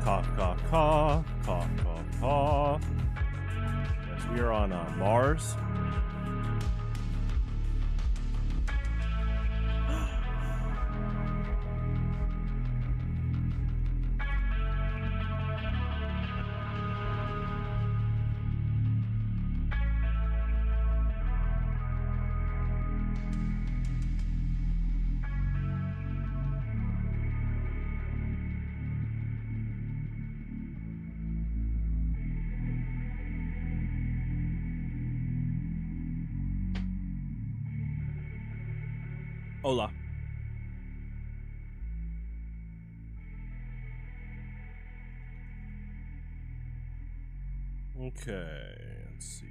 Cough, cough, cough, cough, cough, cough. Yes, we are on Mars. Hola. Okay, let's see.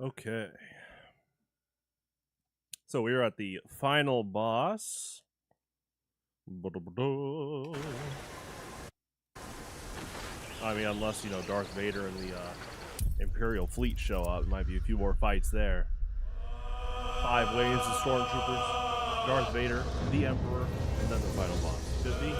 Okay. So we are at the final boss. I mean, unless, Darth Vader and the Imperial fleet show up, might be a few more fights there. 5 waves of stormtroopers, Darth Vader, the Emperor, and then the final boss. Could be.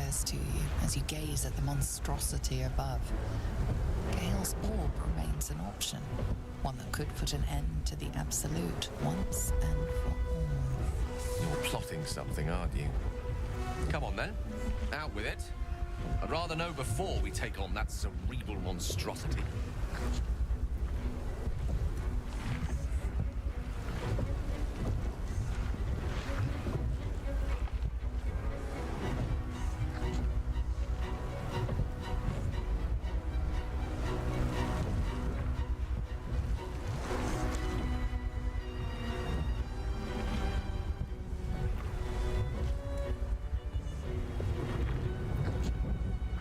occurs to you as you gaze at the monstrosity above. Gale's orb remains an option, one that could put an end to the absolute once and for all. You're plotting something, aren't you? Come on then, out with it. I'd rather know before we take on that cerebral monstrosity.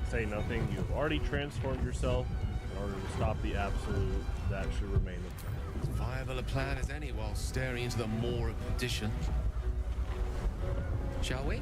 Say nothing. You've already transformed yourself in order to stop the absolute. That should remain the plan. As viable a plan as any while staring into the maw of perdition. Shall we?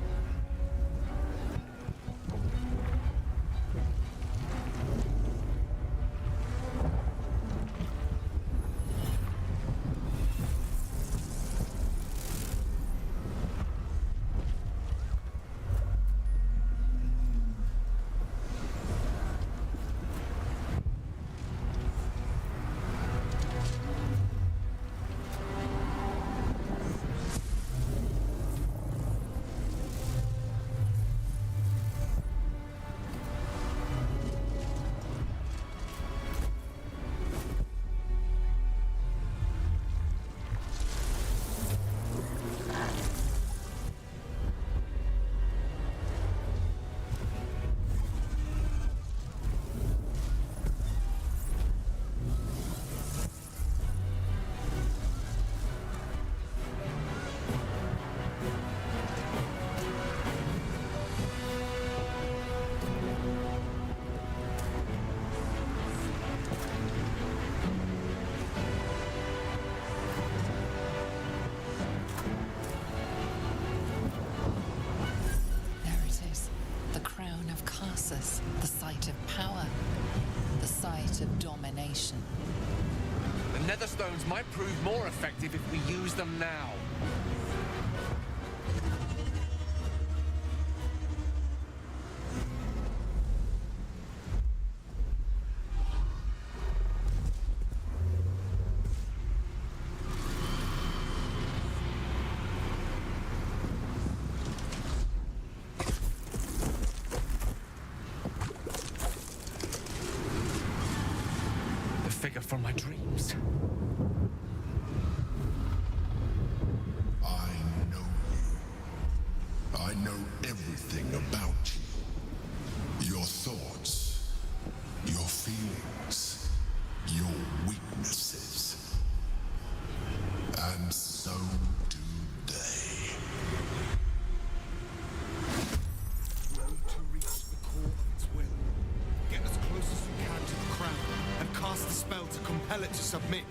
The site of power, the site of domination. The Netherstones might prove more effective if we use them now. Figure from my dreams. I know you. I know everything about you. Your thoughts, your feelings, your weaknesses. And so do they. We need to reach the core of its will. Get as close as we can to the crown and cast the spell to compel it to submit.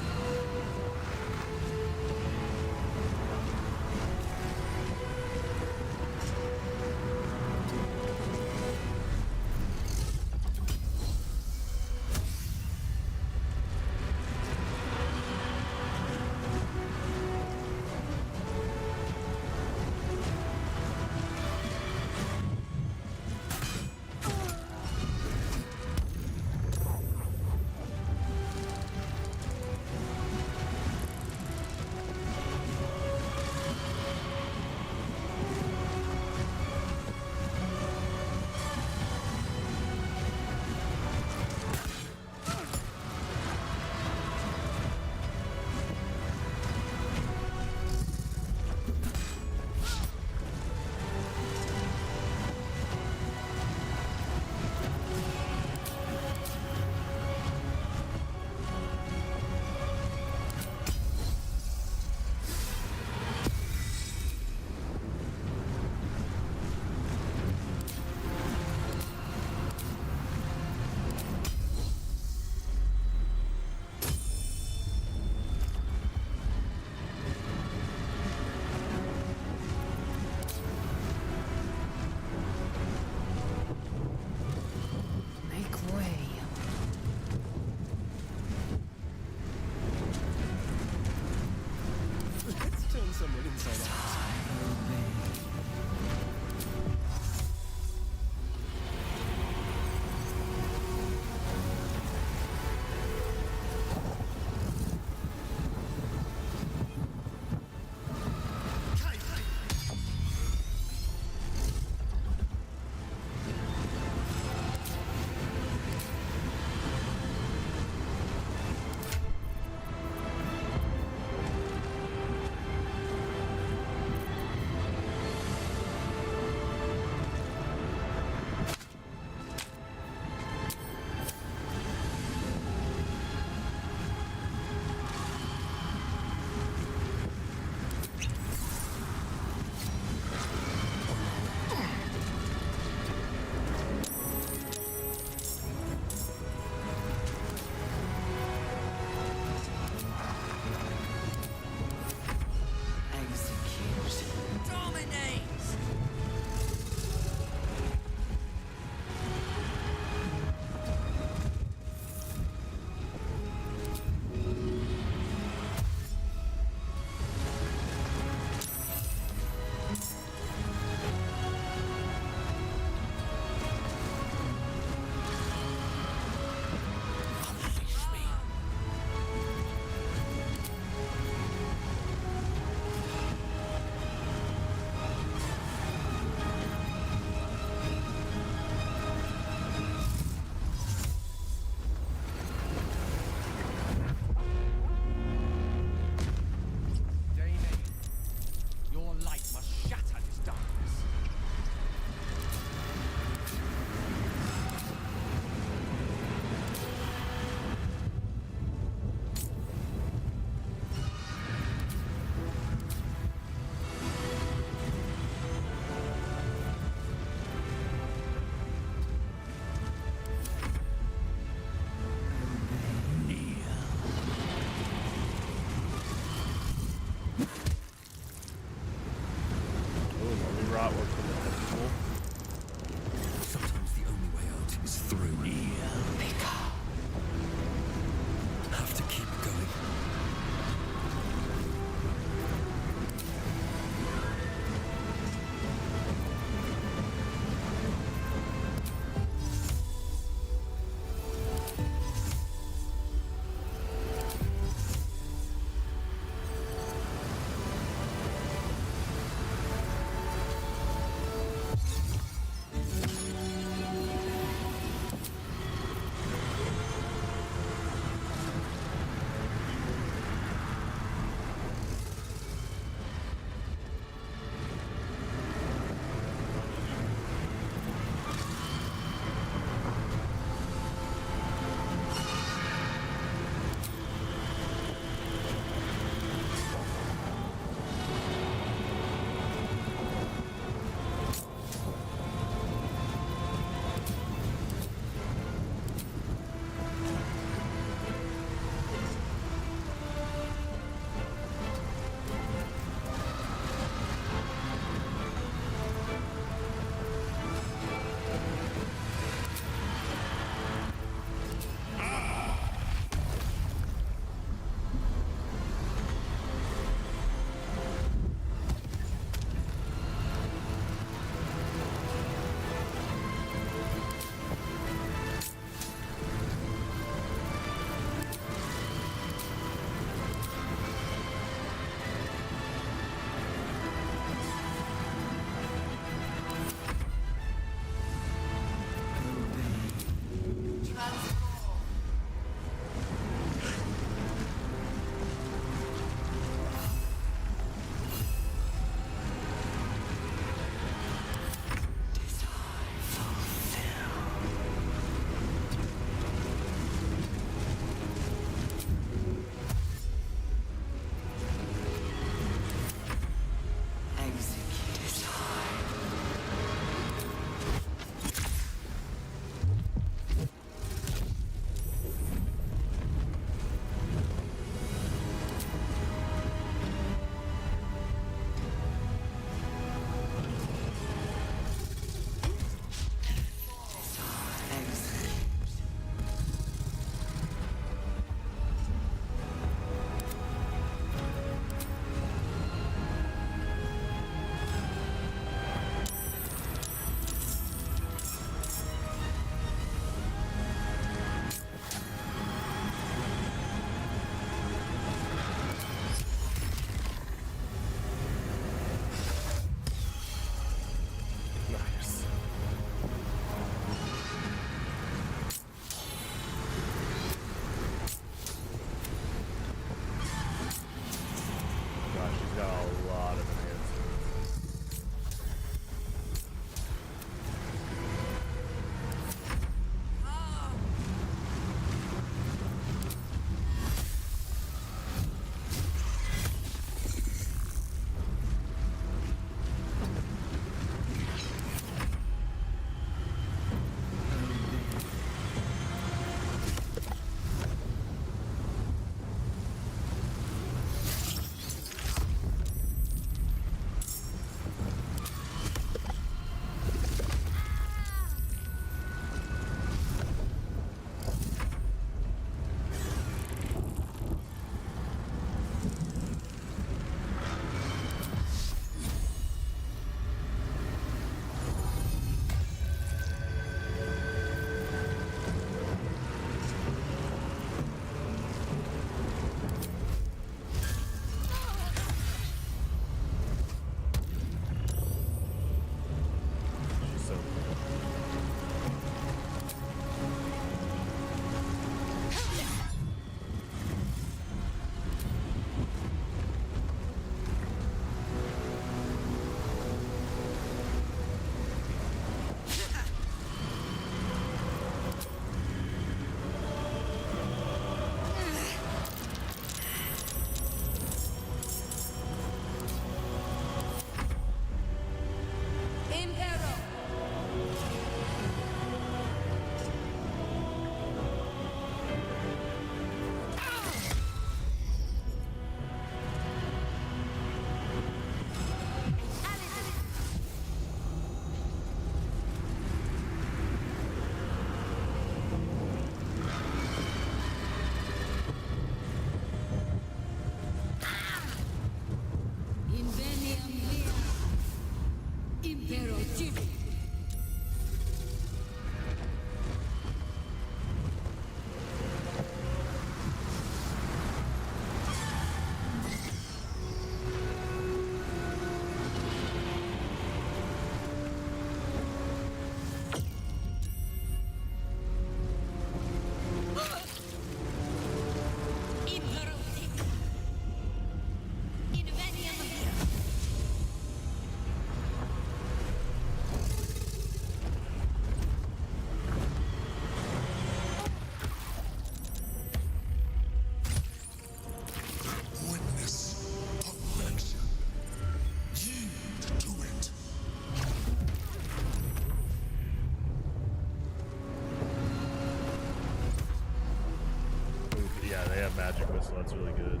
magic missile. That's really good.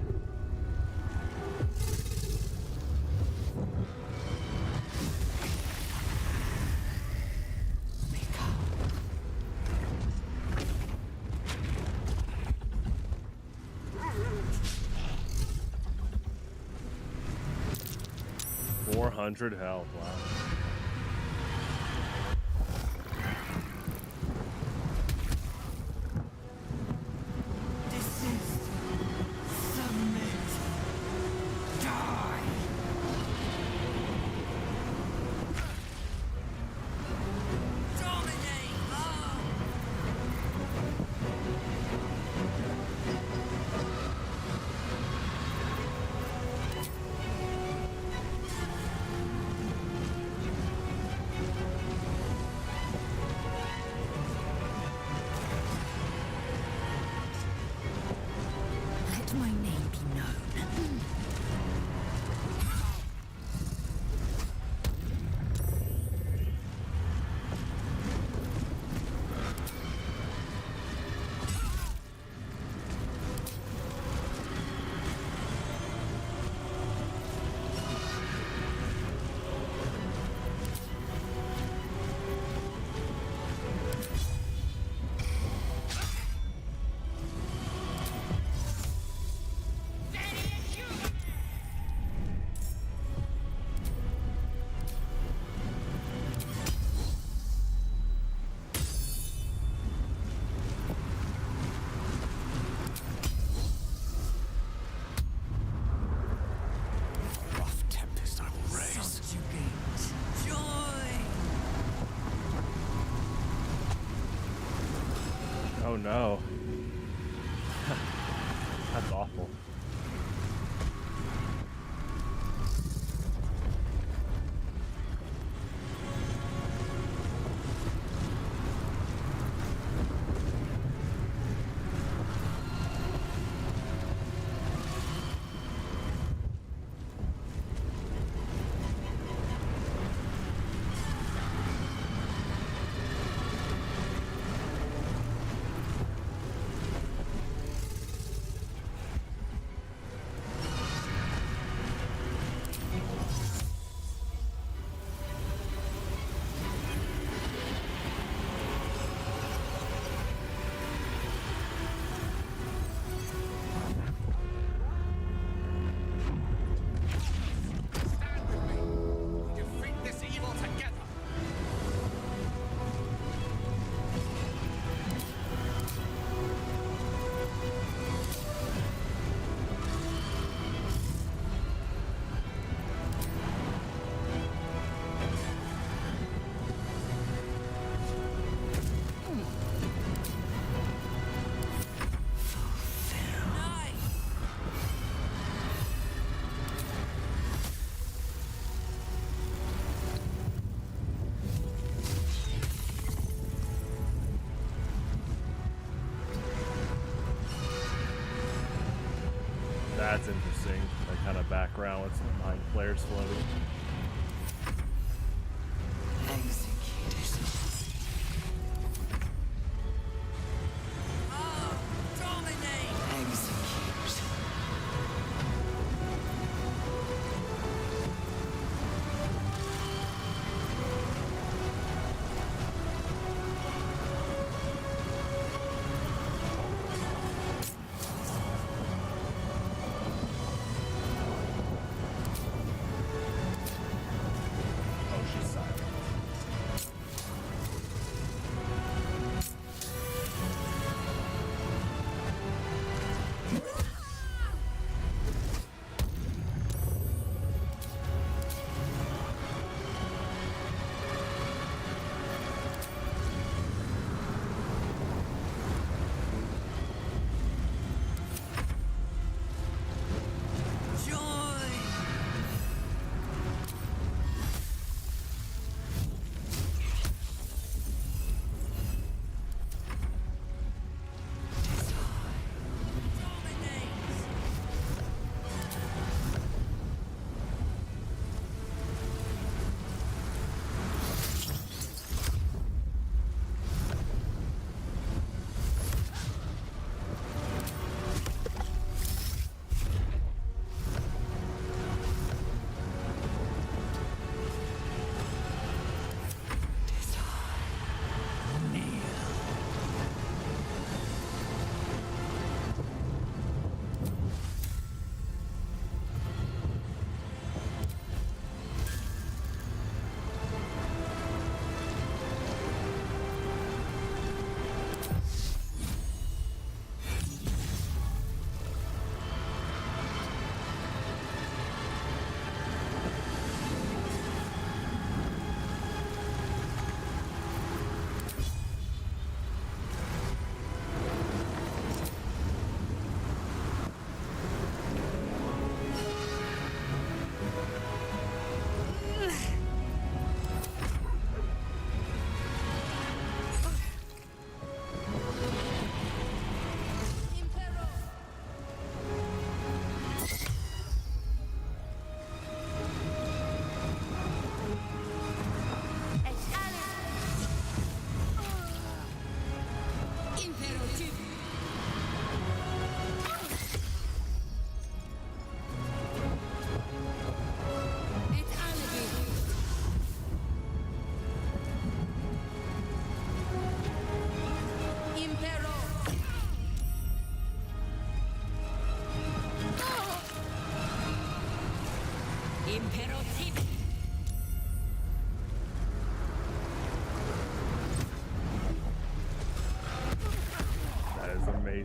$400 health. Wow. Desist. Submit. Die. Dominate. Let my name be known. Rough tempest I will raise. Subjugate. Joy. Oh no. That's awful. Stand with me. We defeat this evil together. That's interesting. That kind of background with some mind flares floating. Executed. Dominate. Execute.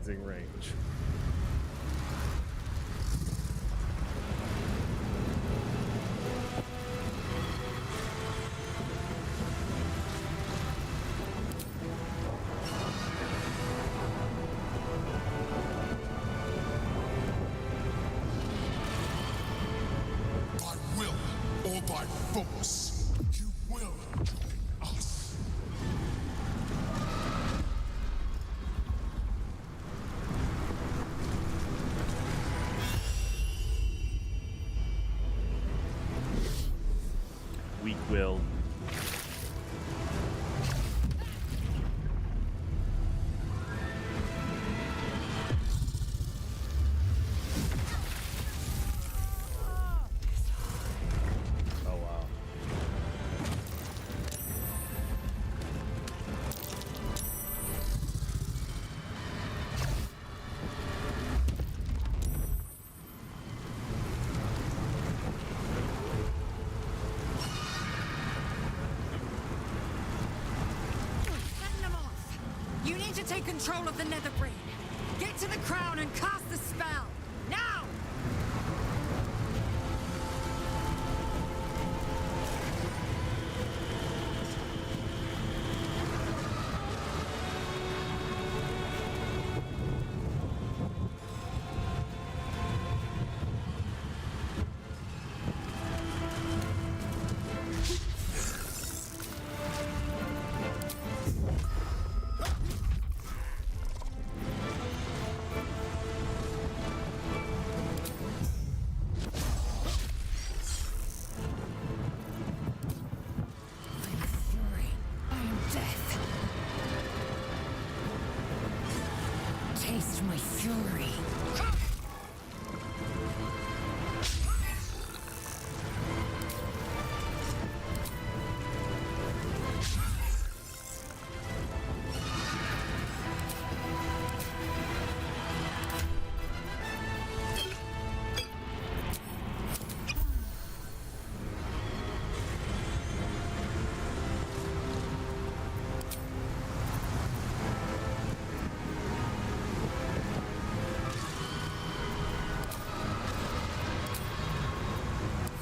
amazing range. By will or by force, you will join us. Weak-willed. Oh wow. Send them off! You need to take control of the nether brain. Get to the crown and cast the spell! Now! Fury. I am death. Taste my fury.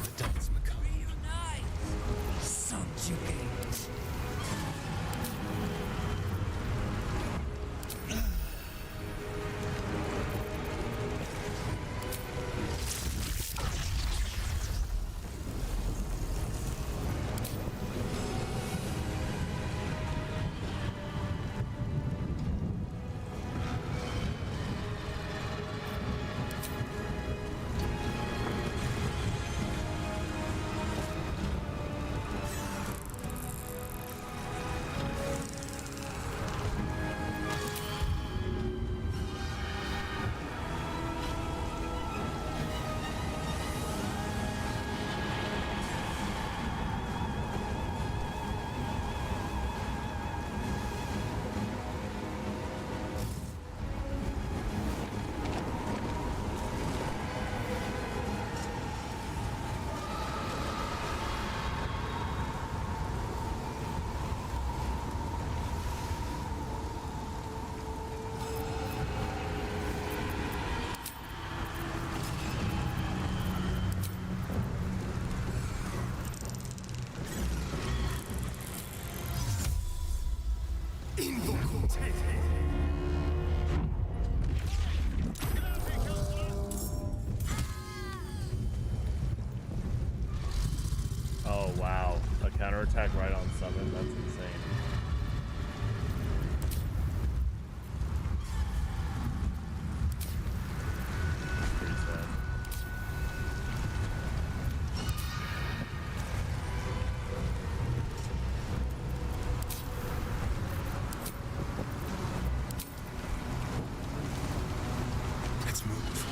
The dance macabre. Subjugate. Oh wow. A counterattack right on summon. That's insane. Pretty sad. Let's move.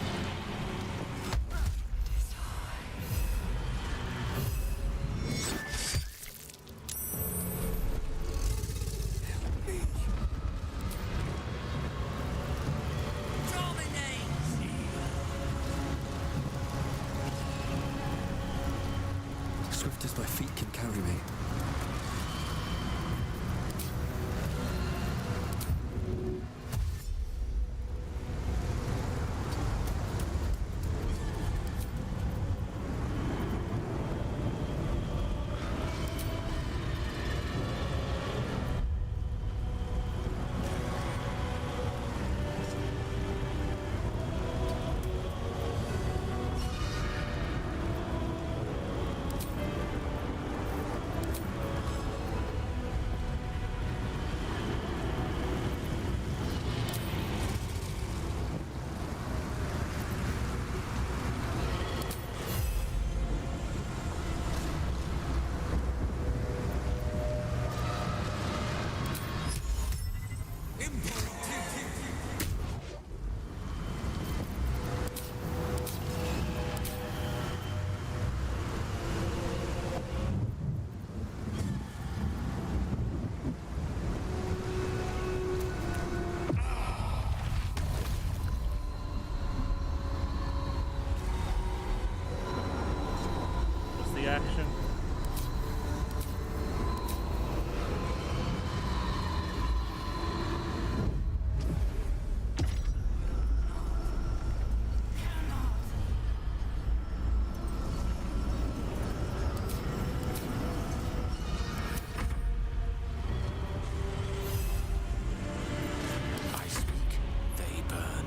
Swift as my feet can carry me. What's the action? I speak, they burn.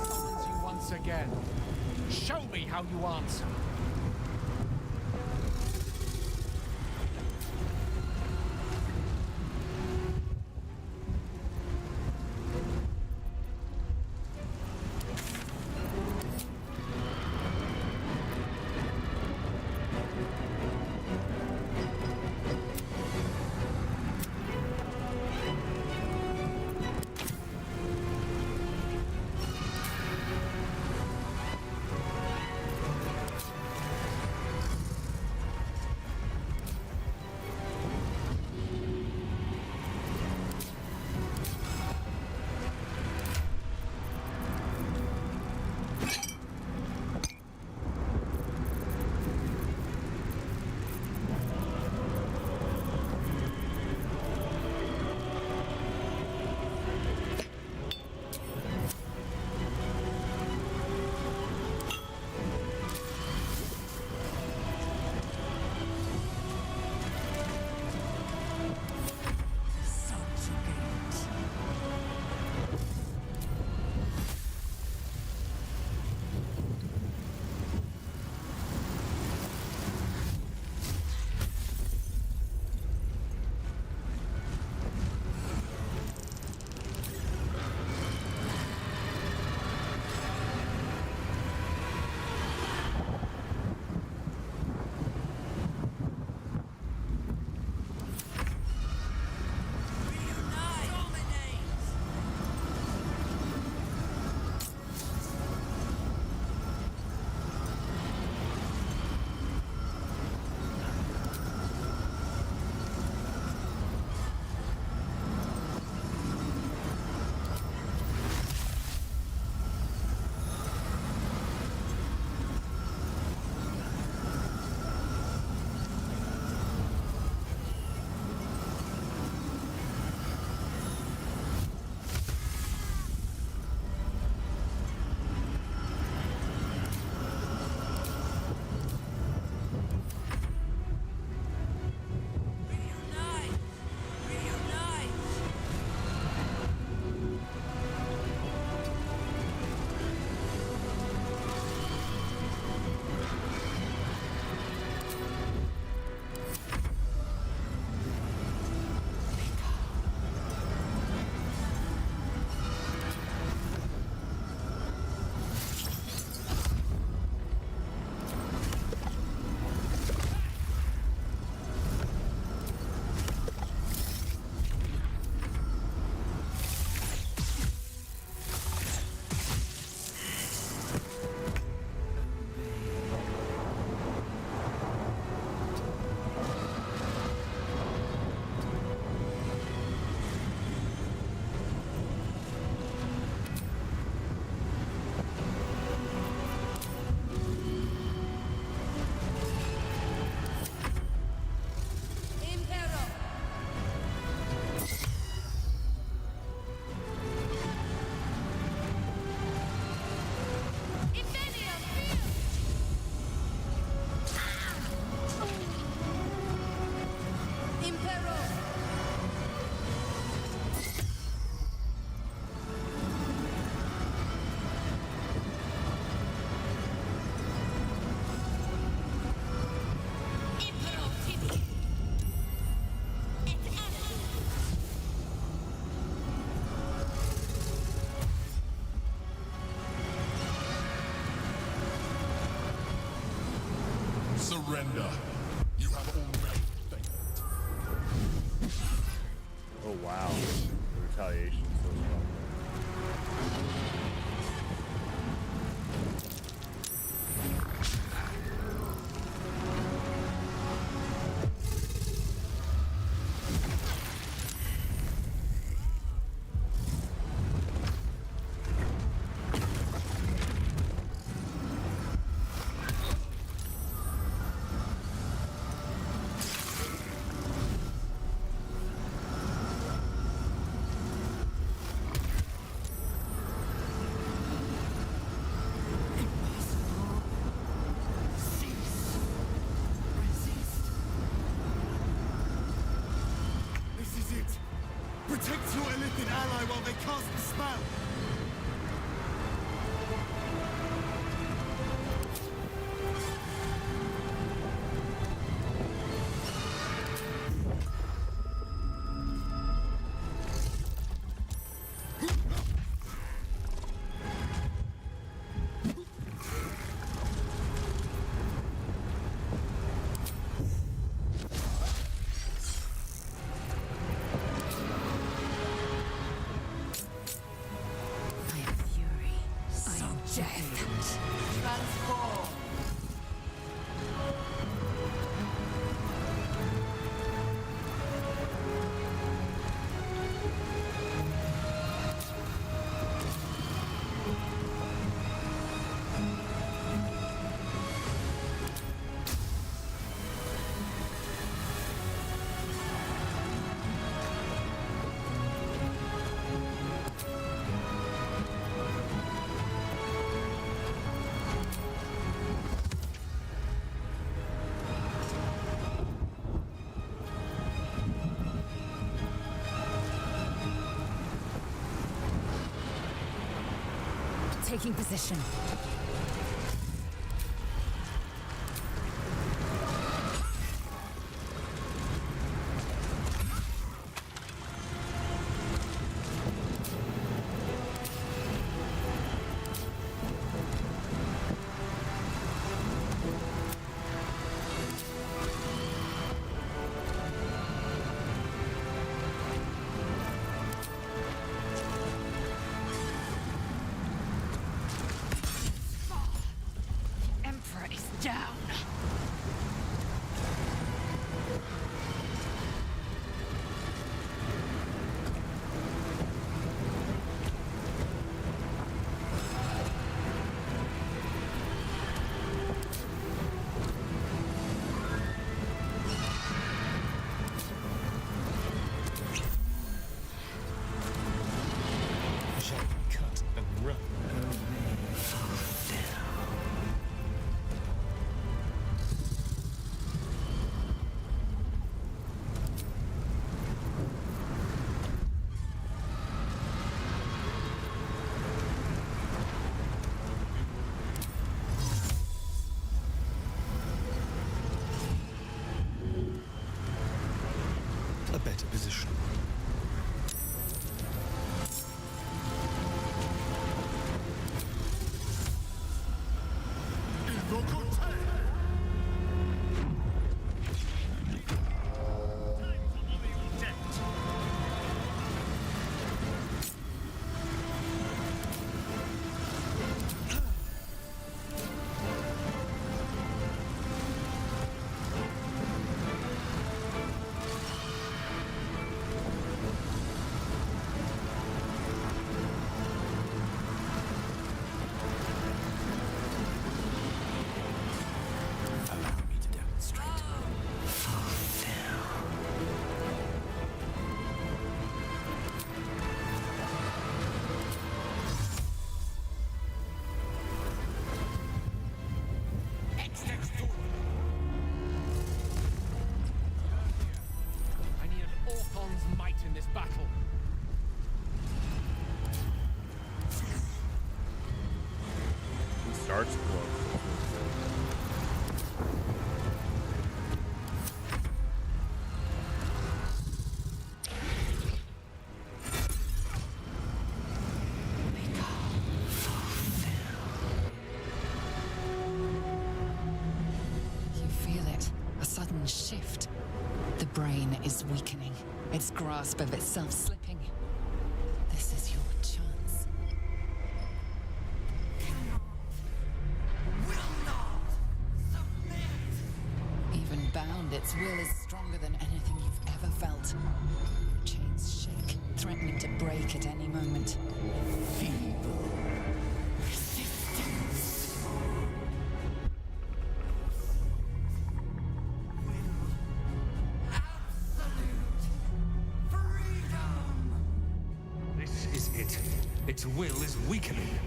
Summons you once again. Show me how you answer. surrender. You have already failed. Oh wow, the retaliation is so strong. This is it! Protect your Illithid ally while they cast the spell! I am fury. I am death. Transform. Taking position. brain is weakening, its grasp of itself slipping. This is your chance. Even bound, its will is stronger than anything you've ever felt. The chains shake, threatening to break at any moment. Feeble resistance. Absolute freedom. This is it. Its will is weakening.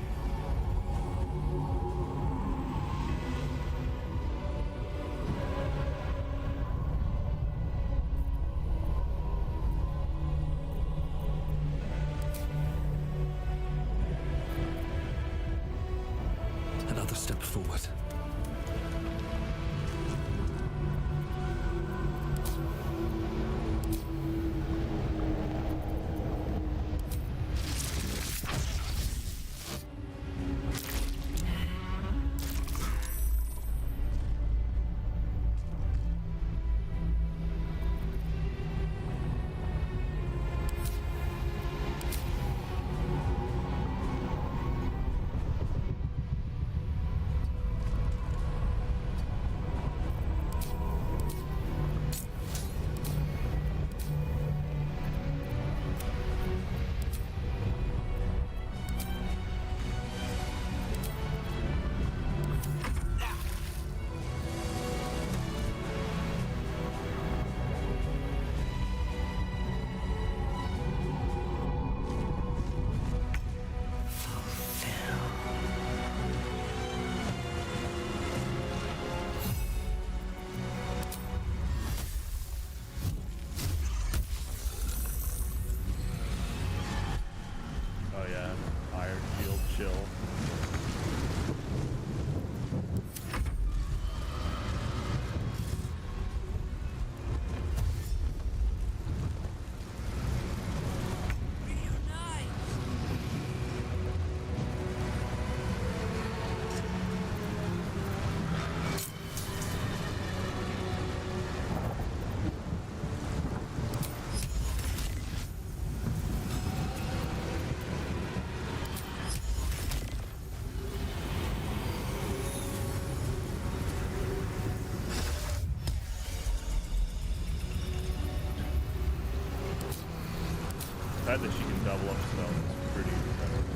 Another step forward. Oh yeah, Iron Shield chill. The fact that she can double up spells is pretty impressive.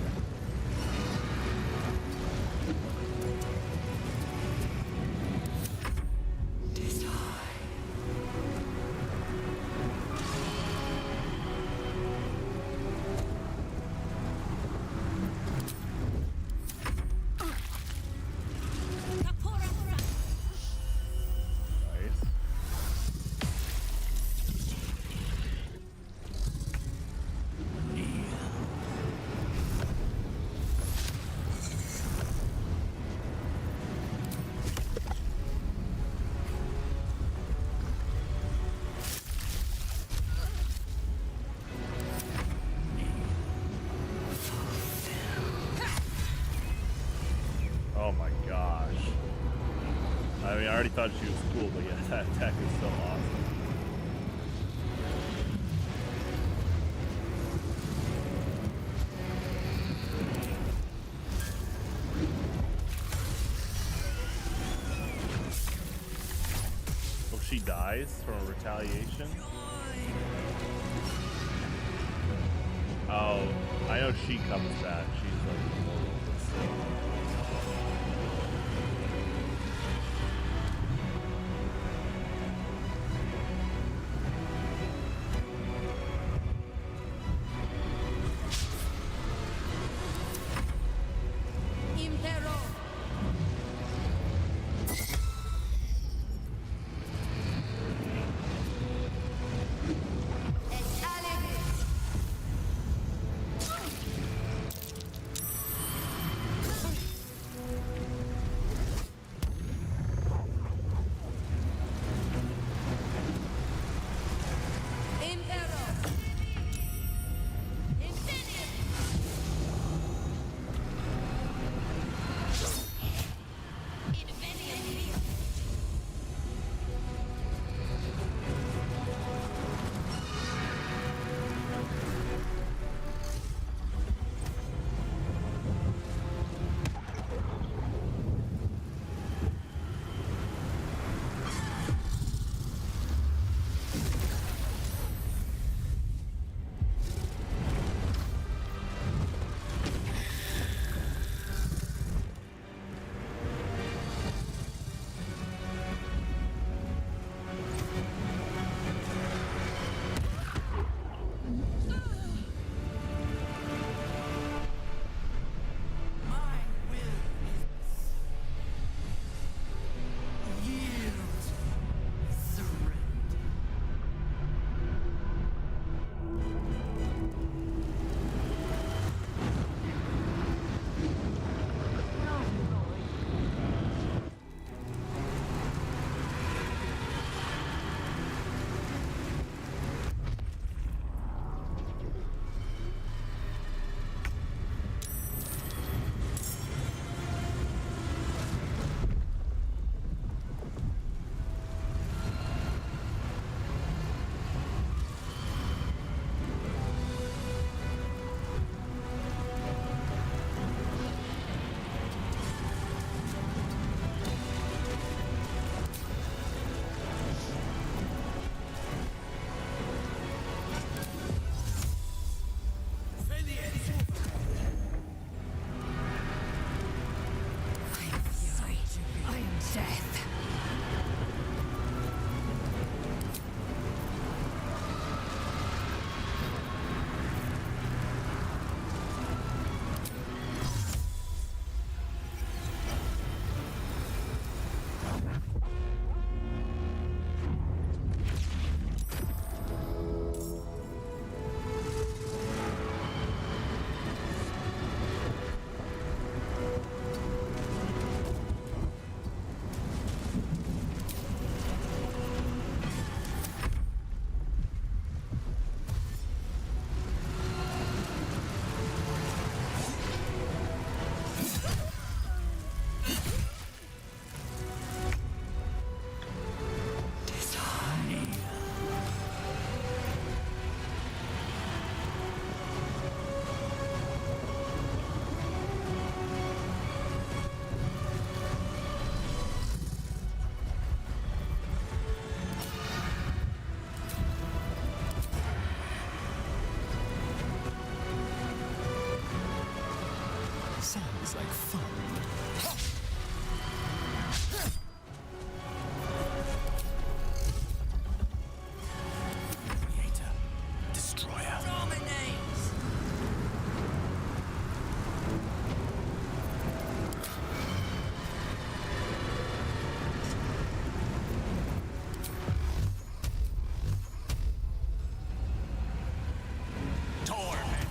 Nice. Oh my gosh. I mean, I already thought she was cool, but yeah, that attack is so awesome. Oh, she dies from retaliation? Oh, I know she comes back. She's like immortal. Let's see. like fun. Creator, destroyer. Dominates! Torment.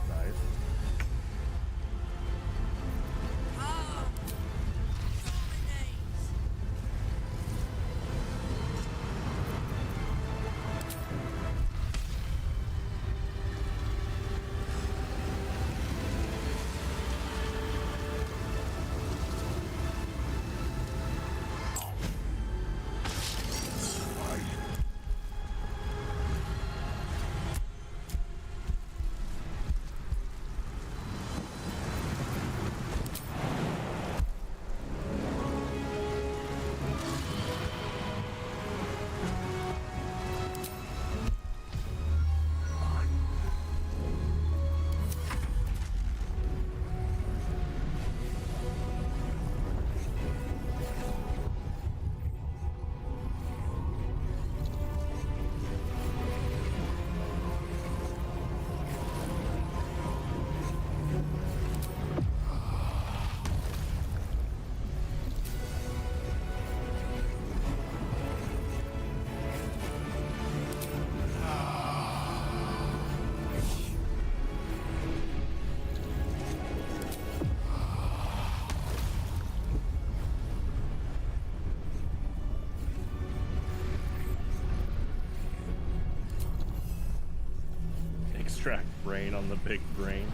Nice. Ah! Dominates! Extract brain on the big brain.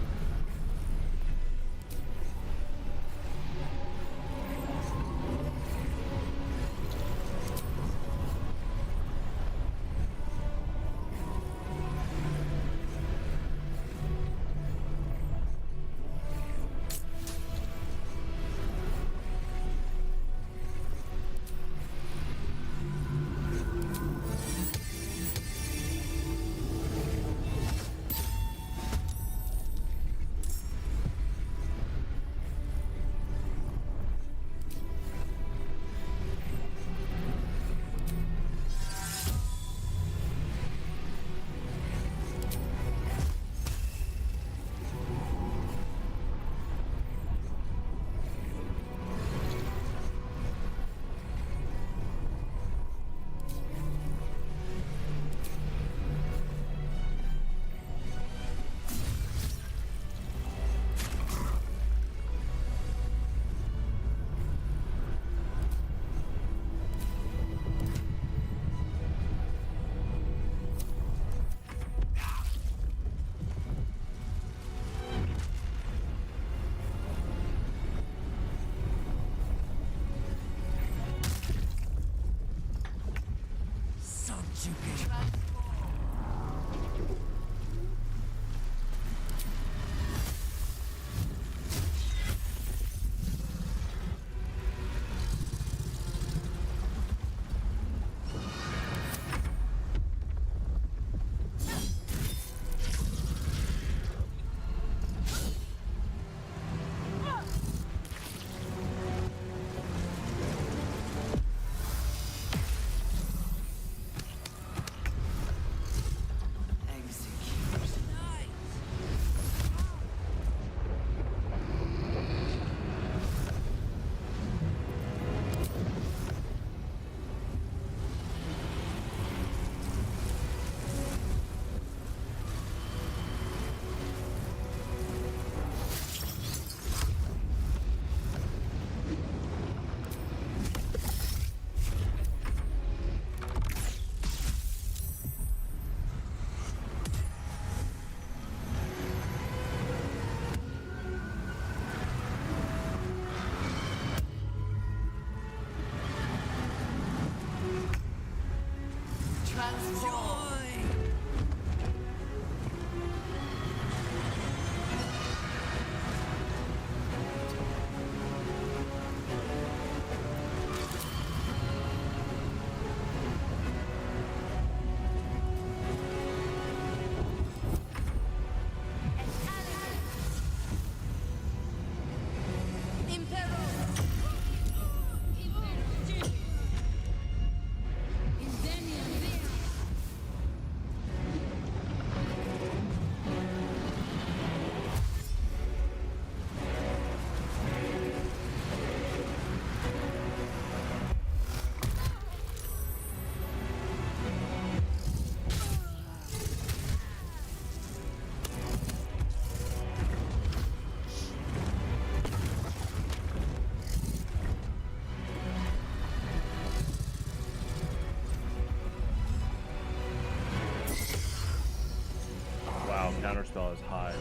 Wow, counterspell is high.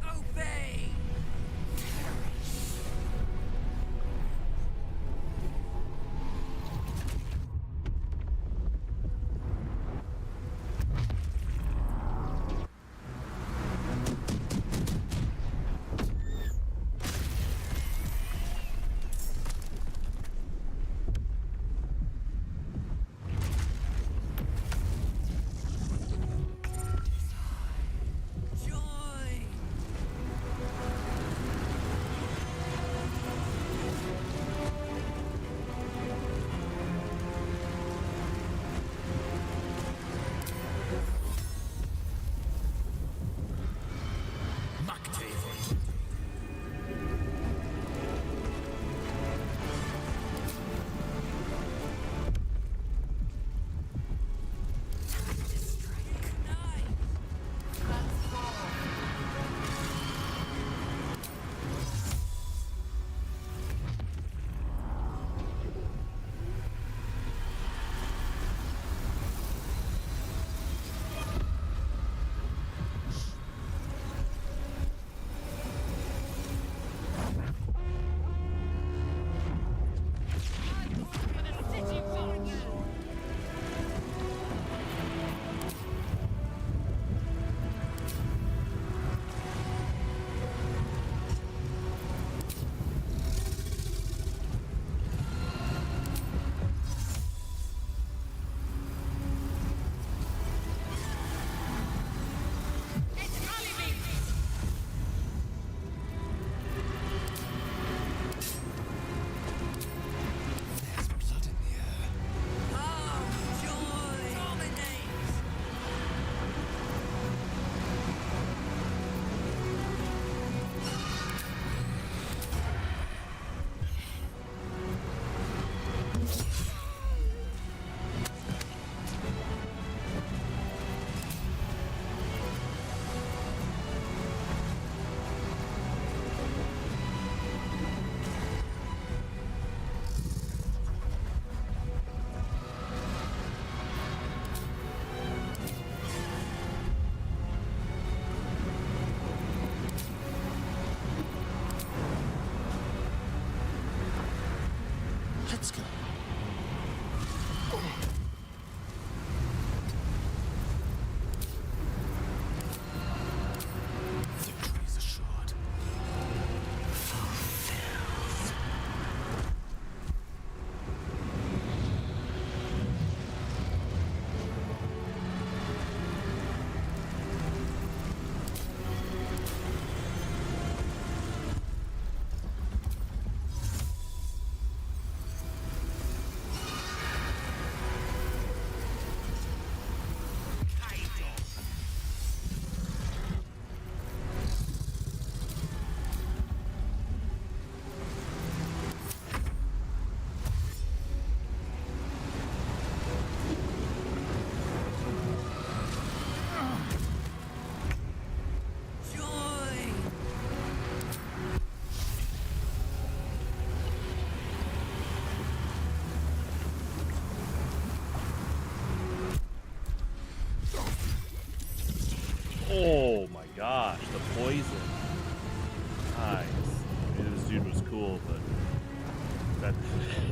Obey!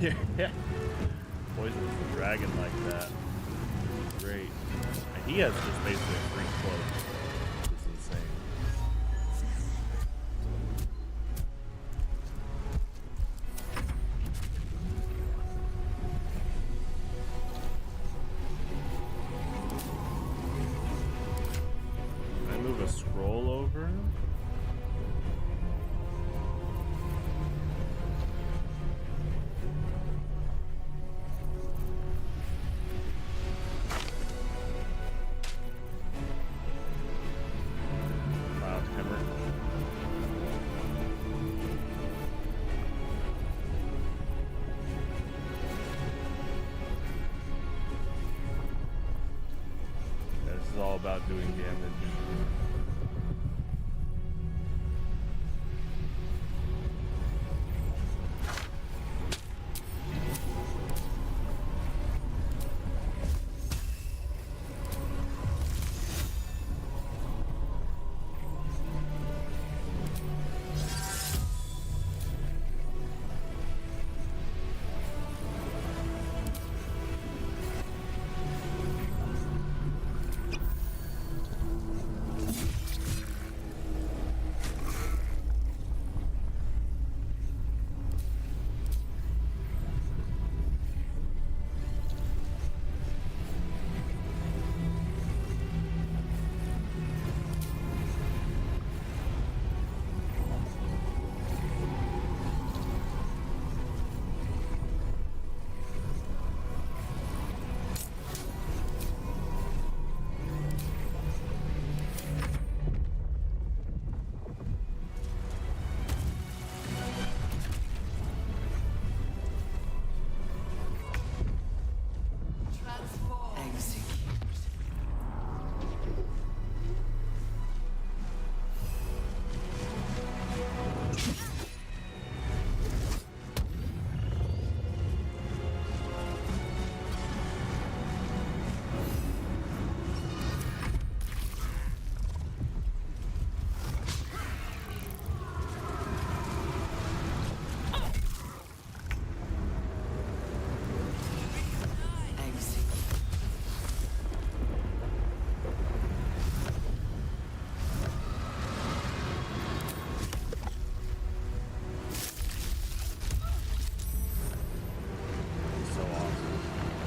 Yeah. Poisons the dragon like that. Great. And he has just basically a free cloak. This is insane. Can I move a scroll over? About doing damage.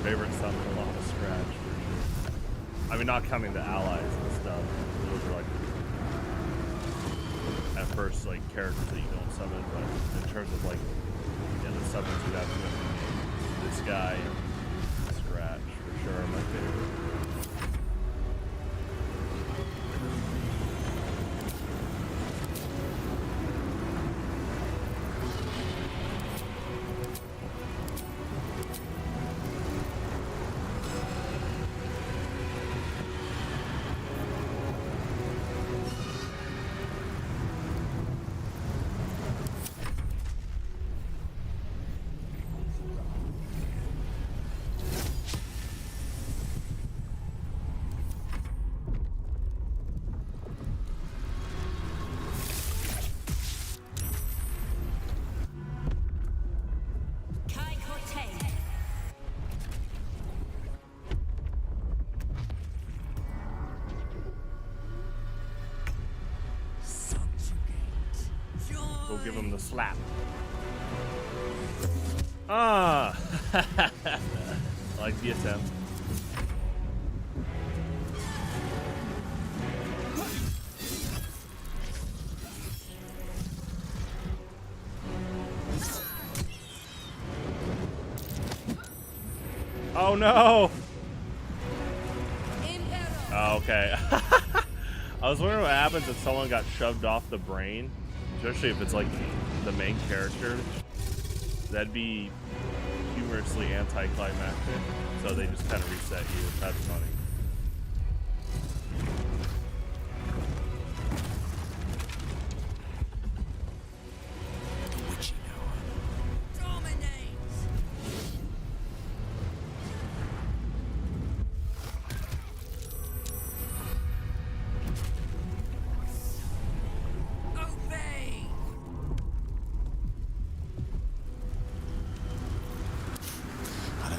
Favorite summon along the scratch. I mean, not counting the allies and stuff. Those are like, at first, like characters that you don't summon, but in terms of like, yeah, the summons you have to this guy and scratch for sure are my favorite. Go give him the slap. Ah! I like the attempt. Oh no! Oh, okay. I was wondering what happens if someone got shoved off the brain. Especially if it's like the main character. That'd be humorously anticlimactic. So they just kind of reset you. That's funny.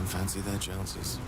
fancy their chances.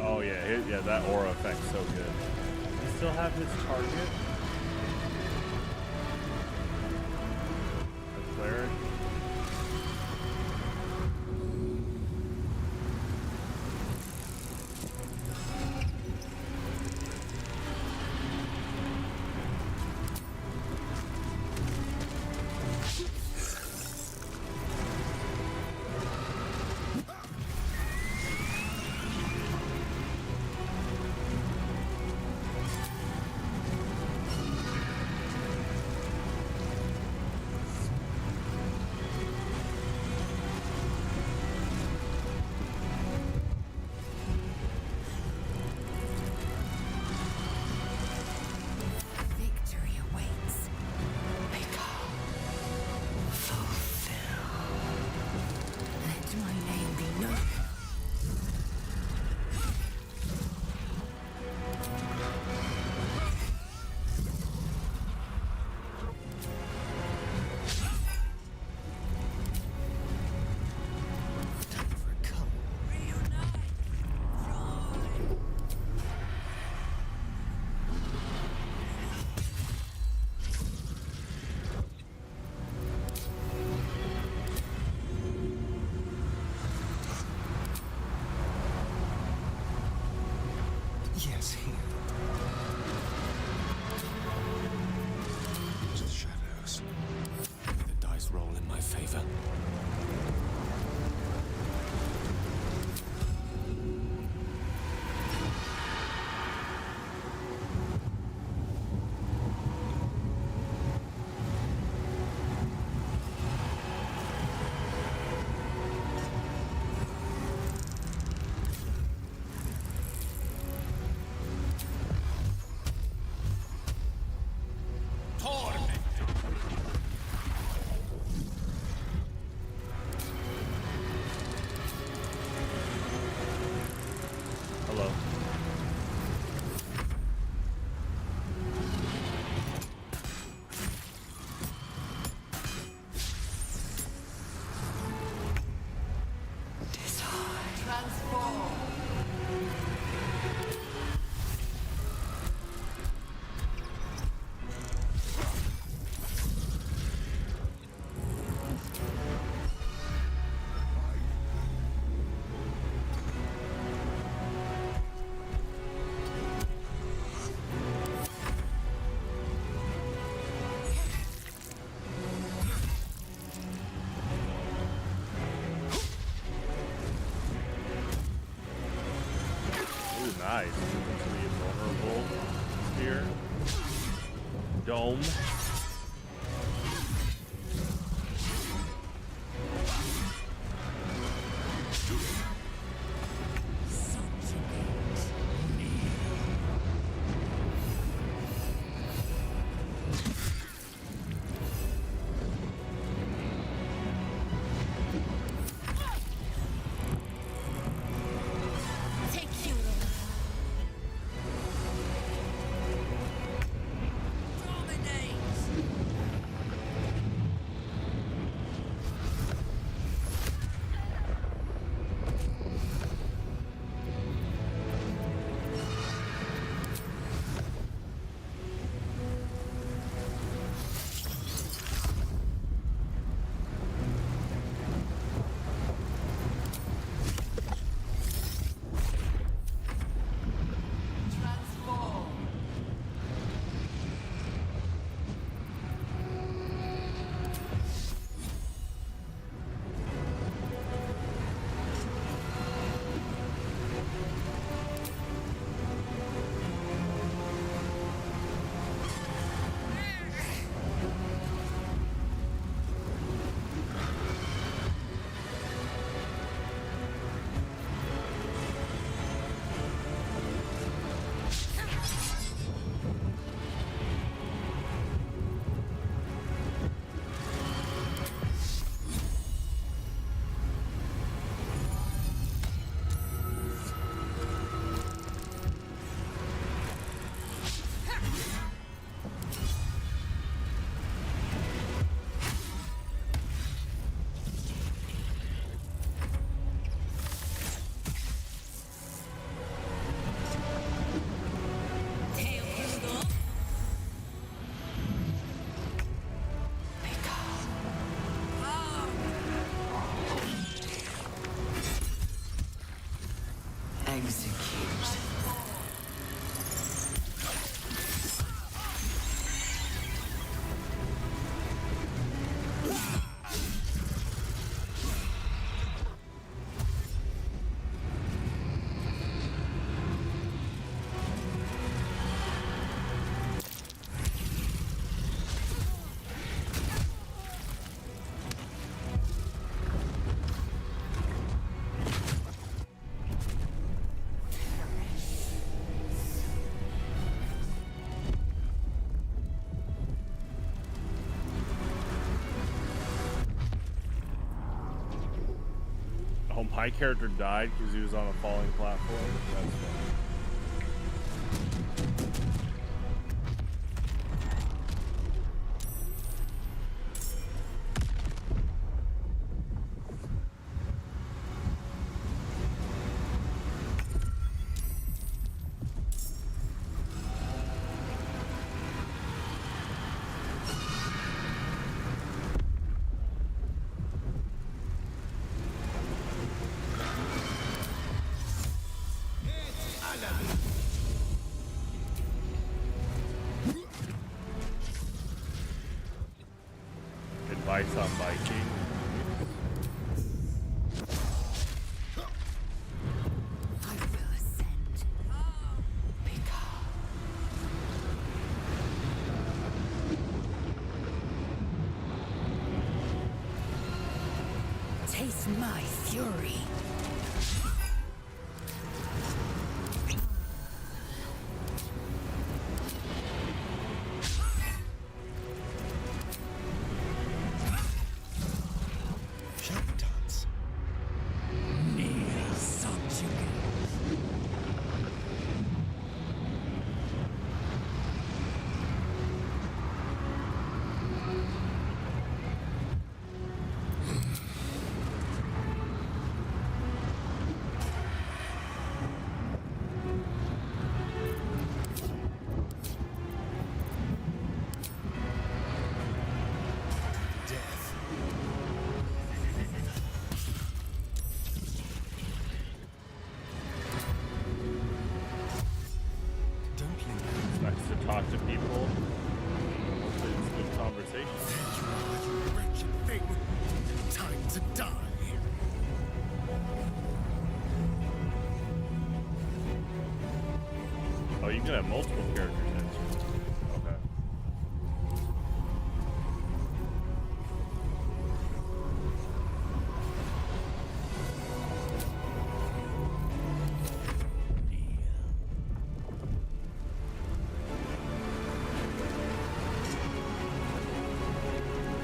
Oh yeah, yeah, that aura effect's so good. Does he still have his target? The cleric? Victory awaits. Become. Fulfill. Let my name be known. Overcome. Reunite. Joy. Yes, here. To the shadows. May the dice roll in my favor. Hello. Transform. Ooh, nice. Pretty vulnerable here. Dome. Take you. Dominate. My character died because he was on a falling platform. That's funny. Advice on biking. I will ascend. Taste my fury. Sheptards. Near subjugate. Death. Don't linger. It's nice to talk to people. Hopefully it's a good conversation. You wretched thing. Time to die. Oh, you can have multiple characters in it. Okay.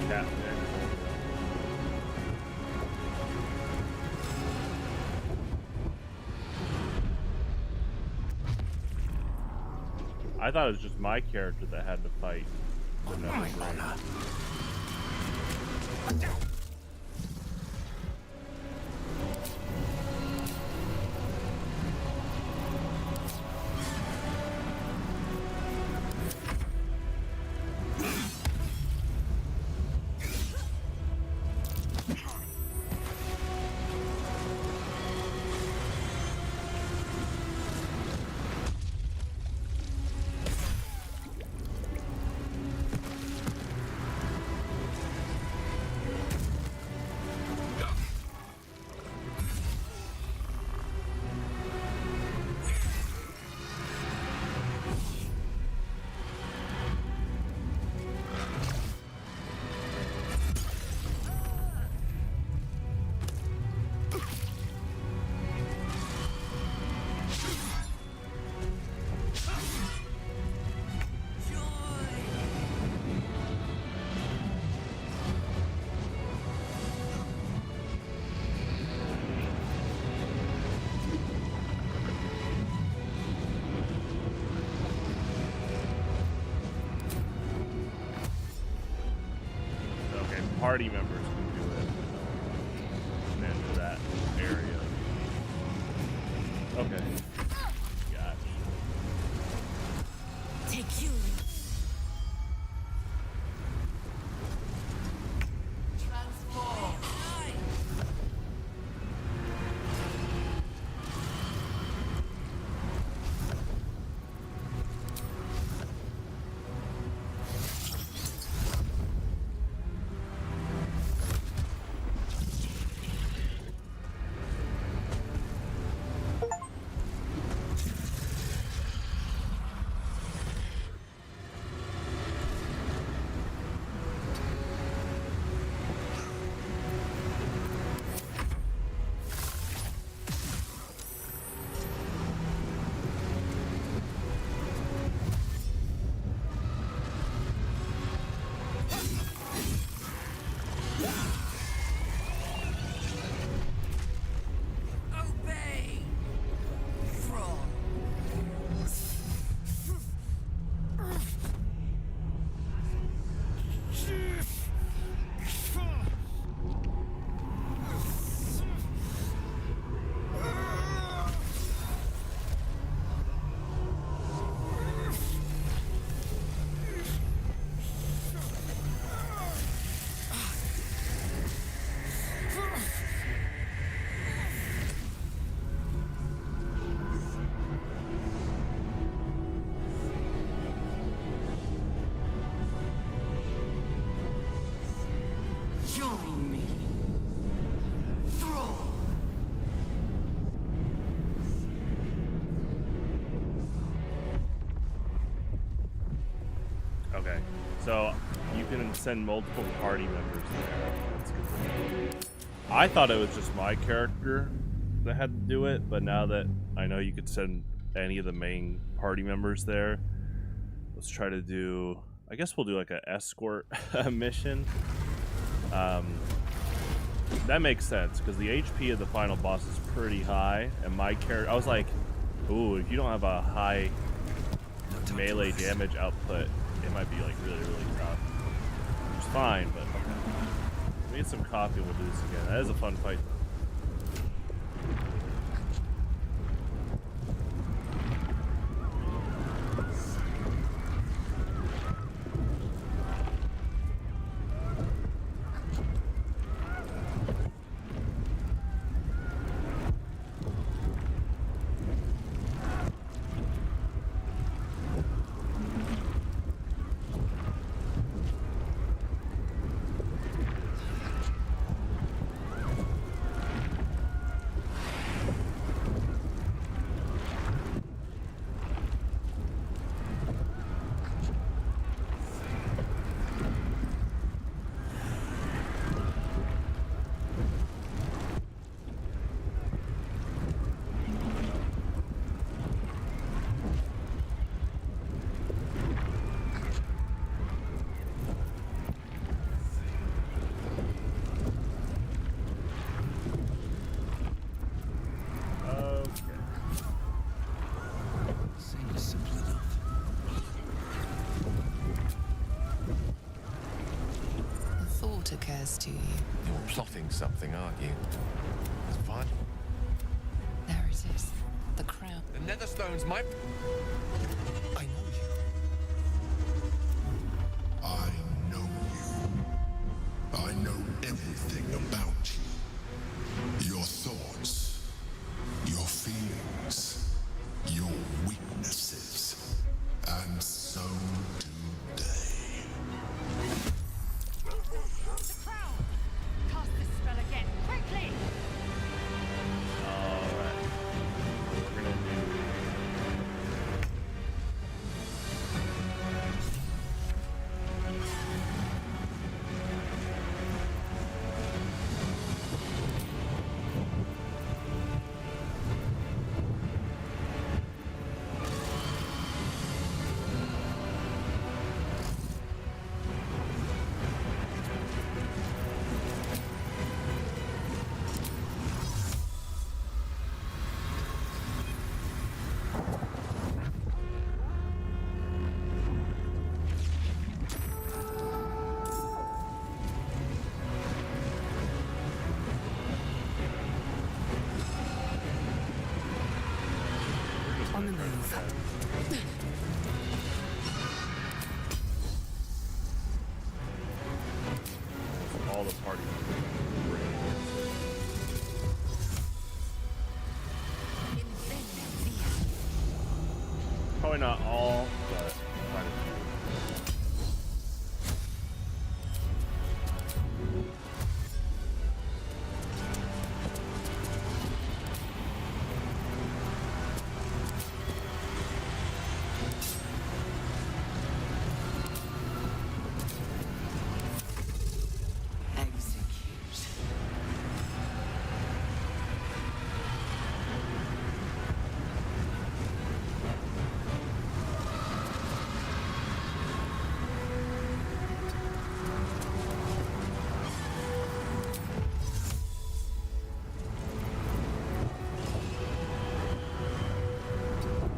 Cat next. I thought it was just my character that had to fight the Nether Brain. Okay, party members can do it. And then to that area. Okay. Gotcha. Take you. Okay, so you can send multiple party members there. That's good to know. I thought it was just my character that had to do it, but now that I know you could send any of the main party members there, let's try to do. I guess we'll do like an escort mission. That makes sense because the HP of the final boss is pretty high, and my character. I was like, ooh, if you don't have a high melee damage output, it might be like really tough. Which is fine, but okay. We get some coffee and we'll do this again. That is a fun fight though. Occurs to you. You're plotting something, aren't you? It's fine. There it is. The crown. The Netherstones might... I know you. I know you. I know everything about you. Your thoughts, your feelings, your weaknesses. And so do they. The crown! Cast the spell again, quickly! Alright. We're gonna do. On the move. All the party members. Probably not all, but quite a few.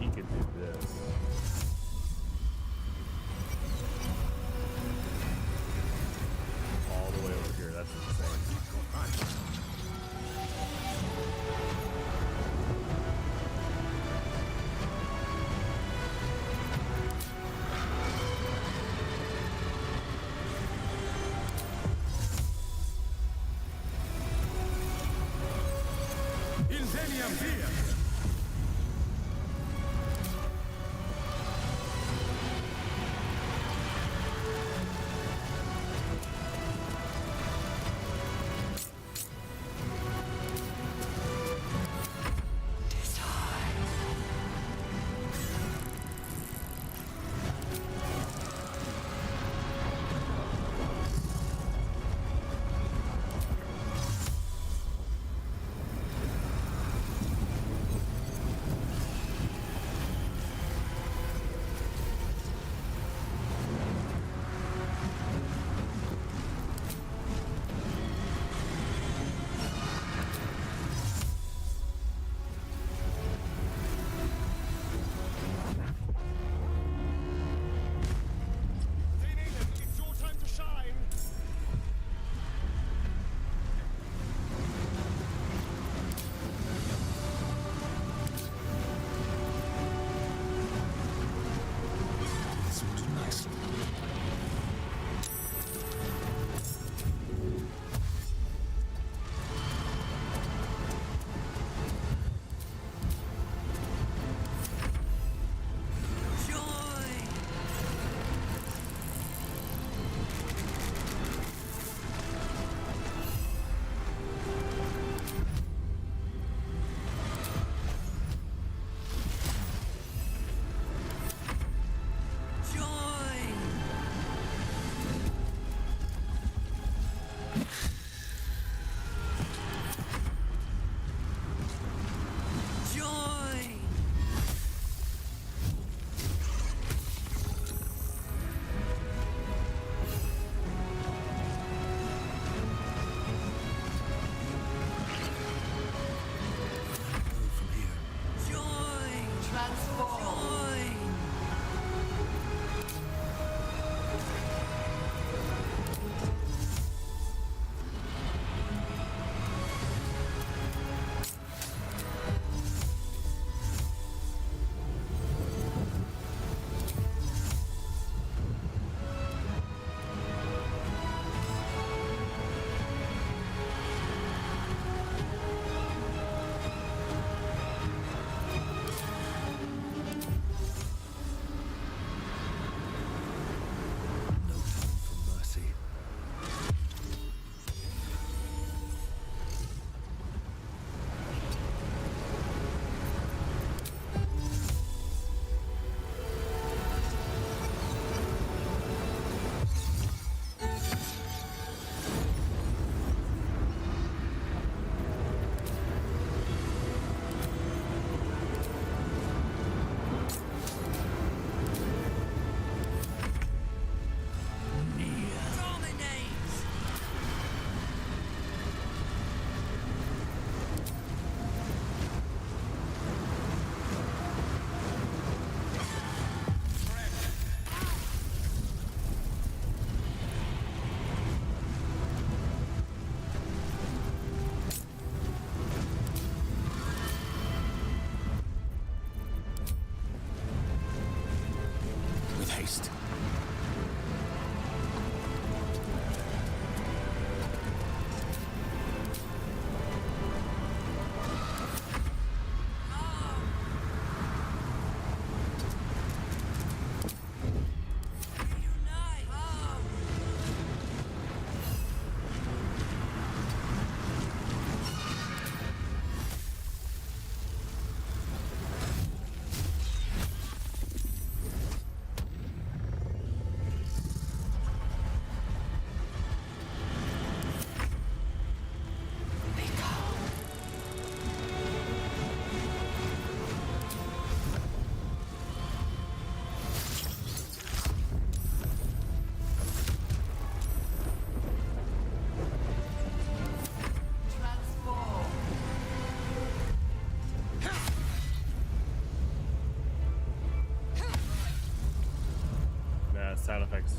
He could do this. All the way over here. That's insane. Incendium here!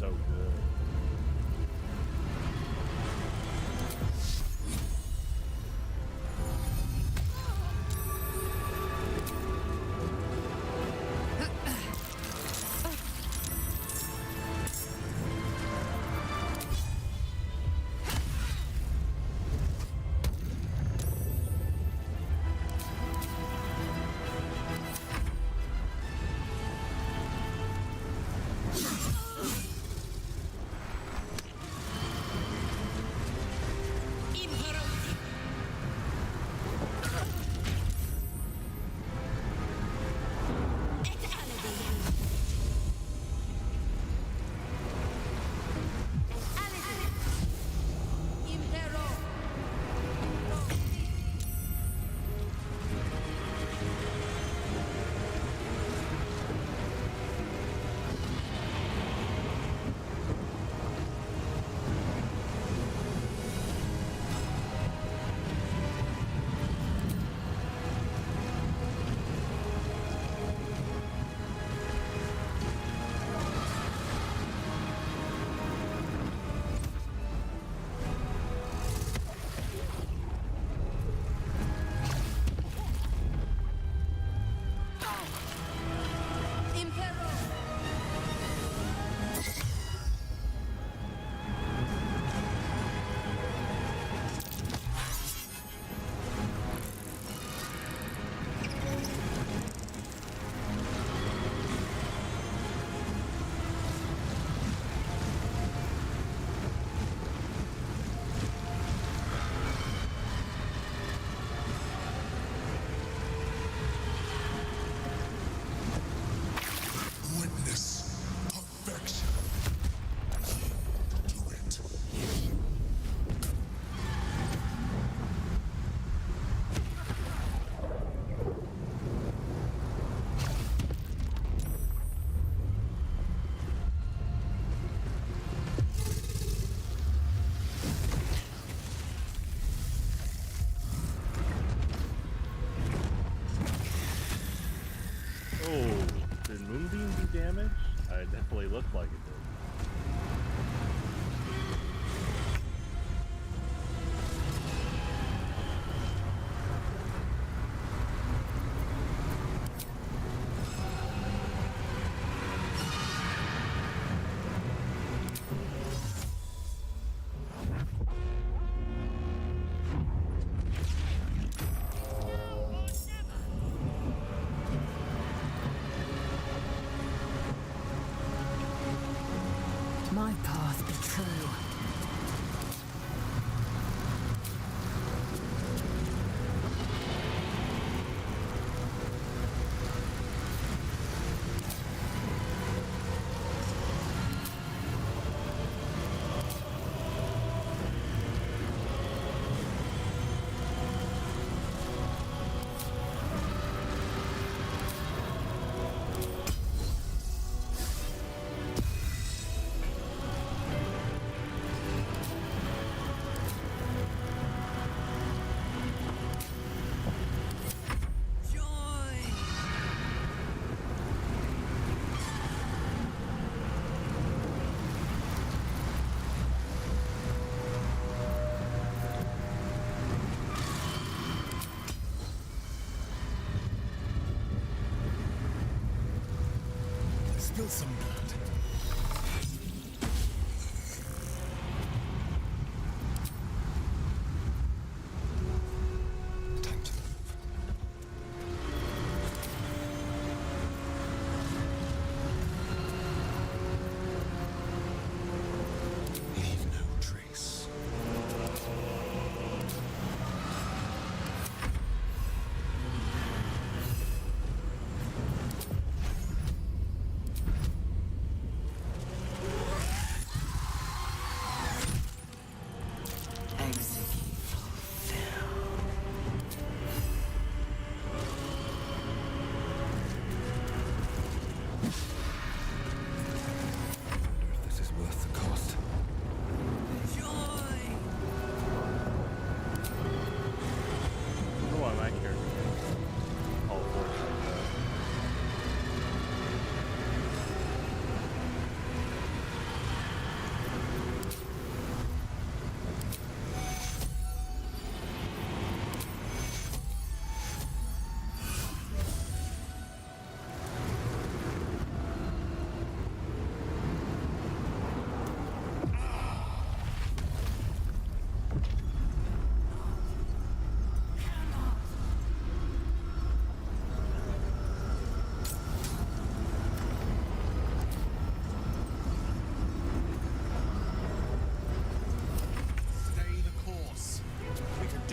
so good. Witness perfection. Do it. Oh, did Moonbeam do damage? It definitely looked like it did. My path be true. Spill some blood. Time to move. Leave no trace.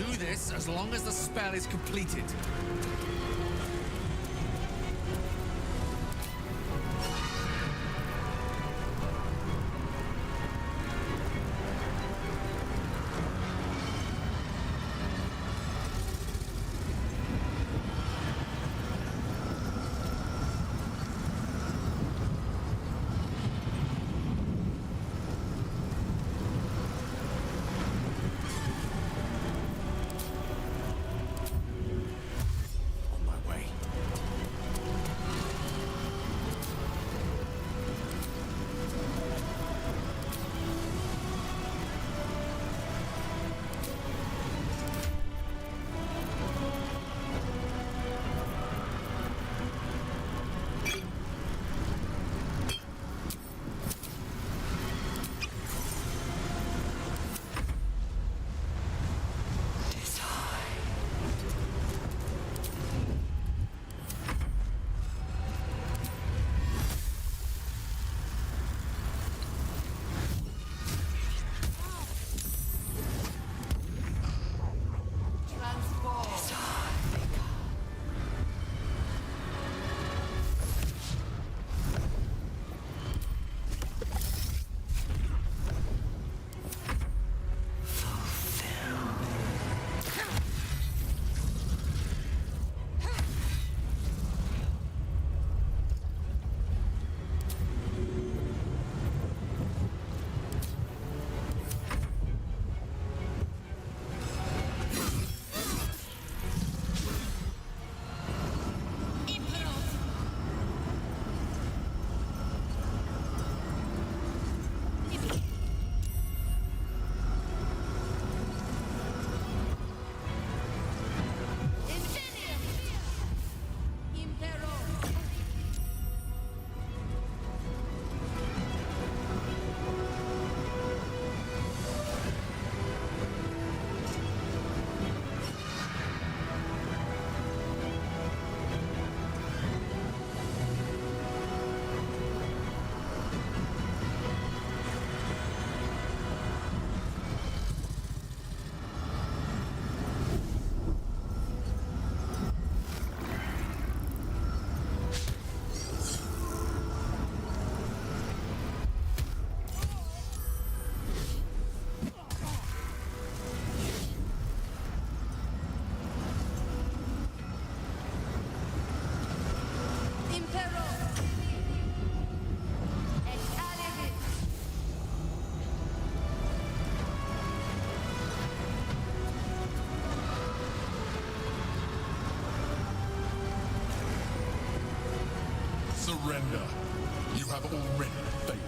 do this as long as the spell is completed. On my way. Surrender. You have already failed.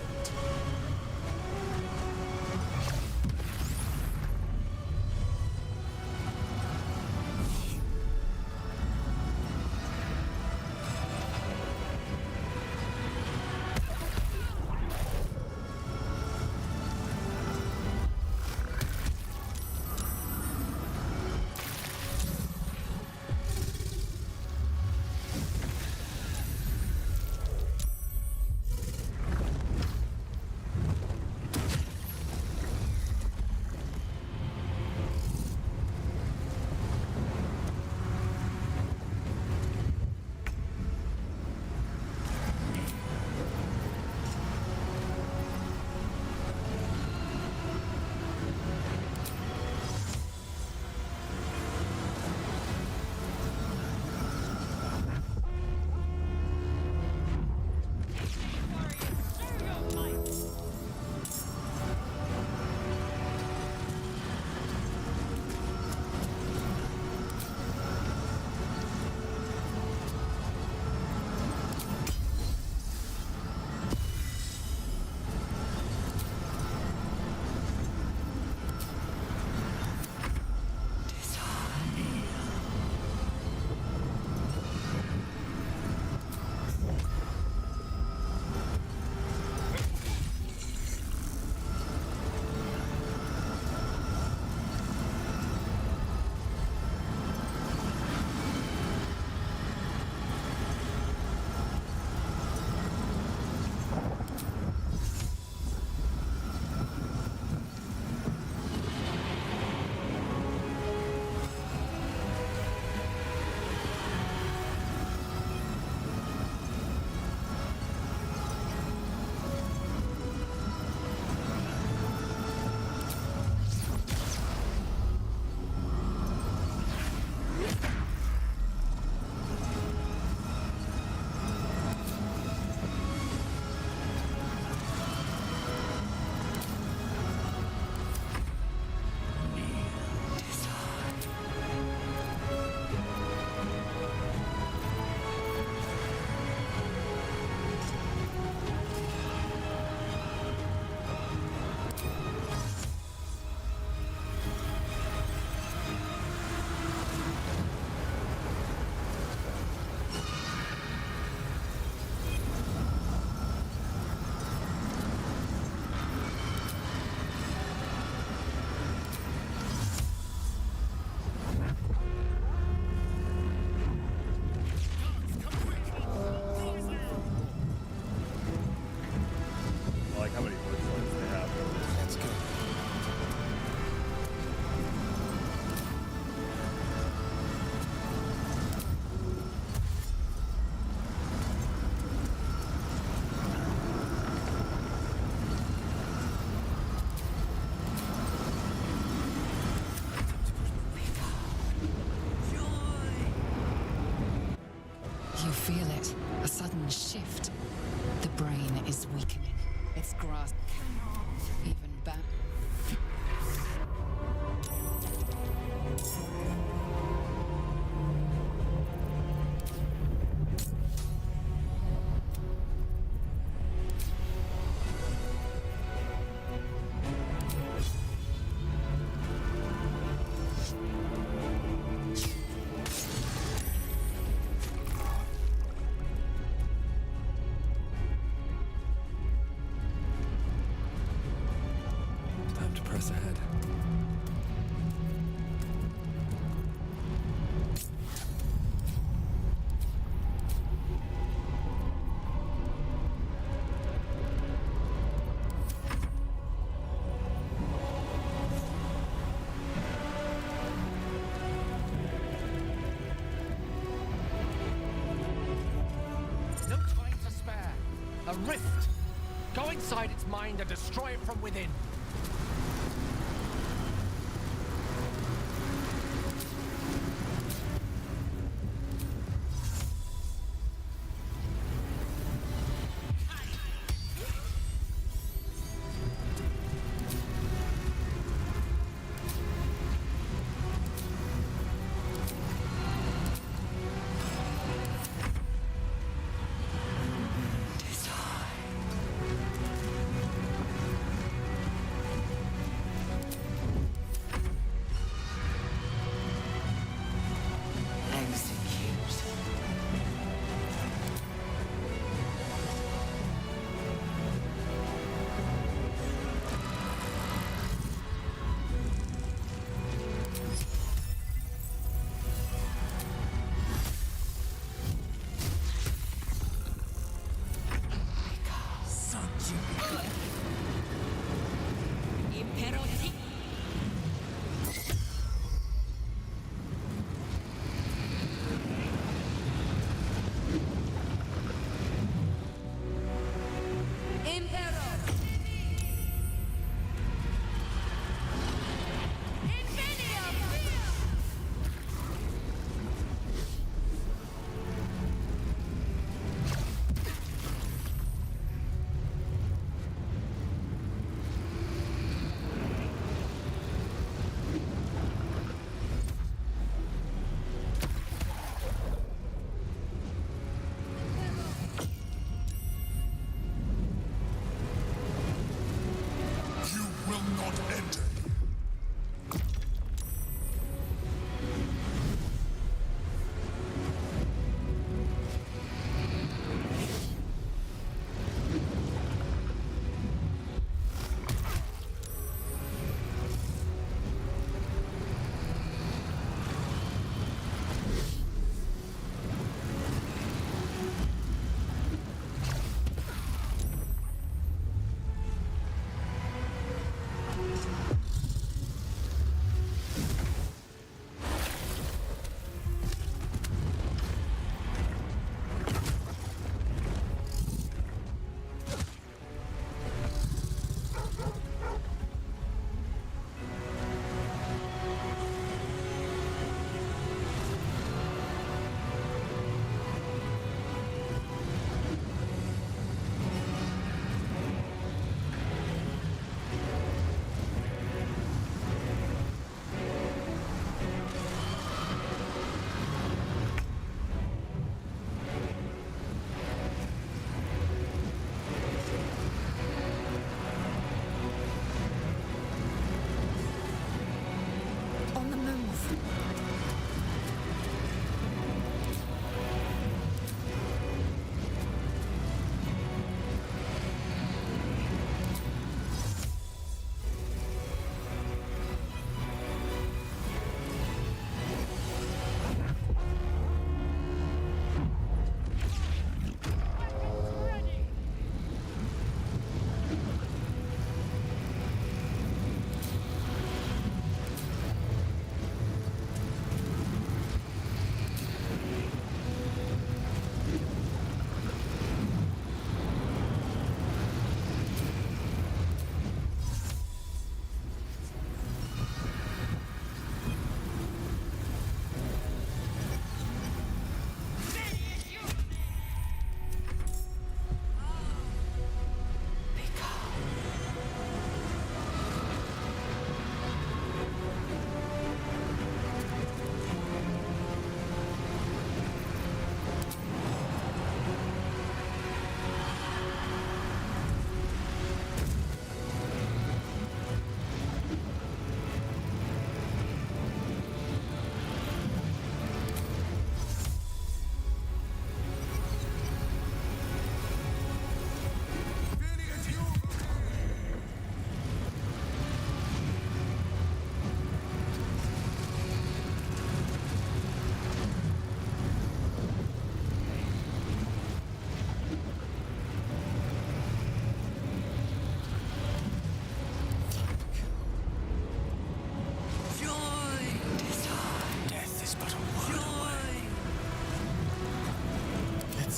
it. A sudden shift. The brain is weakening. Its grasp cannot even back. Time to press ahead. No time to spare. A rift. Go inside its mind and destroy it from within.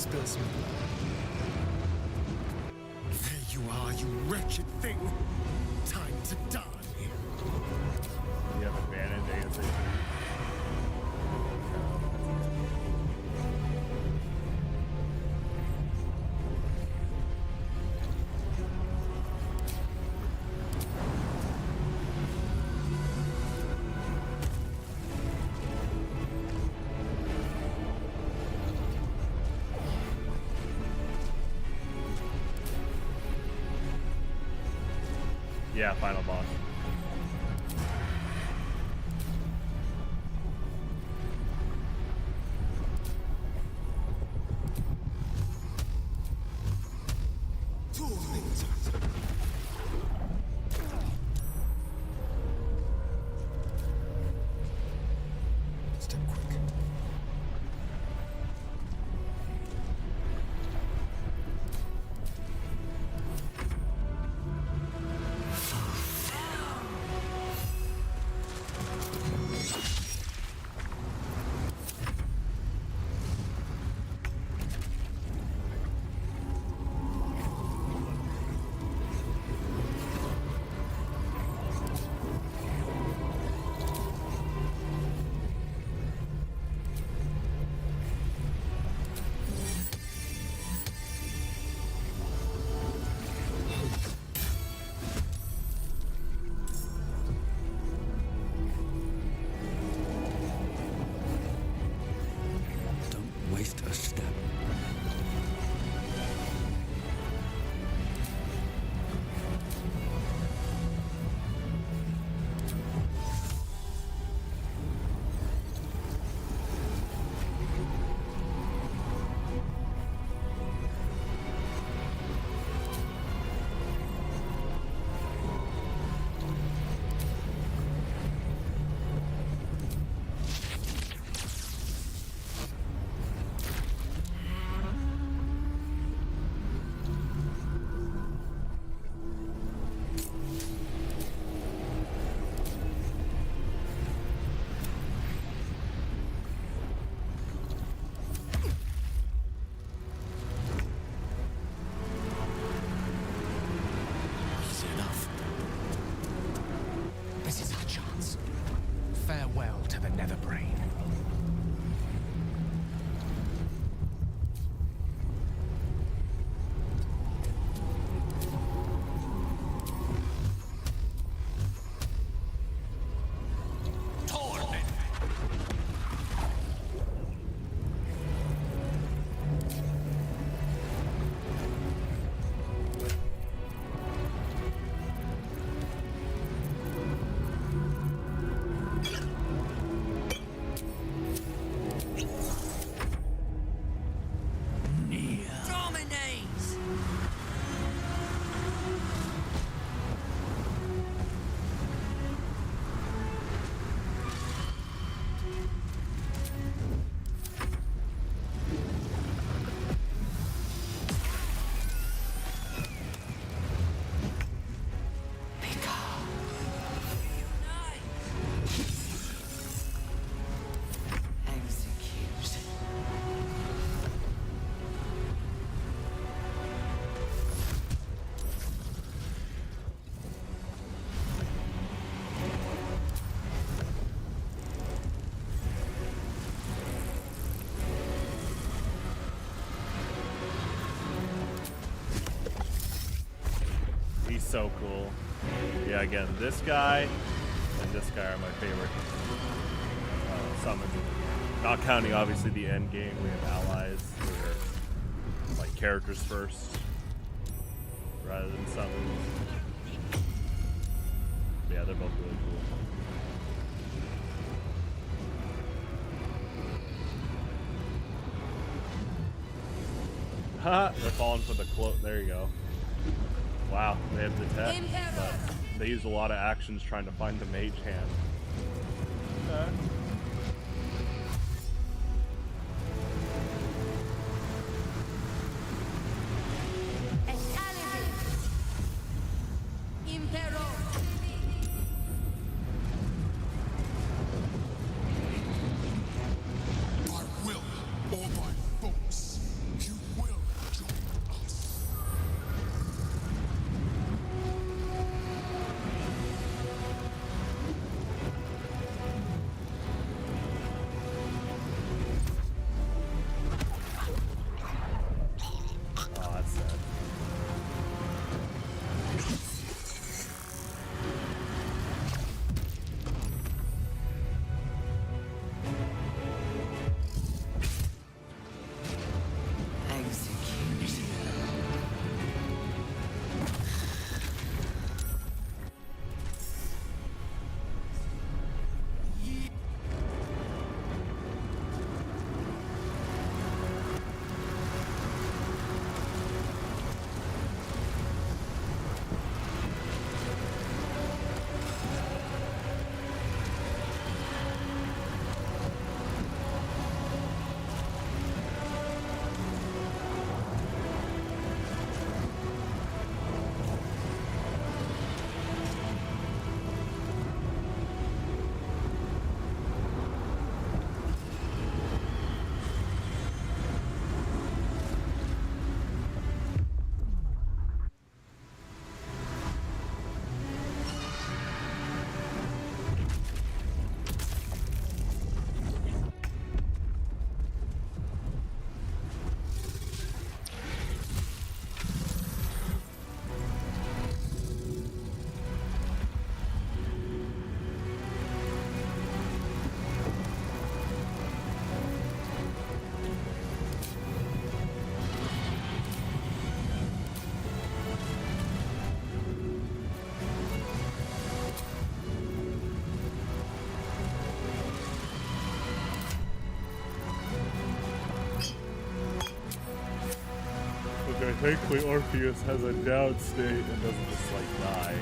spill some blood. There you are, you wretched thing. Time to die. You have advantage ASAP. Yeah, final boss. Step quick. Don't waste a step. Easy enough. This is our chance. Farewell to the Nether Brain. Torment! Dominate! Execute. He's so cool. Yeah, again, this guy and this guy are my favorite summons. Not counting, obviously, the end game. We have allies. We're like characters first rather than summons. Yeah, they're both really cool. Haha, they're falling for the cloak. There you go. Wow, they have the tech, but they use a lot of actions trying to find the mage hand. Okay. By will or by force, you Thankfully, Orpheus has a down state and doesn't just like die.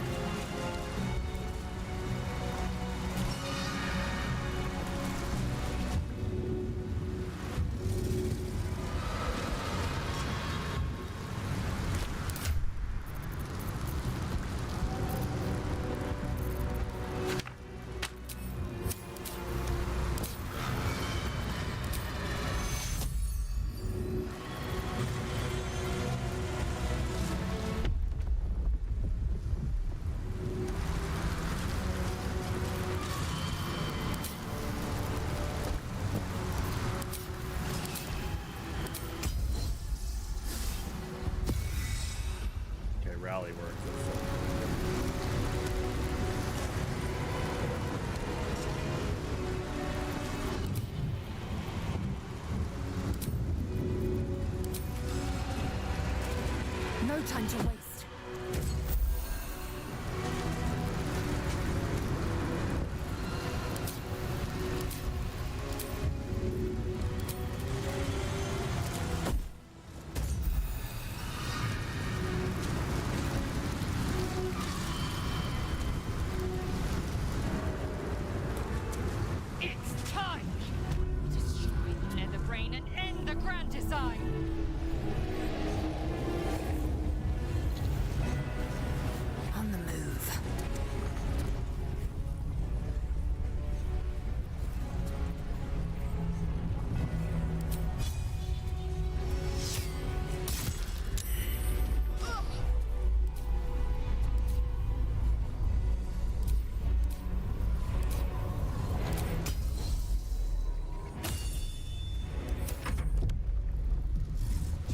Rally works. No time to waste. It's time! Destroy the nether brain and end the grand design! On the move.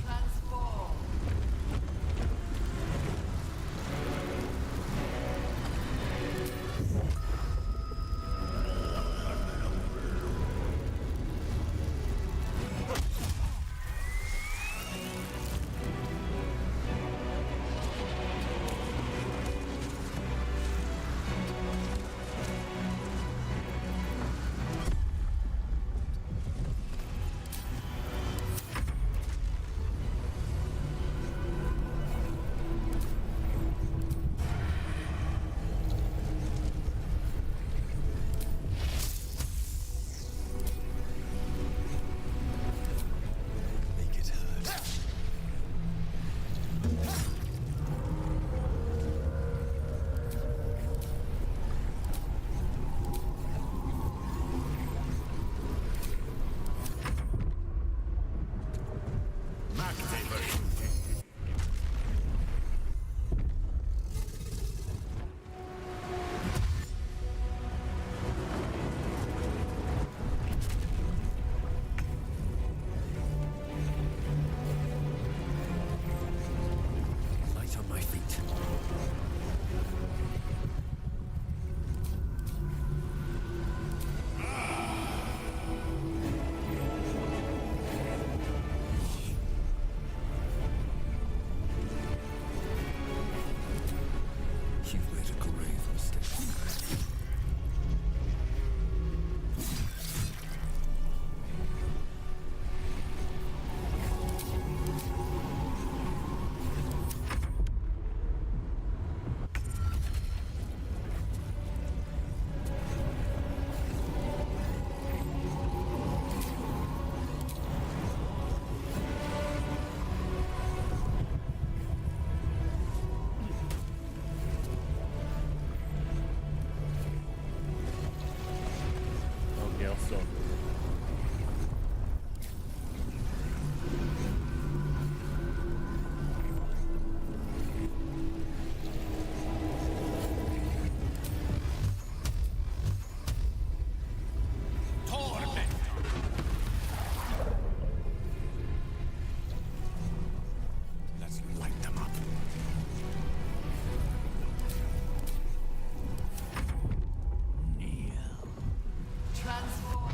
Transform. Light on my feet. You've made a grave mistake. Okay, I'll still. Let's light them up. Transform.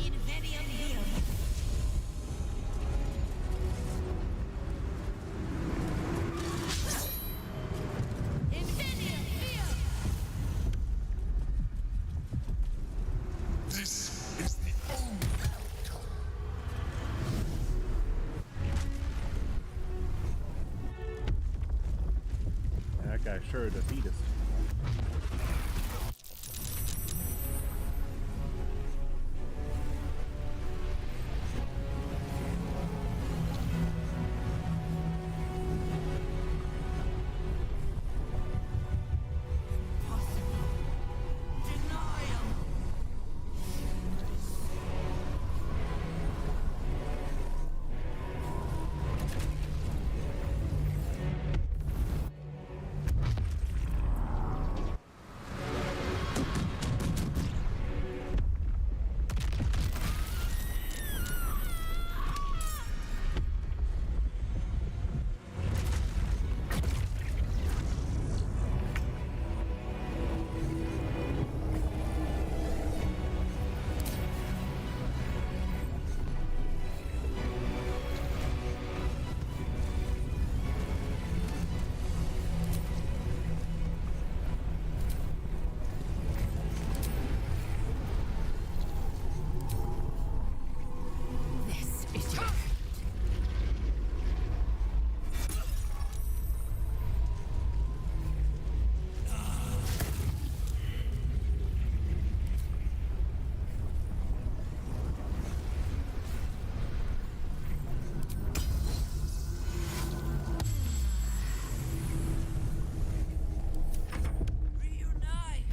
Invenium Vium. Invenium Vium. This is the only That guy sure defeat us. This is your reunite.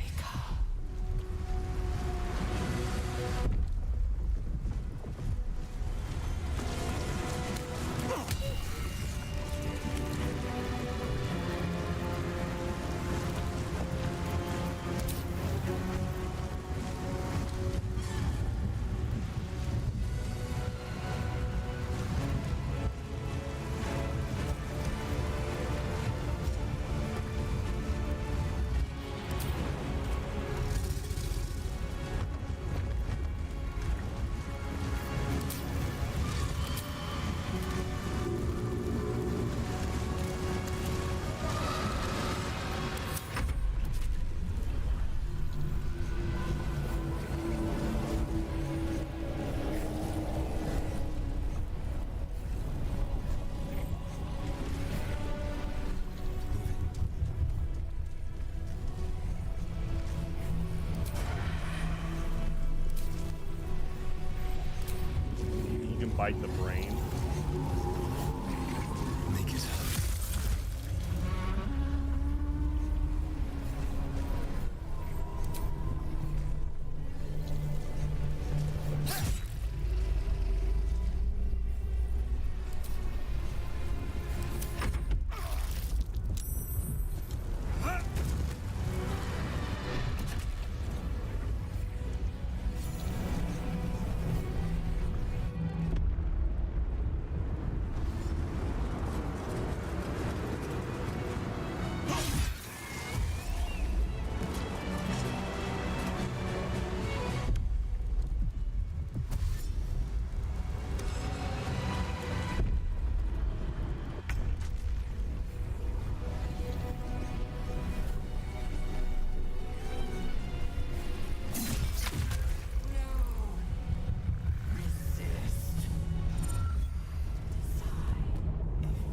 You can bite the brain. make it hurt.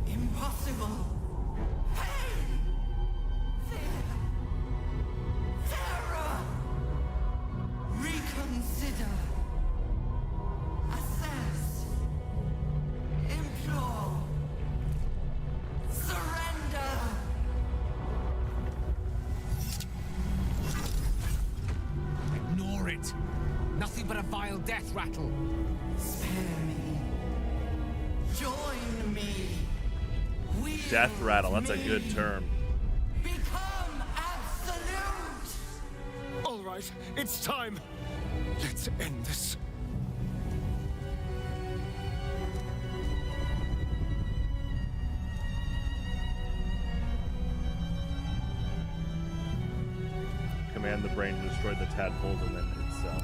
Impossible. Pain. Fear. Terror. Reconsider. Assess. Implore. Surrender. Ignore it. Nothing but a vile death rattle. Spare me. Join me. Wield Death rattle, that's a me. good term. Become absolute. All right, it's time. Let's end this. Command the brain to destroy the tadpoles and then itself.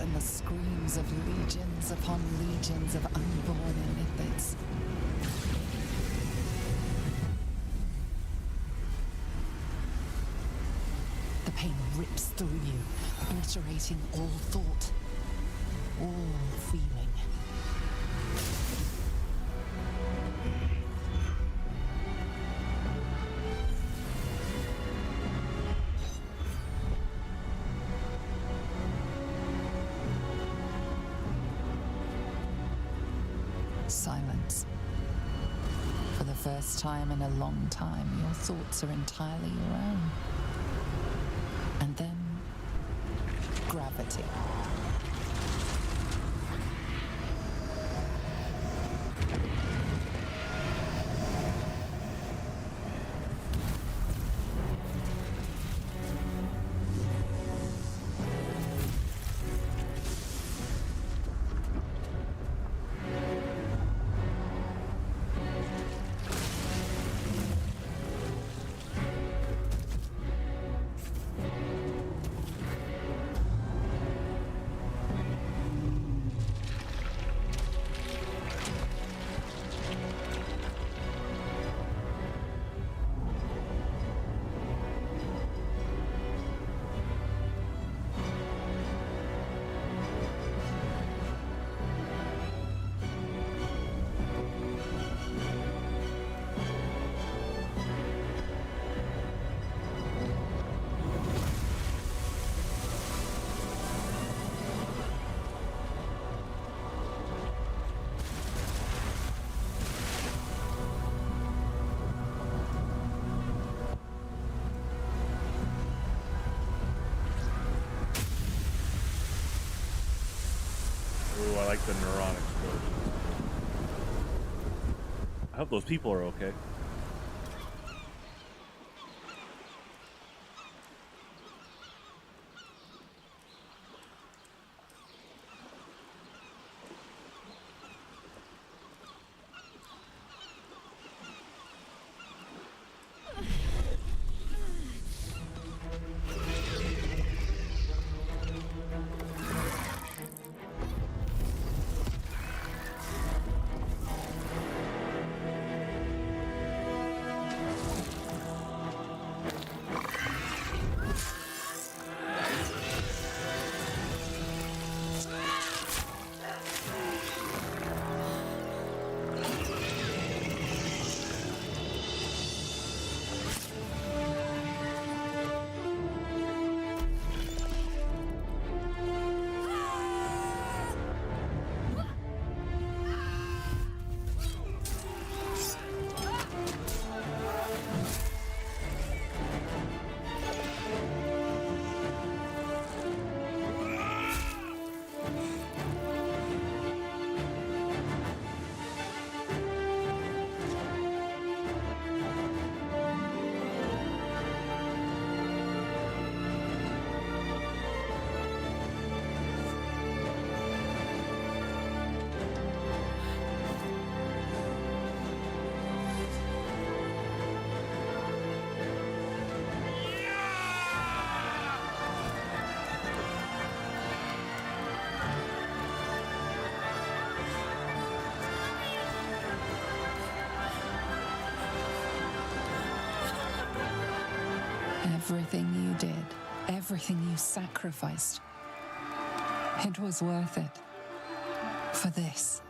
and the screams of legions upon legions of unborn illithids. The pain rips through you, obliterating all thought, all feeling. Silence. For the first time in a long time, your thoughts are entirely your own. And then, gravity. Ooh, I like the neuron explosion. I hope those people are okay. Everything you did, everything you sacrificed, it was worth it. For this.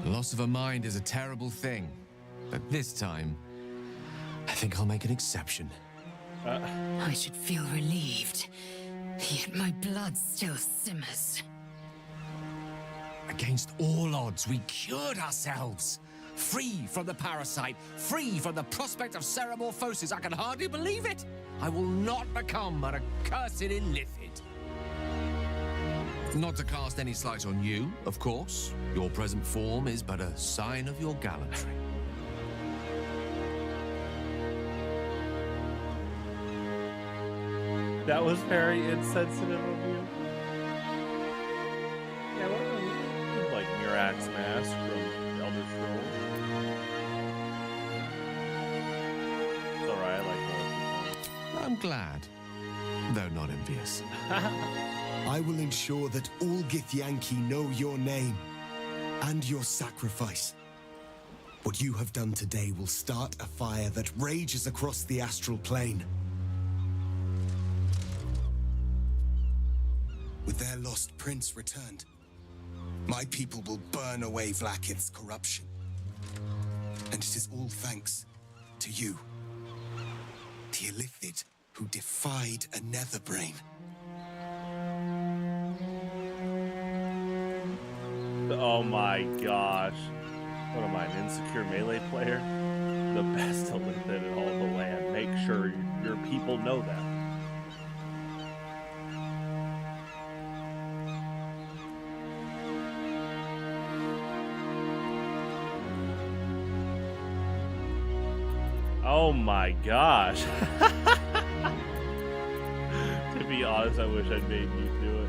Loss of a mind is a terrible thing, but this time, I think I'll make an exception. I should feel relieved, yet my blood still simmers. Against all odds, we cured ourselves. Free from the parasite, free from the prospect of ceramorphosis. I can hardly believe it. I will not become an accursed illithid. Not to cast any slight on you, of course. Your present form is but a sign of your gallantry. That was very insensitive of you. Yeah, what like Mirax Mask from Elder Scrolls. It's alright, I like that. I'm glad, though not envious. I will ensure that all Githyanki know your name and your sacrifice. What you have done today will start a fire that rages across the astral plane. With their lost prince returned, my people will burn away Vlaakith's corruption. And it is all thanks to you, the Illithid who defied a netherbrain. Oh my gosh. What am I, an insecure melee player? The best Illithid in all the land. Make sure your people know that. Oh my gosh. To be honest, I wish I'd made you do it.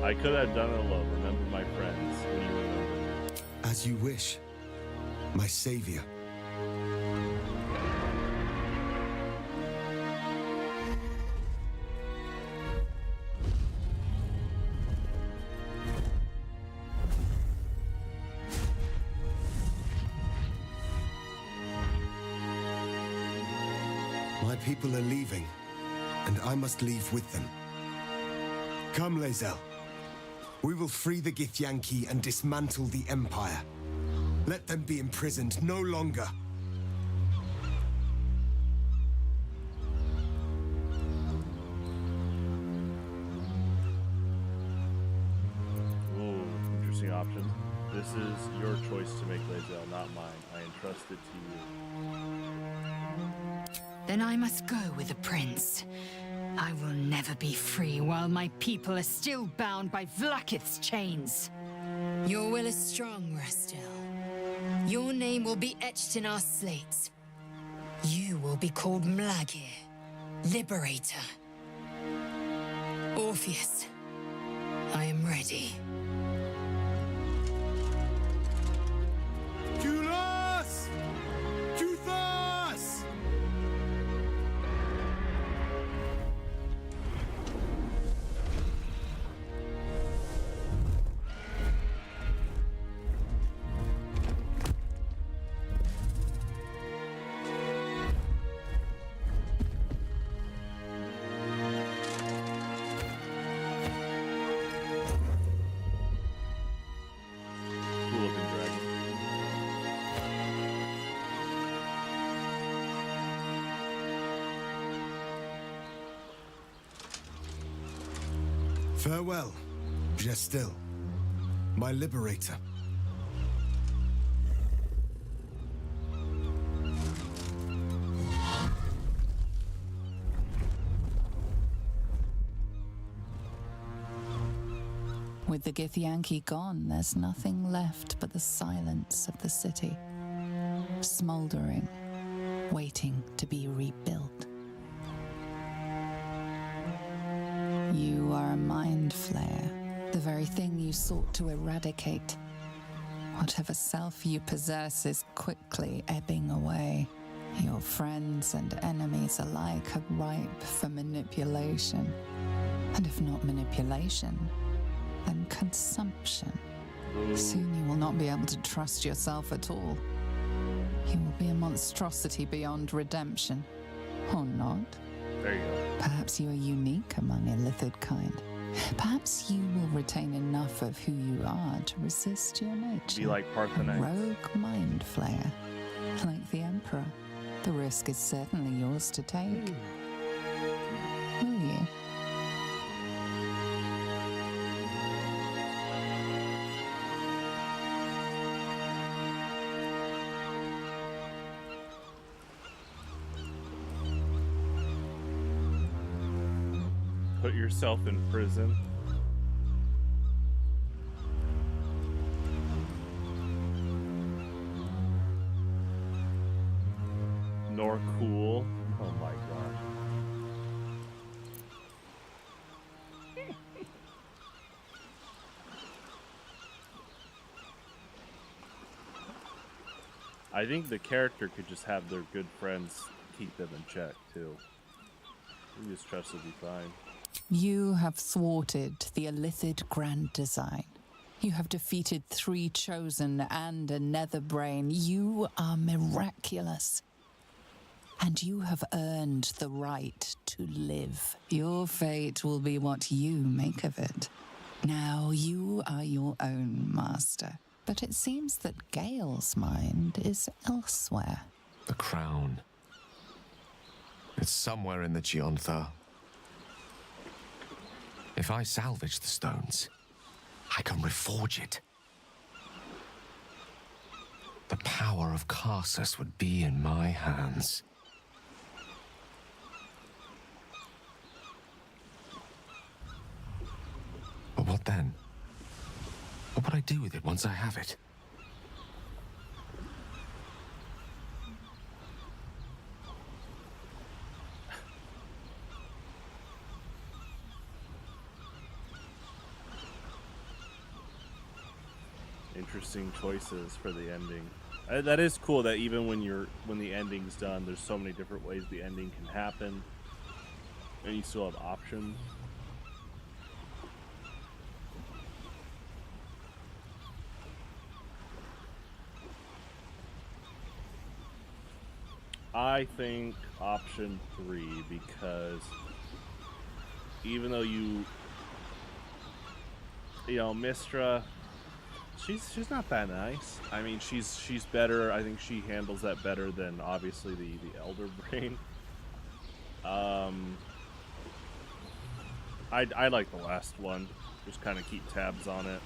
I could have done it alone. Remember my friends when you remember. As you wish, my savior. My people are leaving, and I must leave with them. Come, Lae'zel. We will free the Githyanki and dismantle the Empire. Let them be imprisoned no longer. Ooh, interesting option. This is your choice to make, Lae'zel, not mine. I entrust it to you. Then I must go with the prince. I will never be free while my people are still bound by Vlaakith's chains. Your will is strong, Rastil. Your name will be etched in our slates. You will be called Mlagir, Liberator. Orpheus, I am ready. Kulas! Kuthas! Cool looking dragon. Farewell, Gestil, my liberator. With the Githyanki gone, there's nothing left but the silence of the city, smoldering, waiting to be rebuilt. You are a mind flayer, the very thing you sought to eradicate. Whatever self you possess is quickly ebbing away. Your friends and enemies alike are ripe for manipulation. And if not manipulation, then consumption. Soon you will not be able to trust yourself at all. You will be a monstrosity beyond redemption. Or not. There you go. Perhaps you are unique among Illithid kind. Perhaps you will retain enough of who you are to resist your nature. Be like A Parthenon. rogue mind flayer. Like the Emperor. The risk is certainly yours to take. Will you? Put yourself in prison. nor cool. Oh my gosh. I think the character could just have their good friends keep them in check, too. We just trust will be fine. You have thwarted the Illithid Grand Design. You have defeated 3 Chosen and a Netherbrain. You are miraculous. And you have earned the right to live. Your fate will be what you make of it. Now you are your own master. But it seems that Gale's mind is elsewhere. The crown. It's somewhere in the Geontha. If I salvage the stones, I can reforge it. The power of Karsus would be in my hands. But what then? What would I do with it once I have it? Interesting choices for the ending. That is cool that even when the ending's done, there's so many different ways the ending can happen, and you still have options. I think option 3, because even though you know, Mistra, she's not that nice. I mean, she's better. I think she handles that better than obviously the Elder Brain. I like the last one. Just kind of keep tabs on it.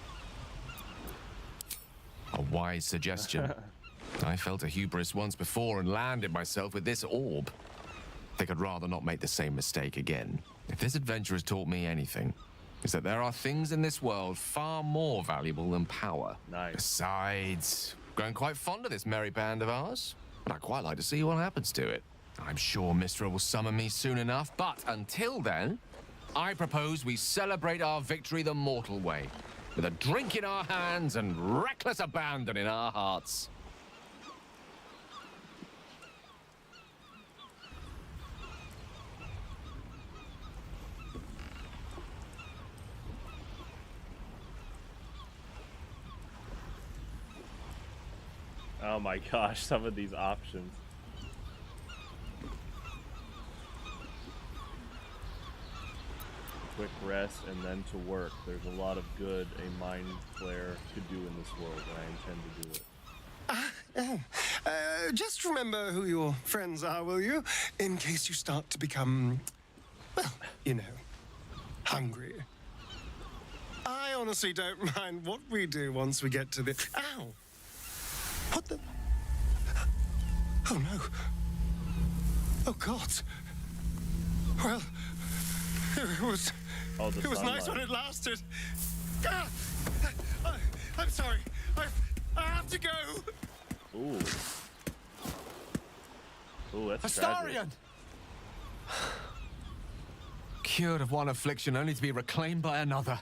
A wise suggestion. I felt a hubris once before and landed myself with this orb. I think I'd rather not make the same mistake again. If this adventure has taught me anything, is that there are things in this world far more valuable than power. Nice. Besides, growing quite fond of this merry band of ours, and I'd quite like to see what happens to it. I'm sure Mistra will summon me soon enough, but until then, I propose we celebrate our victory the mortal way, with a drink in our hands and reckless abandon in our hearts. Oh my gosh, some of these options. Quick rest and then to work. There's a lot of good a mind flayer could do in this world, and I intend to do it. Just remember who your friends are, will you? In case you start to become, well, you know, hungry. I honestly don't mind what we do once we get to the... Ow! What the... Oh, no. Oh, God. Well, it was... Oh, it was nice when it lasted. Ah! I'm sorry. I have to go. Ooh. Ooh, that's Astarion! tragic. Cured of one affliction only to be reclaimed by another.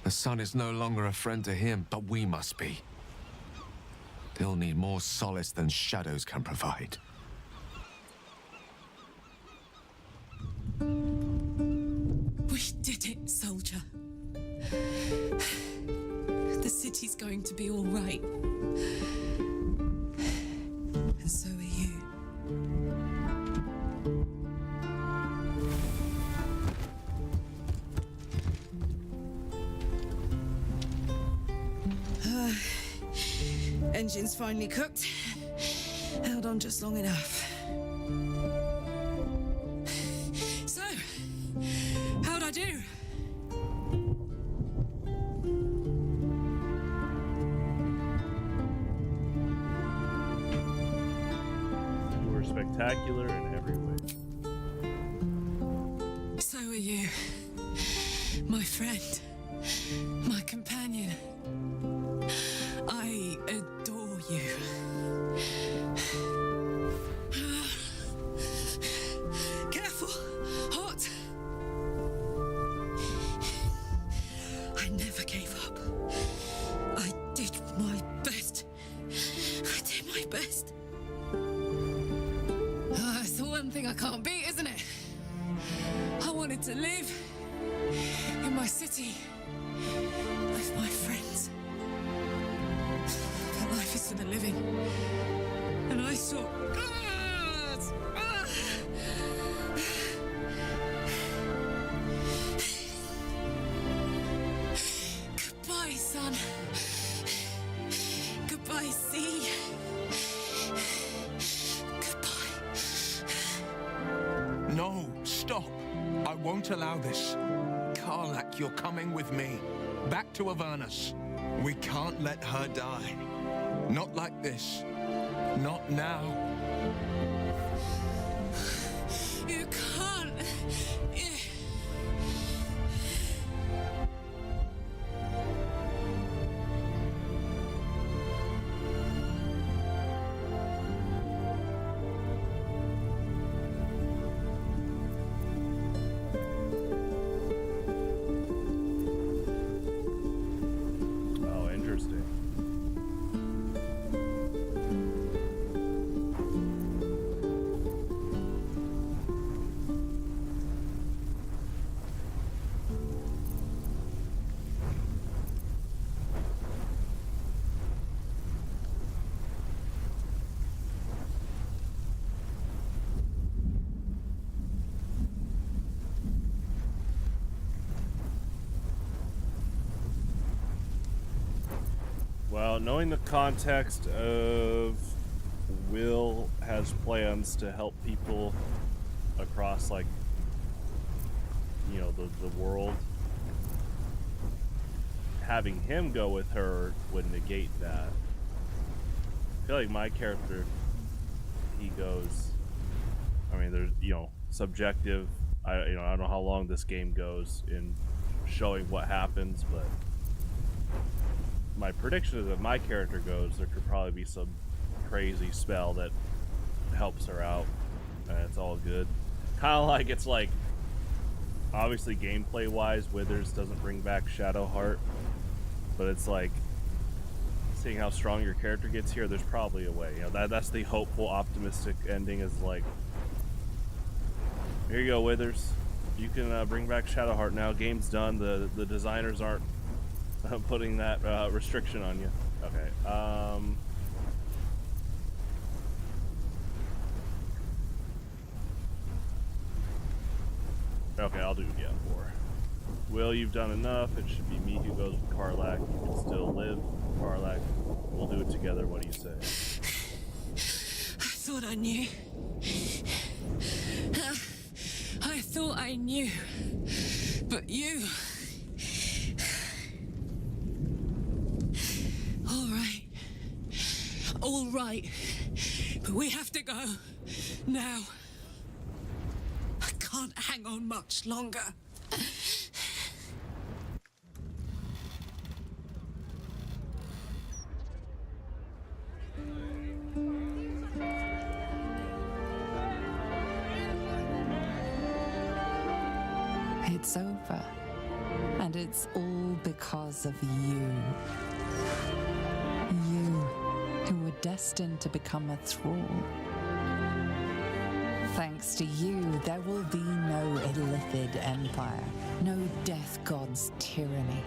The sun is no longer a friend to him, but we must be. They'll need more solace than shadows can provide. We did it, soldier. The city's going to be all right. And so are you. Engine's finally cooked. Held on just long enough. So, how'd I do? You were spectacular in every way. So are you. My friend. My companion. I adore you. best. It's the one thing I can't beat, isn't it? I wanted to live in my city with my friends. But life is for the living. And I saw... Goodbye, son. Goodbye, sea. Goodbye. No, stop. I won't allow this. Karlak, you're coming with me. Back to Avernus. We can't let her die. Not like this. Not now. You can't. Oh, interesting. Well, knowing the context of Will has plans to help people across, like, you know, the world, having him go with her would negate that. I feel like my character, he goes, I mean, there's, you know, subjective. I don't know how long this game goes in showing what happens, but my prediction is if my character goes, there could probably be some crazy spell that helps her out, and it's all good. Kind of like, it's like, obviously gameplay wise, Withers doesn't bring back Shadowheart, but it's like, seeing how strong your character gets here, there's probably a way. You know, that's the hopeful, optimistic ending, is like, here you go, Withers, you can bring back Shadowheart now. Game's done. The designers aren't putting that restriction on you. Okay. Okay, I'll do it again. 4. Will, you've done enough. It should be me who goes with Karlak. You can still live with Karlak. We'll do it together. What do you say? I thought I knew. I thought I knew. But you... All right. But we have to go. Now. I can't hang on much longer. It's over. And it's all because of you. You, who were destined to become a thrall. Thanks to you, there will be no Illithid empire, no death god's tyranny.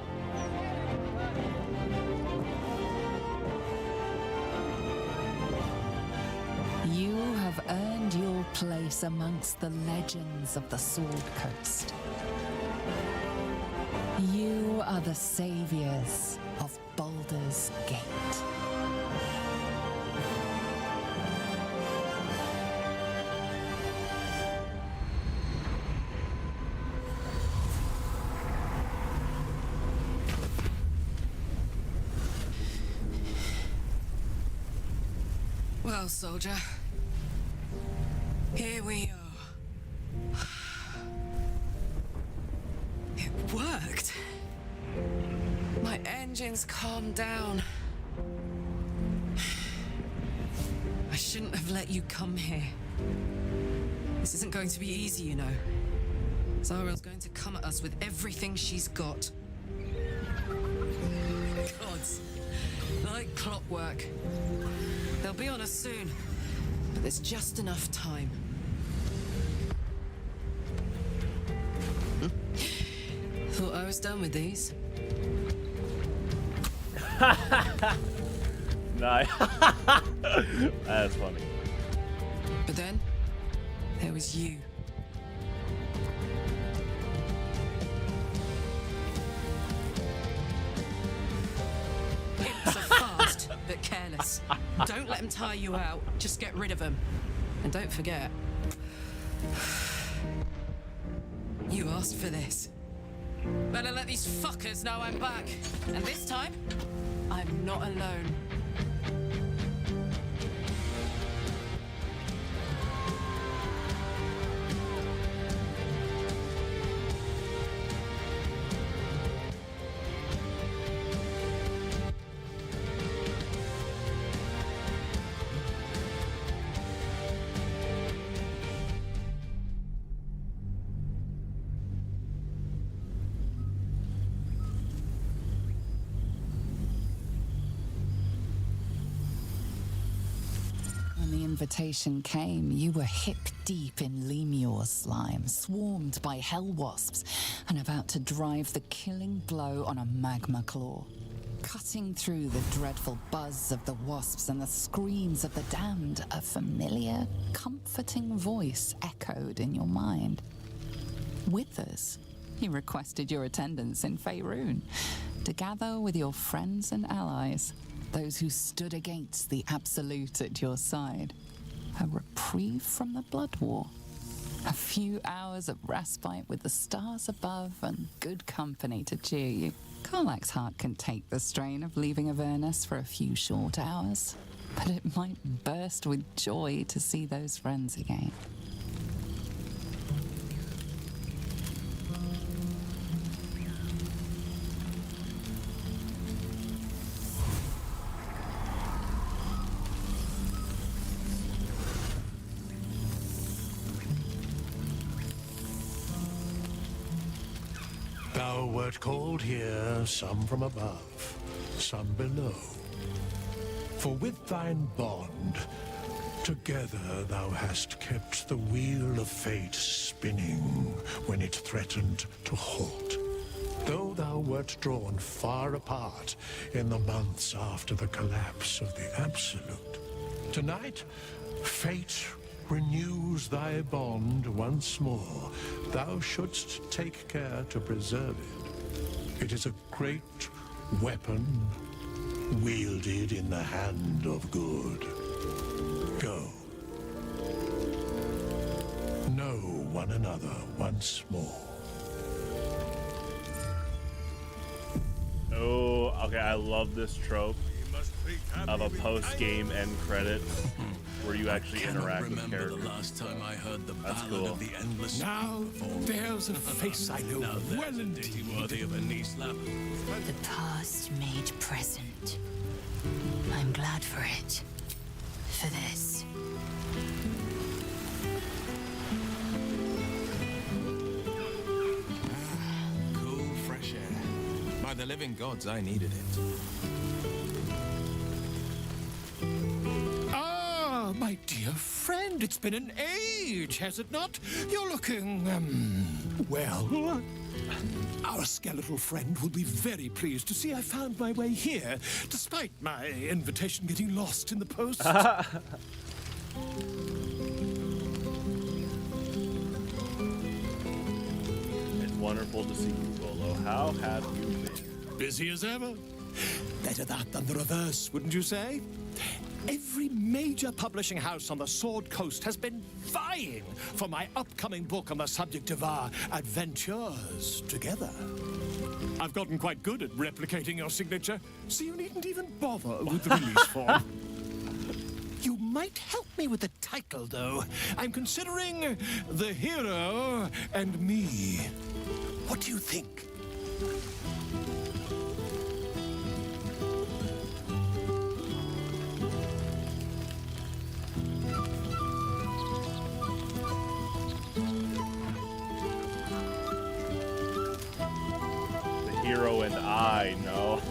You have earned your place amongst the legends of the Sword Coast. You are the saviors of Baldur's Gate. Well, soldier, here we are. It worked. My engines calmed down. I shouldn't have let you come here. This isn't going to be easy, you know. Zara's going to come at us with everything she's got. Gods, like clockwork. They'll be on us soon, but there's just enough time. Thought I was done with these. Nice. That's funny. But then, there was you. Imps are fast, but careless. Don't let them tire you out. Just get rid of them. And don't forget, you asked for this. Better let these fuckers know I'm back. And this time, I'm not alone. When the invitation came, you were hip-deep in Lemur slime, swarmed by hell wasps, and about to drive the killing blow on a magma claw. Cutting through the dreadful buzz of the wasps and the screams of the damned, a familiar, comforting voice echoed in your mind. Withers, he requested your attendance in Faerun, to gather with your friends and allies, those who stood against the Absolute at your side. A reprieve from the Blood War. A few hours of respite with the stars above and good company to cheer you. Karlach's heart can take the strain of leaving Avernus for a few short hours, but it might burst with joy to see those friends again. Thou wert called here, some from above, some below. For with thine bond, together thou hast kept the wheel of fate spinning when it threatened to halt. Though thou wert drawn far apart in the months after the collapse of the Absolute, tonight, fate renews thy bond once more. Thou shouldst take care to preserve it. It is a great weapon wielded in the hand of good. Go. Know one another once more. Oh, okay, I love this trope of a post-game end credit where you actually interact with characters. The last time I heard the That's ballad cool. of the endless. Now there's a face I know well indeed. Worthy of a knee slap. The past made present. I'm glad for it. For this. Cool, fresh air. By the living gods, I needed it. Ah, my dear friend, it's been an age, has it not? You're looking, well. Our skeletal friend will be very pleased to see I found my way here, despite my invitation getting lost in the post. It's wonderful to see you, Volo. How have you been? Busy as ever. Better that than the reverse, wouldn't you say? Every major publishing house on the Sword Coast has been vying for my upcoming book on the subject of our adventures together. I've gotten quite good at replicating your signature, so you needn't even bother with the release form. You might help me with the title, though. I'm considering The Hero and Me. What do you think? Hero and I know.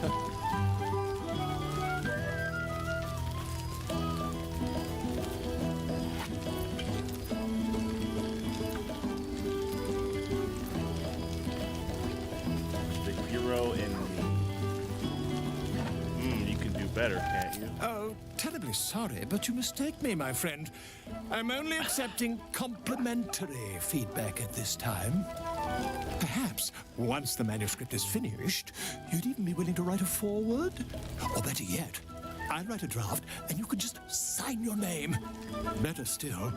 better, can't you? Oh, terribly sorry, but you mistake me, my friend. I'm only accepting complimentary feedback at this time. Perhaps, once the manuscript is finished, you'd even be willing to write a foreword? Or better yet, I'll write a draft and you can just sign your name. Better still,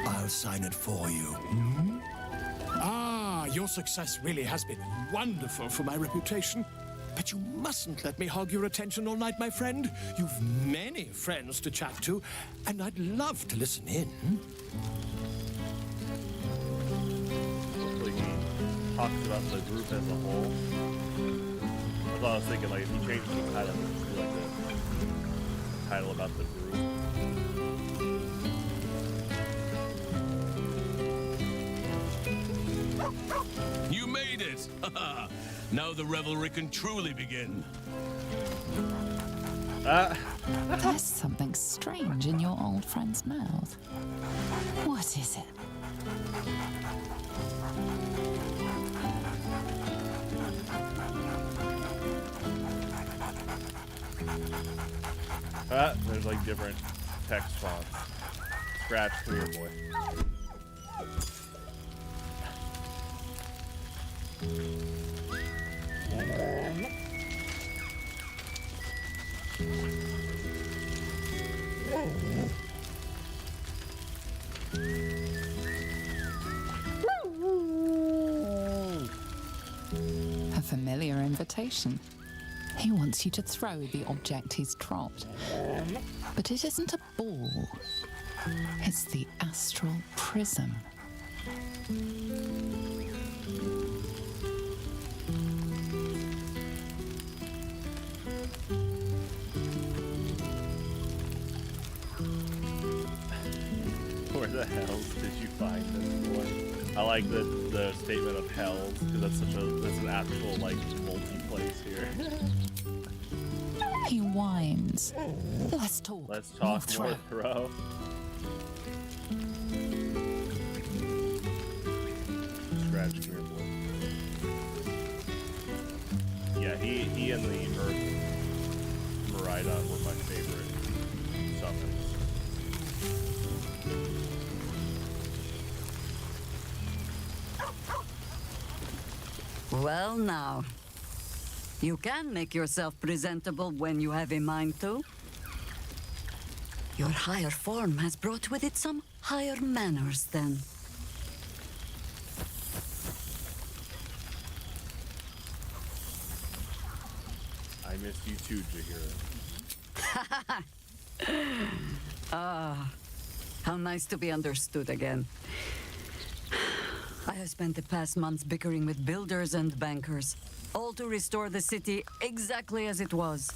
I'll sign it for you. Hmm? Ah, your success really has been wonderful for my reputation. But you mustn't let me hog your attention all night, my friend. You've many friends to chat to, and I'd love to listen in. Hopefully he talks about the group as a whole. That's what I was thinking, like, if he changes the title, it would be like a title about the group. You made it! Now the revelry can truly begin. There's something strange in your old friend's mouth. What is it? There's like different text fonts. Scratch, come here, boy. A familiar invitation. He wants you to throw the object he's dropped. But it isn't a ball. It's the astral prism. Where the hell did you find this one? I like the statement of hells, because that's an actual like multi-place here. He whines. Let's talk. Let's talk more throw. Scratch here, boy. Yeah, he and the Earth Merida were my favorite summons. Well, now. You can make yourself presentable when you have a mind to. Your higher form has brought with it some higher manners, then. I missed you too, Jahira. Ah, how nice to be understood again. I have spent the past months bickering with builders and bankers, all to restore the city exactly as it was.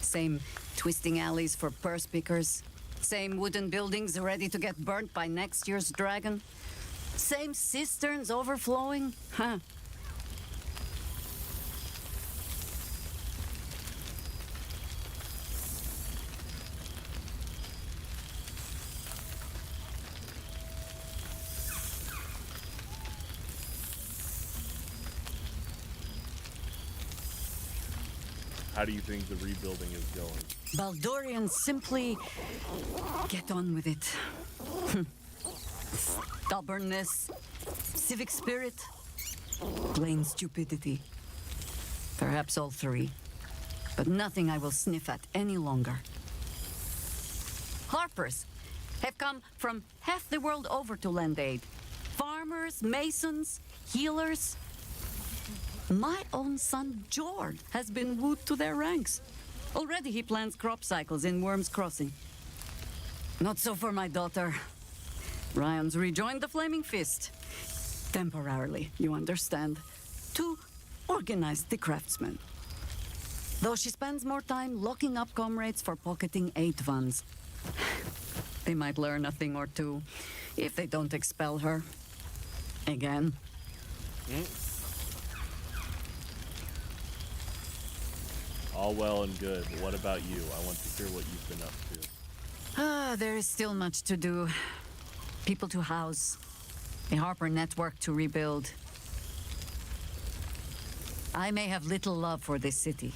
Same twisting alleys for purse pickers, same wooden buildings ready to get burnt by next year's dragon, same cisterns overflowing, huh? How do you think the rebuilding is going? Baldurians simply get on with it. Stubbornness, civic spirit, plain stupidity. Perhaps all three, but nothing I will sniff at any longer. Harpers have come from half the world over to lend aid. Farmers, masons, healers. My own son, Jord, has been wooed to their ranks. Already he plans crop cycles in Worm's Crossing. Not so for my daughter. Ryan's rejoined the Flaming Fist. Temporarily, you understand. To organize the craftsmen. Though she spends more time locking up comrades for pocketing aid funds. They might learn a thing or two if they don't expel her. Again. All well and good, but what about you? I want to hear what you've been up to. There is still much to do. People to house. A Harper network to rebuild. I may have little love for this city,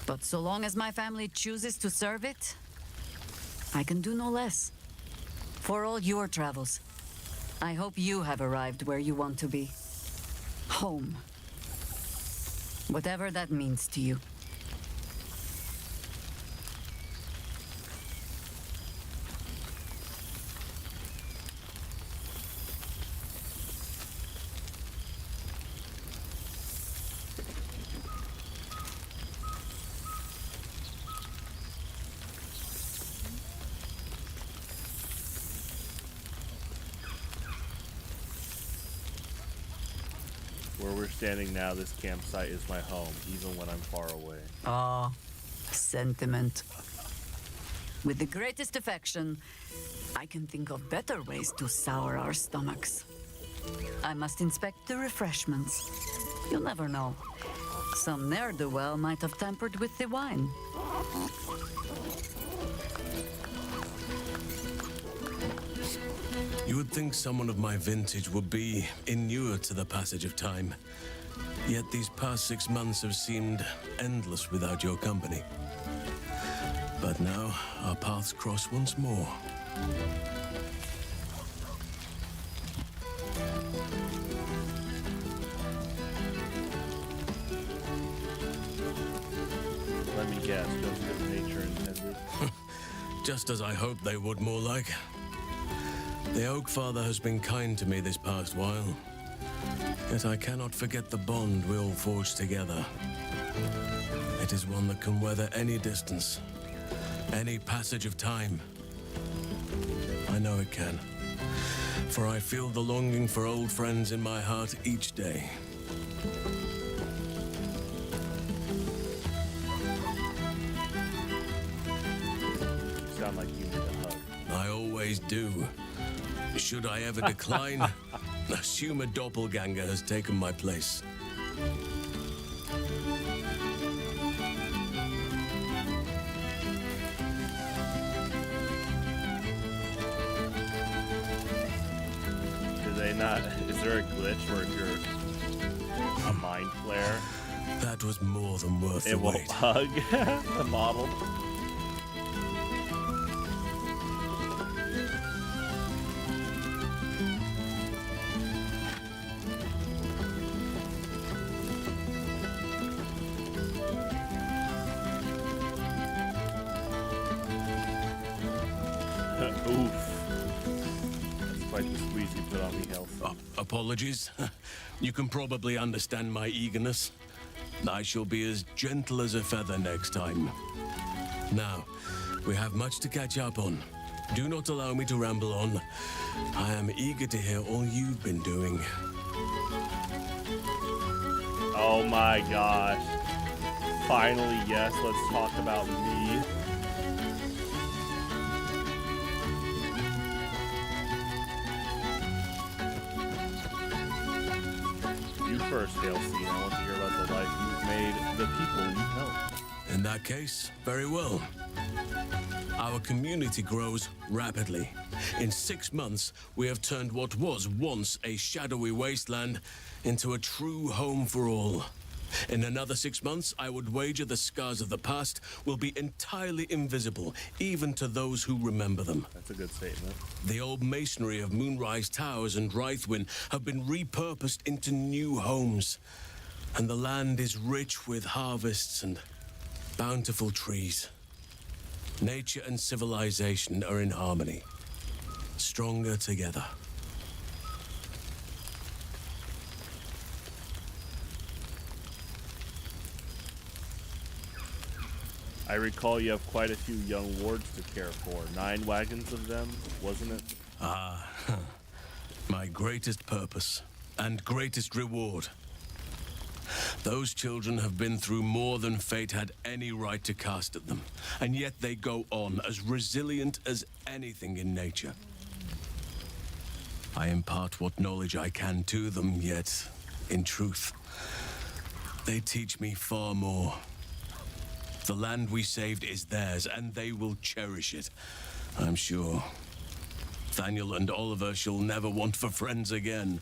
But so long as my family chooses to serve it, I can do no less. For all your travels, I hope you have arrived where you want to be. Home. Whatever that means to you. Where we're standing now, this campsite is my home, even when I'm far away. Ah, sentiment. With the greatest affection, I can think of better ways to sour our stomachs. I must inspect the refreshments. You'll never know. Some ne'er-do-well might have tampered with the wine. You would think someone of my vintage would be inured to the passage of time. Yet these past 6 months have seemed endless without your company. But now, our paths cross once more. Let me guess, just as nature intended. Just as I hoped they would, more like. The Oak Father has been kind to me this past while. Yet I cannot forget the bond we all forged together. It is one that can weather any distance, any passage of time. I know it can, for I feel the longing for old friends in my heart each day. You sound like you need a hug. I always do. Should I ever decline, assume a doppelganger has taken my place. Do they not? Is there a glitch where if you're a mind flare, That was more than worth it the won't wait. hug the model? Oof. That's quite the squeeze you put on me, Health. Apologies. You can probably understand my eagerness. I shall be as gentle as a feather next time. Now, we have much to catch up on. Do not allow me to ramble on. I am eager to hear all you've been doing. Oh my gosh. Finally, yes, let's talk about me. You first, Halcyon. I want to hear about the life you've made, the people you've helped. In that case, very well. Our community grows rapidly. In 6 months, we have turned what was once a shadowy wasteland into a true home for all. In another 6 months, I would wager the scars of the past will be entirely invisible, even to those who remember them. That's a good statement. The old masonry of Moonrise Towers and Rythwin have been repurposed into new homes, and the land is rich with harvests and bountiful trees. Nature and civilization are in harmony, stronger together. I recall you have quite a few young wards to care for. 9 wagons of them, wasn't it? Ah, my greatest purpose and greatest reward. Those children have been through more than fate had any right to cast at them, and yet they go on as resilient as anything in nature. I impart what knowledge I can to them, yet, in truth, they teach me far more. The land we saved is theirs, and they will cherish it, I'm sure. Thaniel and Oliver shall never want for friends again.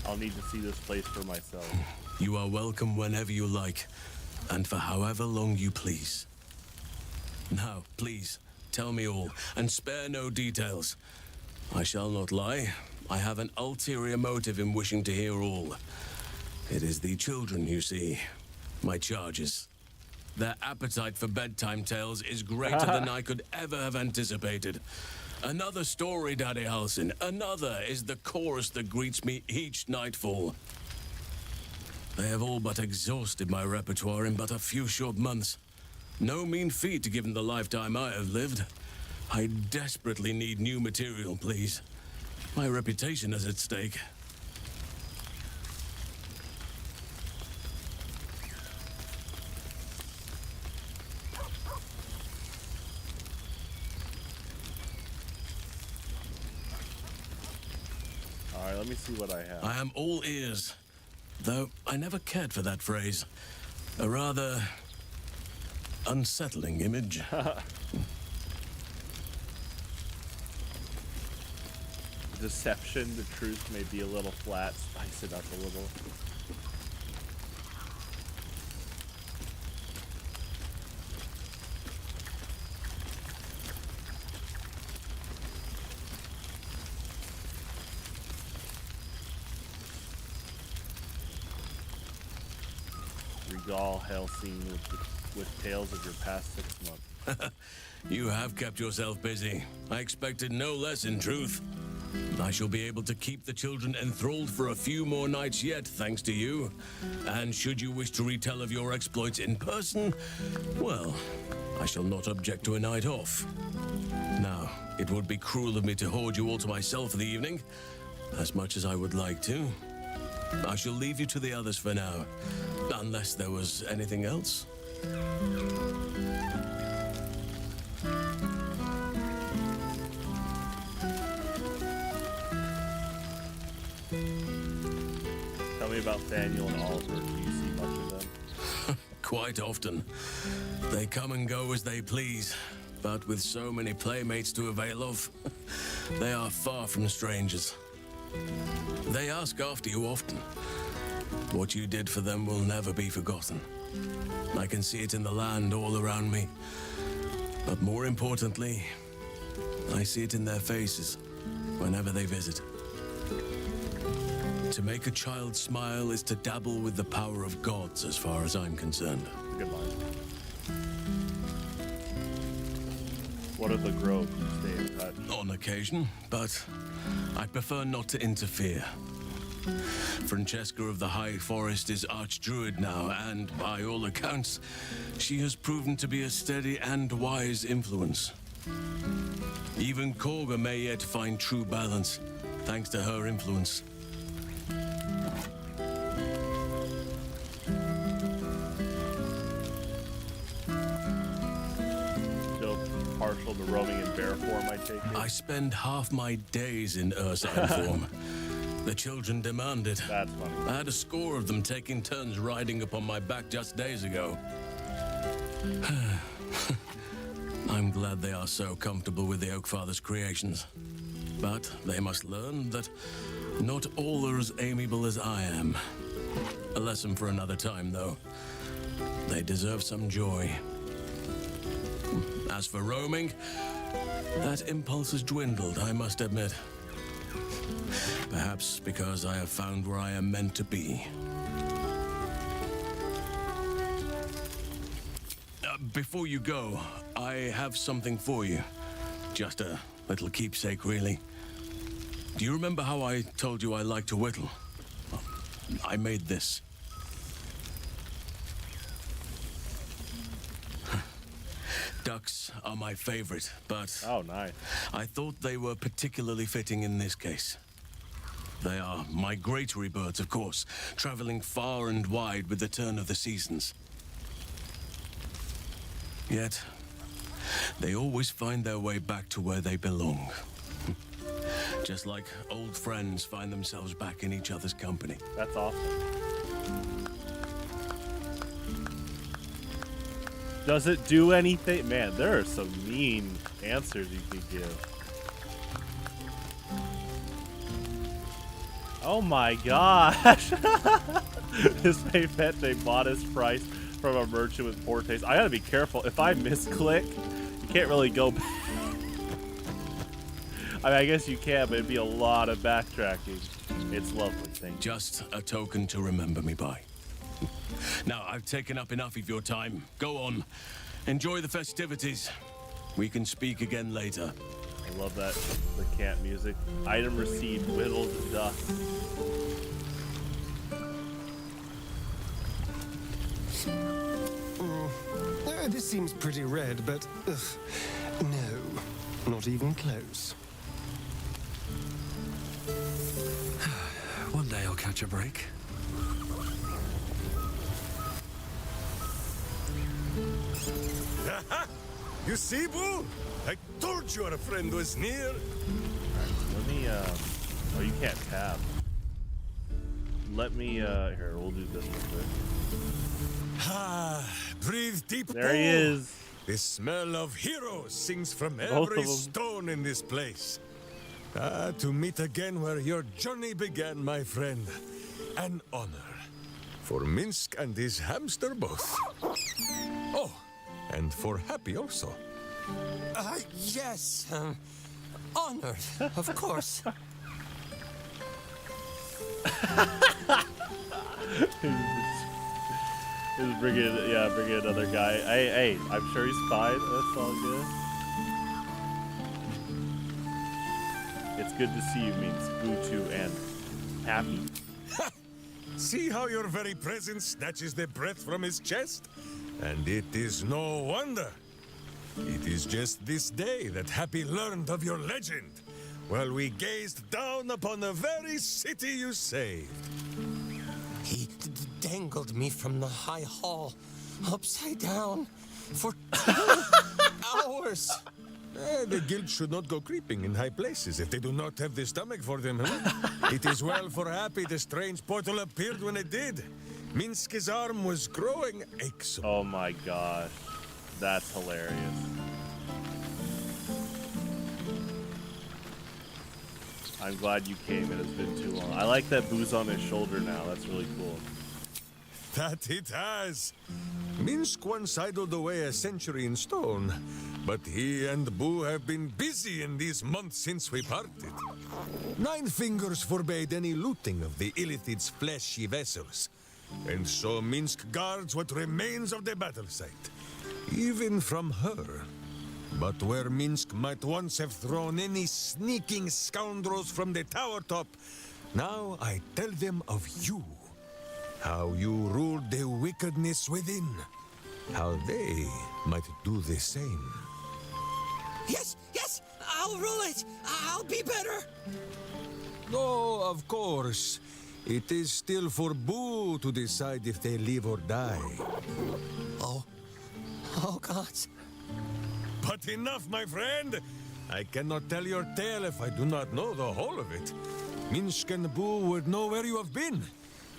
I'll need to see this place for myself. You are welcome whenever you like, and for however long you please. Now, please, tell me all, and spare no details. I shall not lie. I have an ulterior motive in wishing to hear all. It is the children, you see. My charges. Their appetite for bedtime tales is greater than I could ever have anticipated. Another story, Daddy Halsin. Another is the chorus that greets me each nightfall. They have all but exhausted my repertoire in but a few short months. No mean feat given the lifetime I have lived. I desperately need new material, please. My reputation is at stake. Alright, let me see what I have. I am all ears. Though I never cared for that phrase. A rather unsettling image. Deception, the truth may be a little flat. Spice it up a little. Regale Halsin with tales of your past 6 months. You have kept yourself busy. I expected no less, in truth. I shall be able to keep the children enthralled for a few more nights yet, thanks to you. And should you wish to retell of your exploits in person, well, I shall not object to a night off. Now, it would be cruel of me to hoard you all to myself for the evening, as much as I would like to. I shall leave you to the others for now, unless there was anything else. Tell me about Thaniel and Oliver. Do you see much of them? Quite often. They come and go as they please, but with so many playmates to avail of, they are far from strangers. They ask after you often. What you did for them will never be forgotten. I can see it in the land all around me. But more importantly, I see it in their faces whenever they visit. To make a child smile is to dabble with the power of gods, as far as I'm concerned. Good line. What of the grove? You stay in touch? On occasion, but I prefer not to interfere. Francesca of the High Forest is Archdruid now, and by all accounts, she has proven to be a steady and wise influence. Even Korga may yet find true balance, thanks to her influence. Still partial to roaming in bear form, I take it? I spend half my days in Ursine form. The children demand it. That's funny. I had a score of them taking turns riding upon my back just days ago. I'm glad they are so comfortable with the Oakfather's creations. But they must learn that not all are as amiable as I am. A lesson for another time, though. They deserve some joy. As for roaming, that impulse has dwindled, I must admit. Perhaps because I have found where I am meant to be. Before you go, I have something for you. Just a little keepsake, really. Do you remember how I told you I like to whittle? Well, I made this. Ducks are my favorite, but... Oh, nice. I thought they were particularly fitting in this case. They are migratory birds, of course, traveling far and wide with the turn of the seasons. Yet, they always find their way back to where they belong. Just like old friends find themselves back in each other's company. That's awesome. Does it do anything? Man, there are some mean answers you could give. Oh my gosh! This may fetch a modest price from a merchant with poor taste. I gotta be careful. If I misclick, you can't really go back. I mean, I guess you can, but it'd be a lot of backtracking. It's lovely, thank you. Just a token to remember me by. Now, I've taken up enough of your time. Go on. Enjoy the festivities. We can speak again later. I love that, the cat music. Item received, whittled dust. This seems pretty red, but no, not even close. One day I'll catch a break. You see, Boo? I told you our friend was near. Let me, oh, you can't tab. Let me, here, we'll do this real quick. Breathe deep, There he is. The smell of heroes sings from Both every of 'em. stone in this place. To meet again where your journey began, my friend. An honor. For Minsk and his hamster both. Oh, and for Happy also. Yes. Honored, of course. Just bring in another guy. Hey, I'm sure he's fine. That's all good. It's good to see you, Minsk, Boo2, and Happy. See how your very presence snatches the breath from his chest? And it is no wonder. It is just this day that Happy learned of your legend, while we gazed down upon the very city you saved. He dangled me from the high hall, upside down, for 2 hours. The guild should not go creeping in high places if they do not have the stomach for them, huh? It is well for Happy the strange portal appeared when it did. Minsk's arm was growing aches. Oh my gosh. That's hilarious. I'm glad you came. It has been too long. I like that Boo's on his shoulder now. That's really cool. That it has. Minsk once idled away a century in stone, but he and Boo have been busy in these months since we parted. Nine Fingers forbade any looting of the Illithid's fleshy vessels, and so Minsk guards what remains of the battle site, even from her. But where Minsk might once have thrown any sneaking scoundrels from the tower top, now I tell them of you. How you ruled the wickedness within. How they might do the same. Yes, I'll rule it. I'll be better. Oh, of course. It is still for Boo to decide if they live or die. Oh, gods. But enough, my friend. I cannot tell your tale if I do not know the whole of it. Minsk and Boo would know where you have been,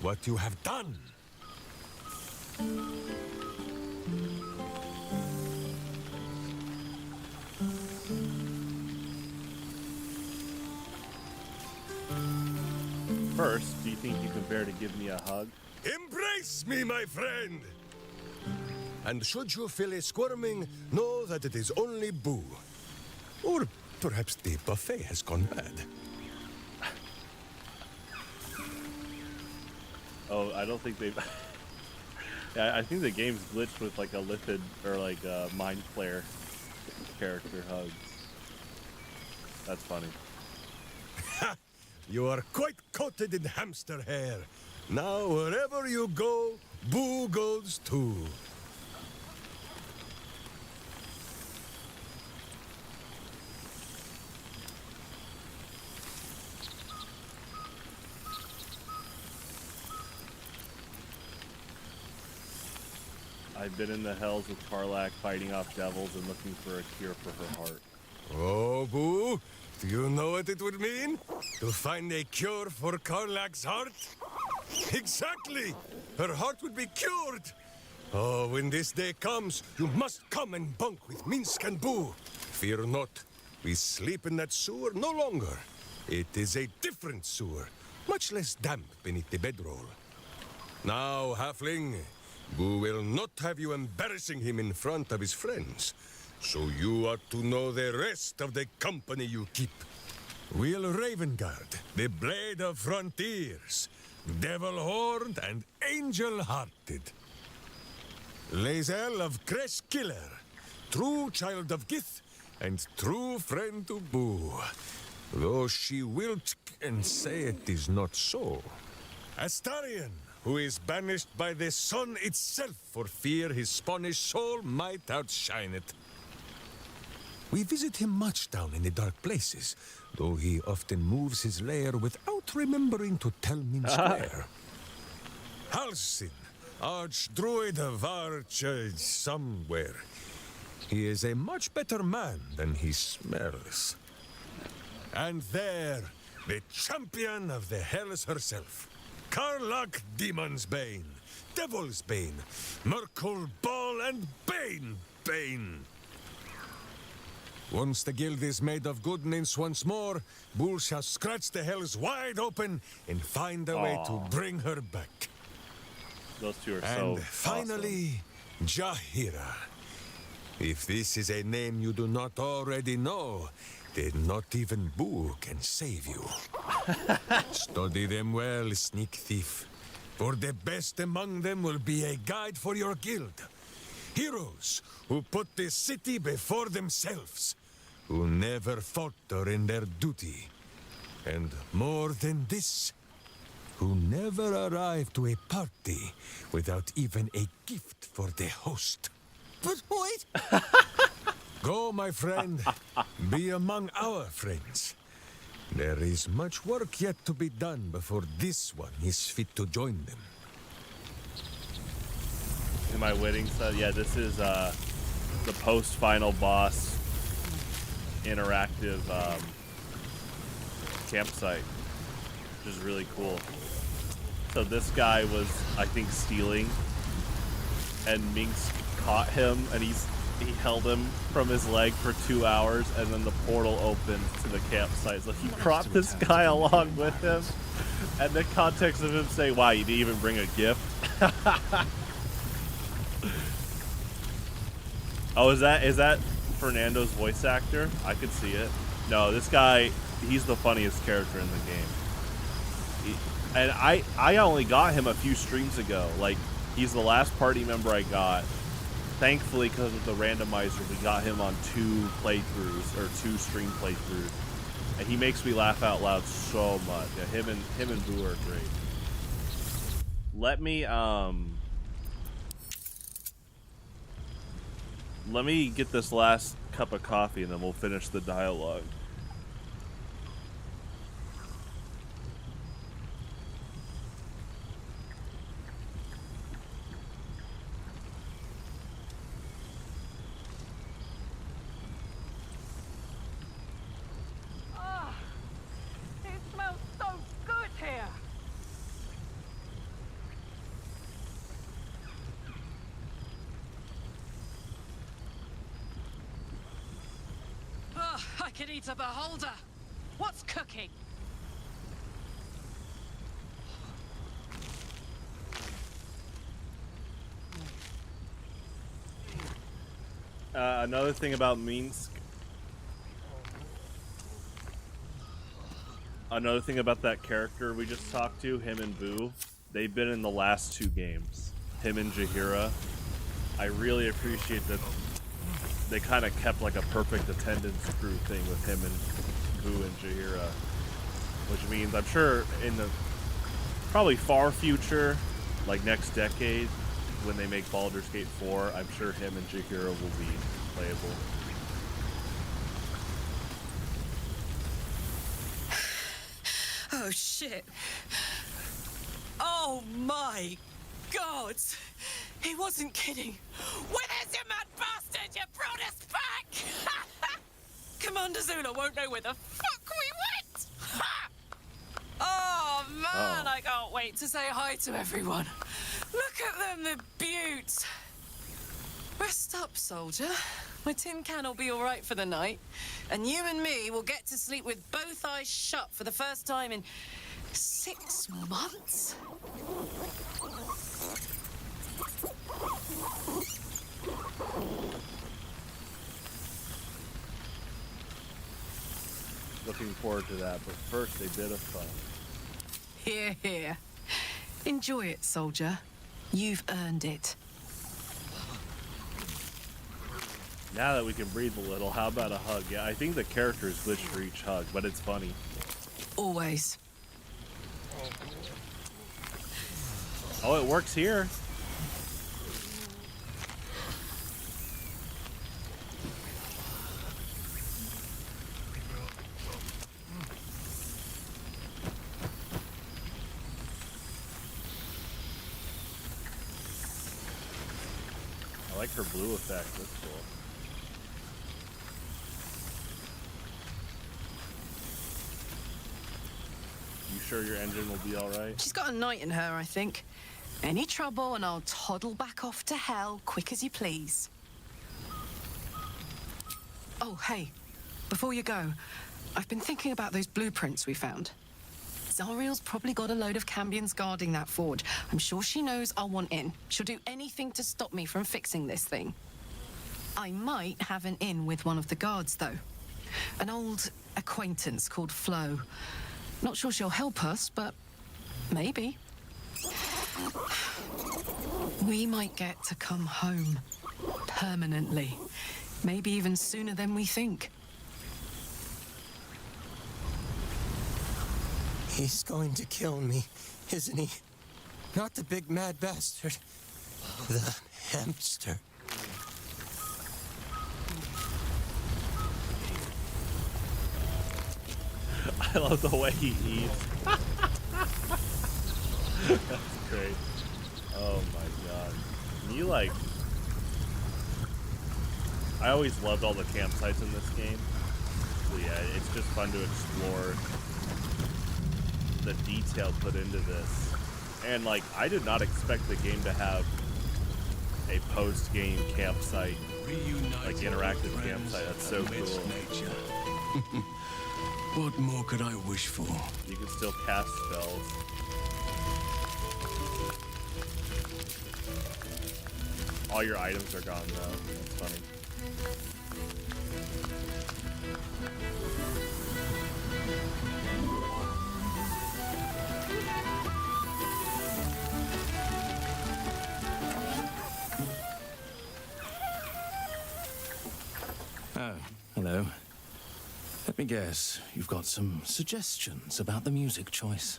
what you have done. First, do you think you can bear to give me a hug? Embrace me, my friend! And should you feel a squirming, know that it is only Boo. Or perhaps the buffet has gone bad. Oh, I don't think they've... Yeah, I think the game's glitched with like a lipid or like a mind flare character hugs. That's funny. You are quite coated in hamster hair. Now, wherever you go, Boo goes too. I've been in the hells with Karlach fighting off devils and looking for a cure for her heart. Oh, Boo, do you know what it would mean? To find a cure for Karlach's heart? Exactly! Her heart would be cured! Oh, when this day comes, you must come and bunk with Minsk and Boo. Fear not, we sleep in that sewer no longer. It is a different sewer, much less damp beneath the bedroll. Now, halfling, Boo will not have you embarrassing him in front of his friends, so you are to know the rest of the company you keep. Will Ravengard, the Blade of Frontiers, Devil-Horned and Angel-Hearted. Lae'zel of Creshkiller, true child of Gith and true friend to Boo, though she will and say it is not so. Astarion, who is banished by the sun itself for fear his Spanish soul might outshine it. We visit him much down in the dark places, though he often moves his lair without remembering to tell me where. Halsin, Archdruid of Arch somewhere. He is a much better man than he smells. And there, the champion of the Hells herself, Karlach Demon's Bane, Devil's Bane, Merkul Ball and Bane. Once the guild is made of goodness once more, Bull shall scratch the hells wide open and find a way to bring her back. Those two are and so finally, Jaheira. If this is a name you do not already know, then not even Boo can save you. Study them well, sneak thief, for the best among them will be a guide for your guild. Heroes who put the city before themselves, who never falter in their duty. And more than this, who never arrive to a party without even a gift for the host. But wait! Go, my friend. Be among our friends. There is much work yet to be done before this one is fit to join them. In my wedding set, yeah, this is the post-final boss interactive campsite, which is really cool. So this guy was, I think, stealing, and Minx caught him, and he held him from his leg for 2 hours, and then the portal opened to the campsite. So he brought this guy along with him, and the context of him saying, "Wow, you didn't even bring a gift." Oh, is that Fernando's voice actor? I could see it. No, this guy, he's the funniest character in the game. And I only got him a few streams ago. Like, he's the last party member I got. Thankfully, because of the randomizer, we got him on 2 playthroughs, or 2 stream playthroughs. And he makes me laugh out loud so much. Yeah, him and Boo are great. Let me get this last cup of coffee, and then we'll finish the dialogue. It smells so good here. Oh, I could eat a beholder. What's cooking? Another thing about Minsk. Another thing about that character we just talked to, him and Boo, they've been in the last 2 games. Him and Jaheira. I really appreciate that they kind of kept like a perfect attendance crew thing with him and Boo and Jaheira. Which means I'm sure in the probably far future, like next decade, when they make Baldur's Gate 4, I'm sure him and Jaheira will be playable. Oh, shit. Oh, my God. He wasn't kidding. Where's your mad bastard? You brought us back! Commander Zula won't know where the fuck we went! Oh, man, I can't wait to say hi to everyone. Look at them, the beauts. Rest up, soldier. My tin can will be all right for the night. And you and me will get to sleep with both eyes shut for the first time in 6 months? Looking forward to that, but first a bit of fun. Here, here. Enjoy it, soldier. You've earned it. Now that we can breathe a little, how about a hug? Yeah, I think the character is glitched for each hug, but it's funny. Always. Oh, it works here. I like her blue effect. That's cool. You sure your engine will be all right? She's got a knight in her, I think. Any trouble and I'll toddle back off to hell quick as you please. Oh, hey, before you go, I've been thinking about those blueprints we found. Zariel's probably got a load of Cambions guarding that forge. I'm sure she knows I'll want in. She'll do anything to stop me from fixing this thing. I might have an in with one of the guards, though. An old acquaintance called Flo. Not sure she'll help us, but maybe. We might get to come home. Permanently. Maybe even sooner than we think. He's going to kill me, isn't he? Not the big mad bastard. The hamster. I love the way he eats. That's great. Oh my god. Can you like... I always loved all the campsites in this game. So yeah, it's just fun to explore the detail put into this. And like, I did not expect the game to have a post-game campsite, like interactive campsite. That's so cool. What more could I wish for? You can still cast spells. All your items are gone though. That's funny. Oh, hello. Let me guess, you've got some suggestions about the music choice.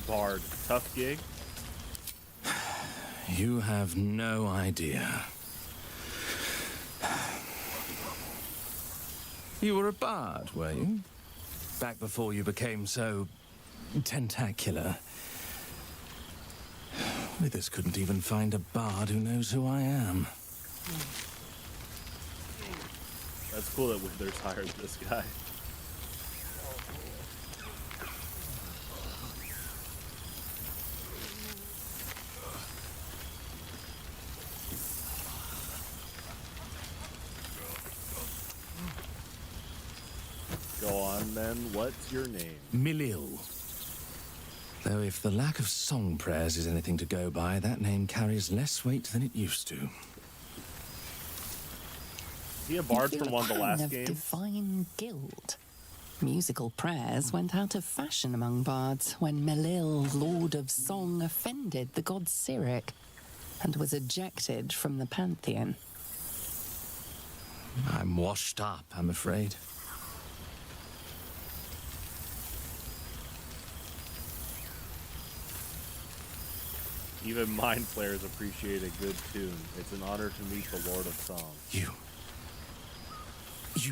Bard, tough gig? You have no idea. You were a bard, were you? Back before you became so tentacular. Withers couldn't even find a bard who knows who I am. That's cool that Withers hired this guy. Go on then, what's your name? Milil. Though if the lack of song prayers is anything to go by, that name carries less weight than it used to. Is he a bard from one of the last of games? Divine guild. Musical prayers went out of fashion among bards when Melil, Lord of Song, offended the god Cyric and was ejected from the pantheon. I'm washed up, I'm afraid. Even mind players appreciate a good tune. It's an honor to meet the Lord of Song. You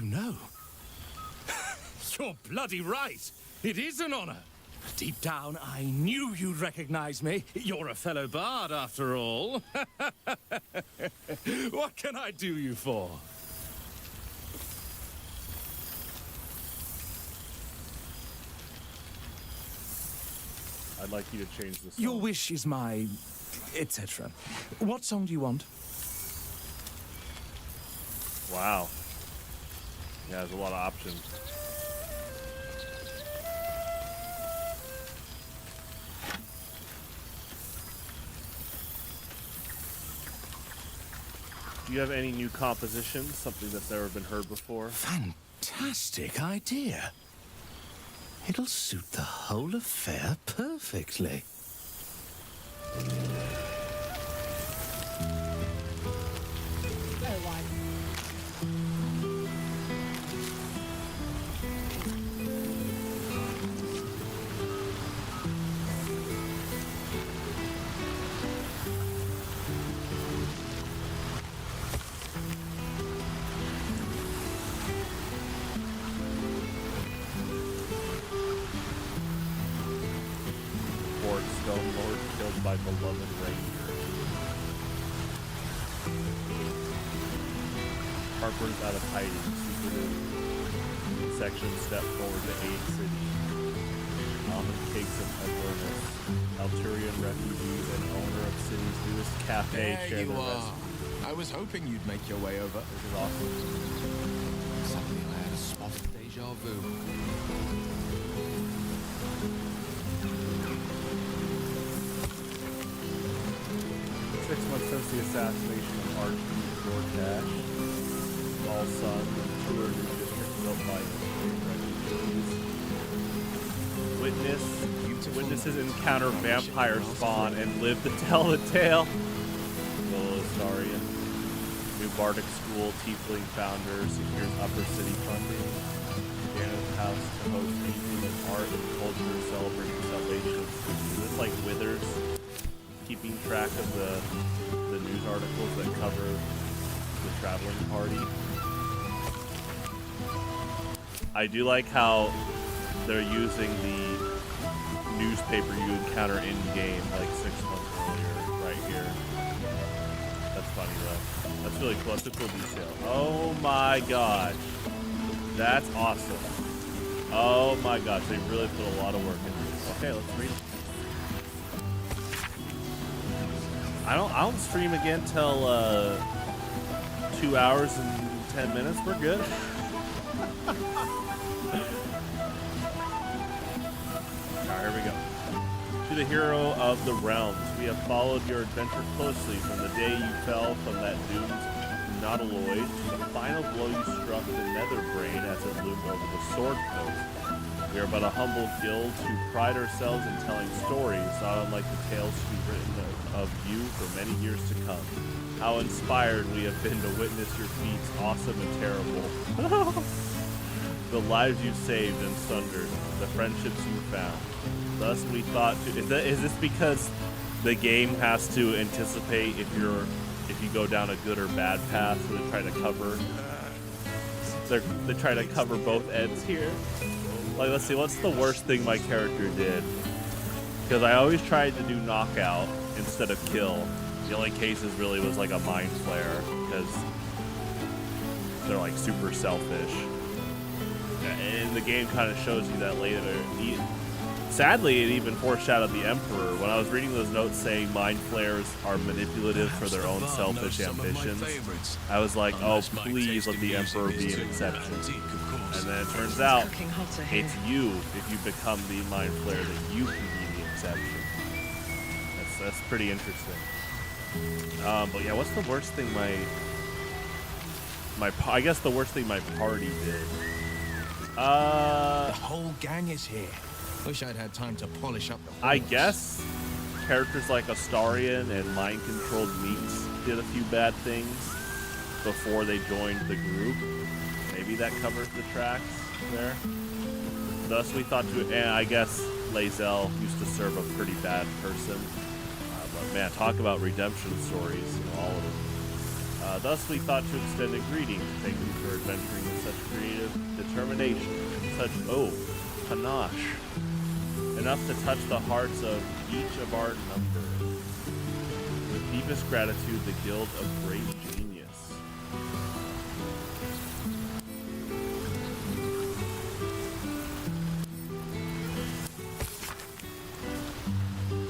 know? You're bloody right. It is an honor. Deep down, I knew you'd recognize me. You're a fellow bard, after all. What can I do you for? I'd like you to change the song. Your wish is my etc. What song do you want? Wow. Yeah, there's a lot of options. Do you have any new compositions? Something that's never been heard before? Fantastic idea. It'll suit the whole affair perfectly. Stone Lord killed by beloved ranger. Harper's out of hiding. Secretive section step forward to aid city. Almond cakes of Avernus. Alturian refugees and owner of city's newest cafe There share you their are. I was hoping you'd make your way over. This is awesome. Suddenly I had a spot of deja vu. 6 months since the assassination of Archduke George, all son of tour new district built by refugees. Witnesses encounter vampire spawn and live to tell the tale. Little Astarian. New Bardic School Tiefling founder secures upper city funding. Dana's house to host anything in art and culture celebrating salvation. Is this like Withers? Keeping track of the news articles that cover the traveling party. I do like how they're using the newspaper you encounter in game like 6 months earlier, right here. That's funny though. That's really cool. That's a cool detail. Oh my gosh, that's awesome. Oh my gosh, they really put a lot of work into this. Okay, let's read it. I don't stream again till 2 hours and 10 minutes. We're good. Alright, here we go. To the hero of the realms, we have followed your adventure closely from the day you fell from that doomed nautiloid to the final blow you struck the nether brain as it loomed over the sword coast. We are but a humble guild who pride ourselves in telling stories, not unlike the tales to be written of you for many years to come. How inspired we have been to witness your feats, awesome and terrible. The lives you saved and sundered, the friendships you found. Thus we thought to... Is this because the game has to anticipate if you go down a good or bad path, so they try to cover... They try to cover both ends here? Like, let's see, what's the worst thing my character did? Because I always tried to do knockout instead of kill. The only cases really was like a mind flare, because they're like super selfish. And the game kind of shows you that later. Sadly, it even foreshadowed the Emperor. When I was reading those notes saying mind flares are manipulative for their own selfish ambitions, I was like, oh, please let the Emperor be an exception. And then it turns out it's you, if you become the mind flare, that you can be the exception. That's pretty interesting. But yeah, what's the worst thing I guess the worst thing my party did? The whole gang is here. Wish I'd had time to polish up the horse. I guess characters like Astarian and mind-controlled Meeks did a few bad things before they joined the group. Maybe that covers the tracks there. Thus we thought to, and I guess Lae'zel used to serve a pretty bad person. But man, talk about redemption stories, all of them. Thus we thought to extend a greeting. Thank you for adventuring with such creative determination, such, panache. Enough to touch the hearts of each of our number. With deepest gratitude, the Guild of Great Genius.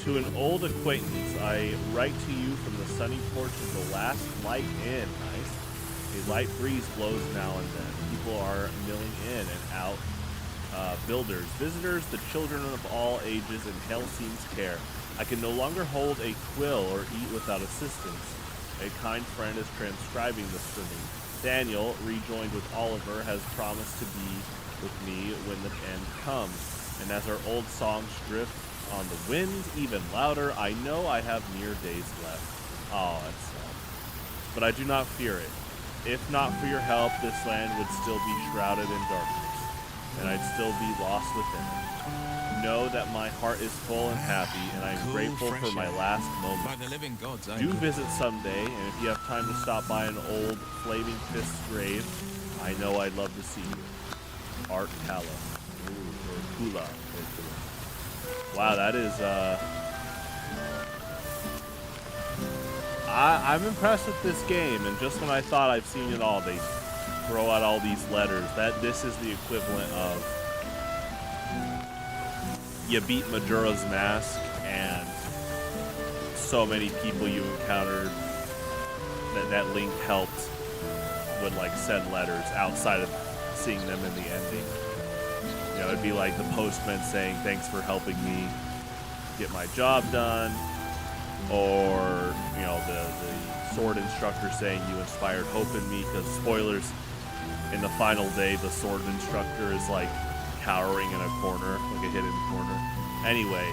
To an old acquaintance, I write to you from the sunny porch of the last light inn. Nice. A light breeze blows now and then. People are milling in and out. Builders, visitors, the children of all ages, and hell seems care. I can no longer hold a quill or eat without assistance. A kind friend is transcribing this for me. Daniel, rejoined with Oliver, has promised to be with me when the end comes. And as our old songs drift on the wind even louder, I know I have mere days left. Oh, that's sad. But I do not fear it. If not for your help, this land would still be shrouded in darkness, and I'd still be lost within it. Know that my heart is full and happy, and I am grateful for my last moment. By the living gods, I Do visit someday, and if you have time to stop by an old Flaming Fist's grave, I know I'd love to see you. Art Kala. Or Kula. Wow, that is, I'm impressed with this game, and just when I thought I've seen it all, they throw out all these letters. This is the equivalent of you beat Majora's Mask, and so many people you encountered that Link helped would like send letters outside of seeing them in the ending. You know, it'd be like the postman saying, "Thanks for helping me get my job done," or you know, the sword instructor saying, "You inspired hope in me," because spoilers, in the final day the sword instructor is like cowering in a corner, like a hidden corner. Anyway,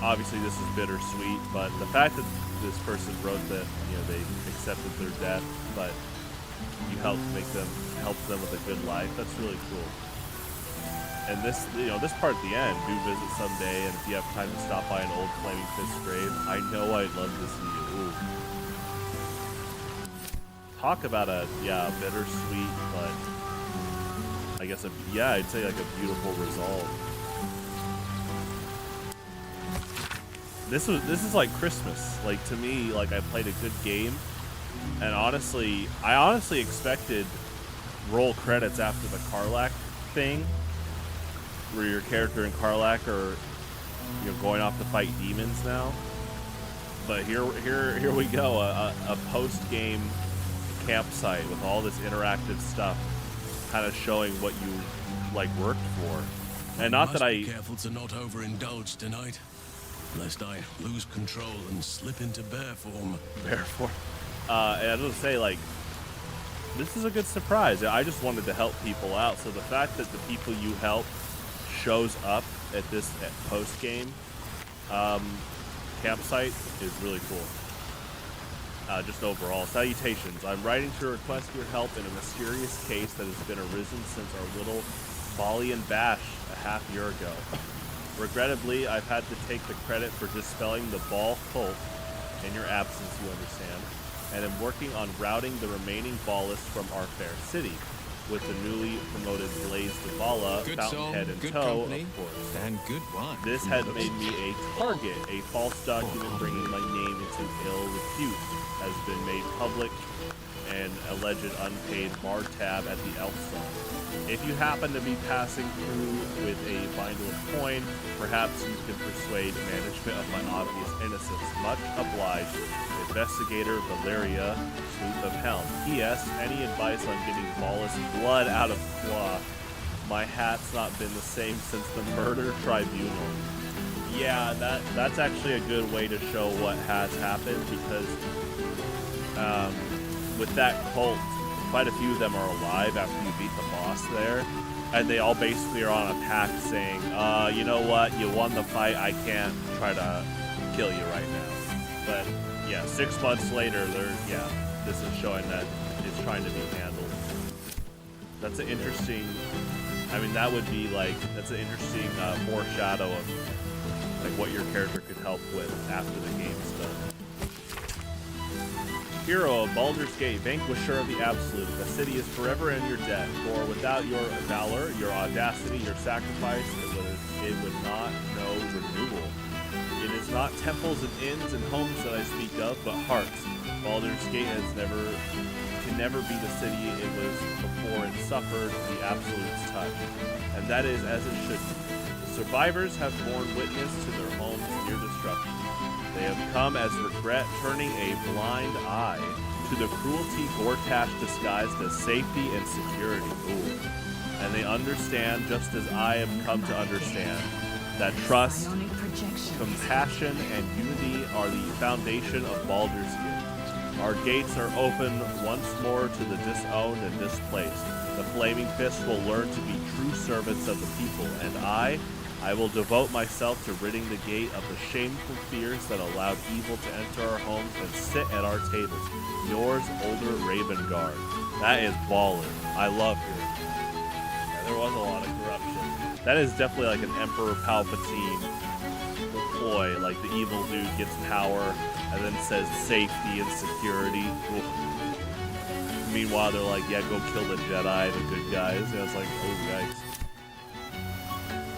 obviously this is bittersweet, but the fact that this person wrote that, you know, they accepted their death, but you helped them with a good life, that's really cool. And this, you know, this part at the end, do visit someday, and if you have time to stop by an old Flaming Fist grave, I know I'd love to see you. Ooh. Talk about a, bittersweet, but I guess, I'd say like a beautiful resolve. This is like Christmas. Like, to me, like, I played a good game, and I honestly expected roll credits after the Karlach thing, where your character and Karlach are, you know, going off to fight demons now. But here we go, a post-game campsite with all this interactive stuff, kind of showing what you like worked for. And not that I be careful to not overindulge tonight, lest I lose control and slip into bear form. And I was gonna say, like, this is a good surprise. I just wanted to help people out, so the fact that the people you help shows up at this post-game campsite is really cool. Just overall. Salutations. I'm writing to request your help in a mysterious case that has been arisen since our little Bali and Bash a half year ago. Regrettably, I've had to take the credit for dispelling the Ball cult in your absence, you understand, and am working on routing the remaining Ballists from our fair city, with the newly promoted Blaze Zavala, Fountainhead in tow, of course. And good wine. This had made me a target. A false document bringing my name into ill repute has been made public, and alleged unpaid bar tab at the Elfstone. If you happen to be passing through with a bindle of coin, perhaps you can persuade management of my obvious innocence. Much obliged, Investigator Valeria, Sleuth of Helm. P.S. Any advice on getting Ballas blood out of cloth? My hat's not been the same since the murder tribunal. Yeah, that's actually a good way to show what has happened, because with that cult, quite a few of them are alive after you beat the boss there, and they all basically are on a pact saying, you know what, you won the fight, I can't try to kill you right now. But yeah, 6 months later, this is showing that it's trying to be handled. That's an interesting, that would be like, that's an interesting foreshadow of like what your character could help with after the game's done. Hero of Baldur's Gate, vanquisher of the Absolute, the city is forever in your debt, for without your valor, your audacity, your sacrifice, it would not know renewal. It is not temples and inns and homes that I speak of, but hearts. Baldur's Gate can never be the city it was before it suffered the Absolute's touch, and that is as it should be. The survivors have borne witness to their homes' near destruction. They have come as regret, turning a blind eye to the cruelty Gortash disguised as safety and security. Ooh. And they understand, just as I have come to understand, that trust, compassion, and unity are the foundation of Baldur's Gate. Our gates are open once more to the disowned and displaced. The Flaming Fist will learn to be true servants of the people, and I will devote myself to ridding the gate of the shameful fears that allowed evil to enter our homes and sit at our tables. Yours, older Raven Guard. That is baller. I love her. Yeah, there was a lot of corruption. That is definitely like an Emperor Palpatine ploy. Like the evil dude gets power and then says safety and security. Oof. Meanwhile, they're like, yeah, go kill the Jedi, the good guys. And it's like, oh, guys.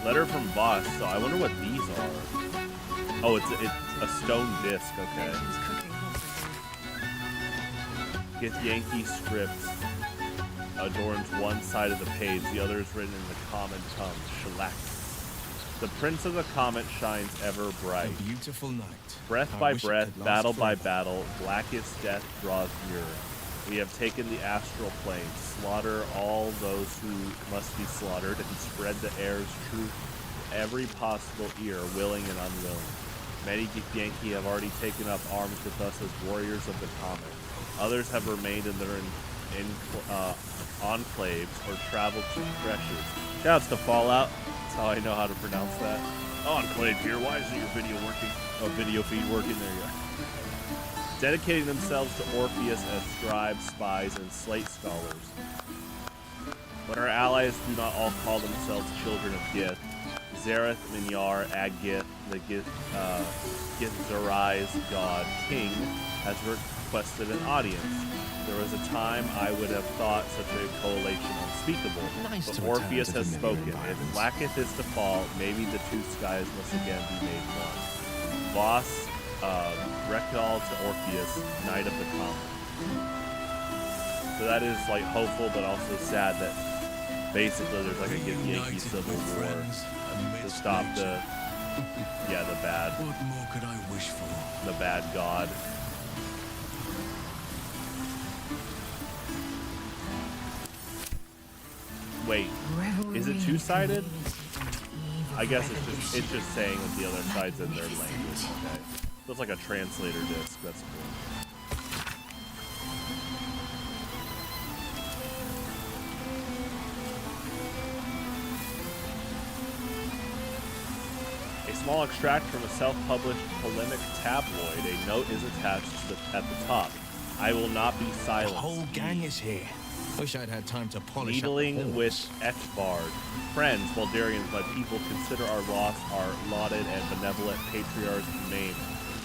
Letter from Voss. So I wonder what these are. Oh, it's a stone disc. Okay. Githyanki script adorns one side of the page. The other is written in the common tongue. Shellac. The Prince of the Comet shines ever bright. A beautiful night. Breath by breath, battle by battle, blackest death draws nearer. We have taken the astral plane, slaughter all those who must be slaughtered, and spread the air's truth to every possible ear, willing and unwilling. Many Githyanki have already taken up arms with us as warriors of the comet. Others have remained in their enclaves or traveled to Crashes. Shouts to Fallout. That's how I know how to pronounce that. Enclave here. Why isn't your video working? Oh, video feed working. There you go. Dedicating themselves to Orpheus as scribes, spies, and slate scholars. When our allies do not all call themselves children of Gith, Zareth, Minyar, Agith, the Githzerais god king, has requested an audience. There was a time I would have thought such a coalition unspeakable, but Orpheus has spoken. If Blacketh is to fall, maybe the two skies must again be made one. Voss, recall to Orpheus, Knight of the Comet. So that is like hopeful, but also sad that basically there's like a Githyanki civil war to stop the bad. What more could I wish for? The bad god. Wait, is it two-sided? I guess it's just saying that the other side's in their language. Okay. So it's like a translator disc. That's cool. A small extract from a self-published polemic tabloid. A note is attached at the top. I will not be silent. The whole gang is here. Wish I'd had time to polish Needling with Etchbard. Friends, Baldurians, my people, consider our loss our lauded and benevolent patriarch's name.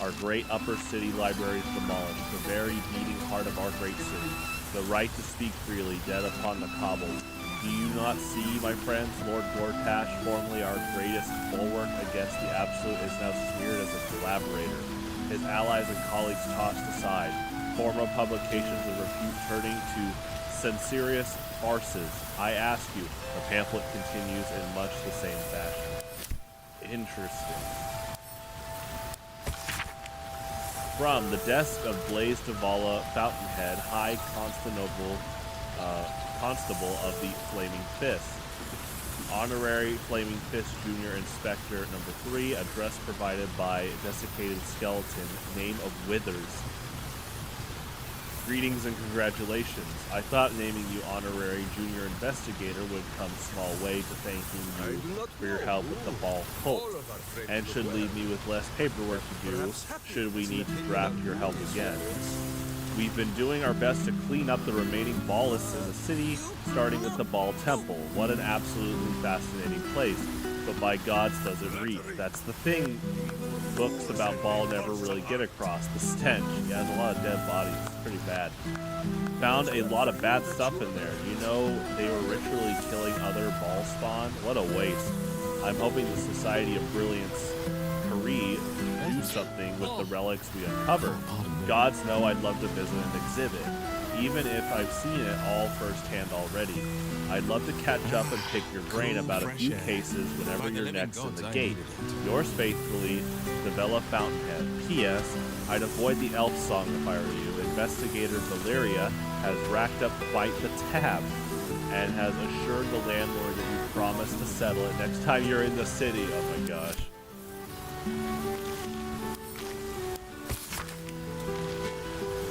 Our great upper city libraries demolished, the very beating heart of our great city. The right to speak freely, dead upon the cobbles. Do you not see, my friends, Lord Gortash, formerly our greatest bulwark against the Absolute, is now smeared as a collaborator. His allies and colleagues tossed aside. Former publications of repute turning to censorious farces. I ask you, the pamphlet continues in much the same fashion. Interesting. From the desk of Blaise Davala, Fountainhead, High Constable of the Flaming Fist. Honorary Flaming Fist Junior Inspector number 3, address provided by Desiccated Skeleton, name of Withers. Greetings and congratulations. I thought naming you Honorary Junior Investigator would come small way to thanking you for your help with the Ball cult, and should leave me with less paperwork to do should we need to draft your help again. We've been doing our best to clean up the remaining Ballists in the city, starting with the Ball Temple. What an absolutely fascinating place, but by gods does it reek. That's the thing books about Ball never really get across. The stench. Yeah, there's a lot of dead bodies. It's pretty bad. Found a lot of bad stuff in there. You know, they were ritually killing other Ball spawn. What a waste. I'm hoping the Society of Brilliance Kari do something with the relics we uncovered. Gods know I'd love to visit an exhibit. even if I've seen it all firsthand already. I'd love to catch up and pick your brain about a few cases whenever you're next in the gate. Yours faithfully, Devella Fountainhead. P.S. I'd avoid the elf song if I were you. Investigator Valeria has racked up quite the tab and has assured the landlord that you promise to settle it next time you're in the city. Oh my gosh.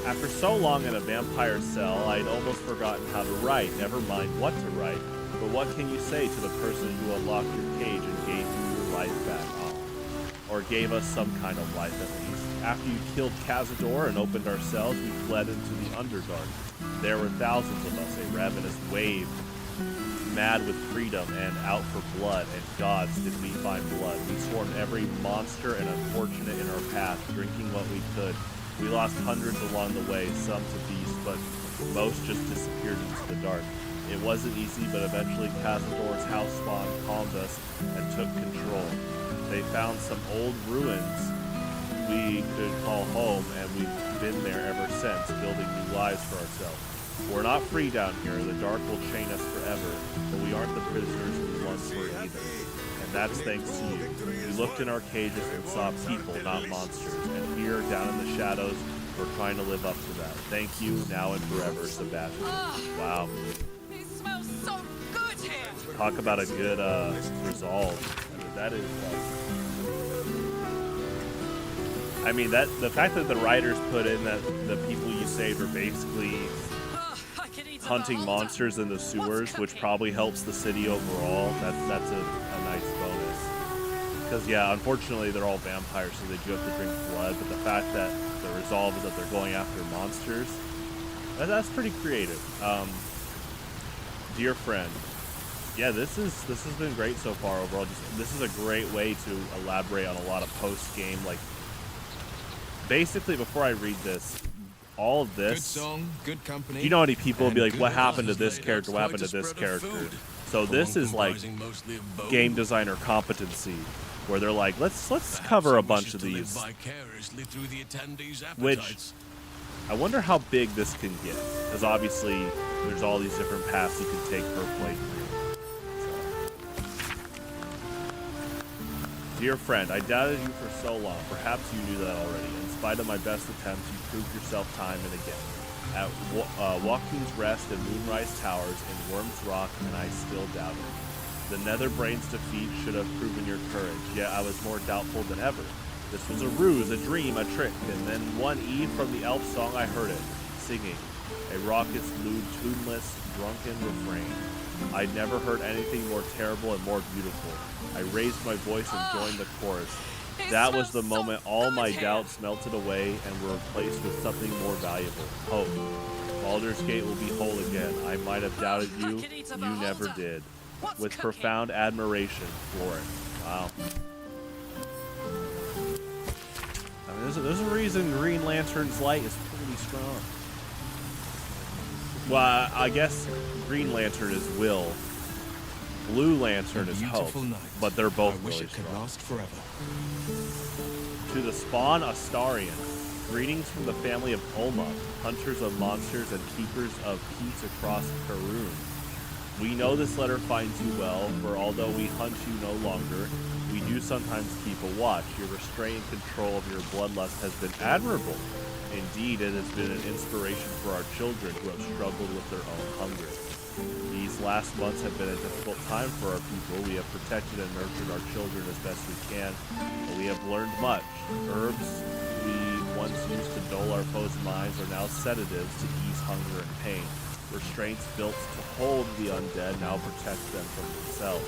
After so long in a vampire cell, I'd almost forgotten how to write, never mind what to write. But what can you say to the person who unlocked your cage and gave you your life back? Oh. Or gave us some kind of life at least. After you killed Cazador and opened our cells, we fled into the Underdark. There were thousands of us, a ravenous wave, mad with freedom and out for blood, and gods did we find blood. We swarmed every monster and unfortunate in our path, drinking what we could. We lost hundreds along the way, some to beasts, but most just disappeared into the dark. It wasn't easy, but eventually Cazador's house spawn calmed us and took control. They found some old ruins we could call home, and we've been there ever since, building new lives for ourselves. We're not free down here. The dark will chain us forever, but we aren't the prisoners we once were either. And that's thanks to you. We looked in our cages and saw people, not monsters. And here, down in the shadows, we're trying to live up to that. Thank you, now and forever, Sebastian. Wow. It smells so good here. Talk about a good resolve. I mean, that is I mean, that the fact that the writers put in that the people you saved are basically hunting monsters in the sewers, which probably helps the city overall. That's a nice bonus. Because yeah, unfortunately they're all vampires, so they do have to drink blood. But the fact that the resolve is that they're going after monsters, that's pretty creative. Dear friend, yeah, this has been great so far overall. This is a great way to elaborate on a lot of post game. Like basically, before I read this, all of this. Good song, good company. You know how many people will be like, what happened to this character? What happened to this character? So this is like game designer competency, where they're like, let's cover a bunch of these. Which I wonder how big this can get, because obviously there's all these different paths you can take per playthrough. Dear friend, I doubted you for so long. Perhaps you knew that already. In spite of my best attempts, you proved yourself time and again. At Joaquin's Rest and Moonrise Towers in Worm's Rock, and I still doubted. The Netherbrain's defeat should have proven your courage, yet I was more doubtful than ever. This was a ruse, a dream, a trick, and then one eve from the elf song I heard it, singing, a raucous, lewd, tuneless, drunken refrain. I'd never heard anything more terrible and more beautiful. I raised my voice and joined the chorus. That was the moment all my doubts melted away and were replaced with something more valuable, hope. Baldur's Gate will be whole again. I might have doubted you, you never did. With profound admiration, Florin. Wow. I mean, there's a reason Green Lantern's light is pretty strong. Well, I guess Green Lantern is will. Blue Lantern is hope, but they're both really strong. Last forever. To the spawn Astarian, greetings from the family of Ulma, hunters of monsters and keepers of peace across Karun. We know this letter finds you well, for although we hunt you no longer, we do sometimes keep a watch. Your restraint and control of your bloodlust has been admirable. Indeed, it has been an inspiration for our children who have struggled with their own hunger. These last months have been a difficult time for our people. We have protected and nurtured our children as best we can, but we have learned much. Herbs we once used to dull our foes' minds are now sedatives to ease hunger and pain. Restraints built to hold the undead now protect them from themselves.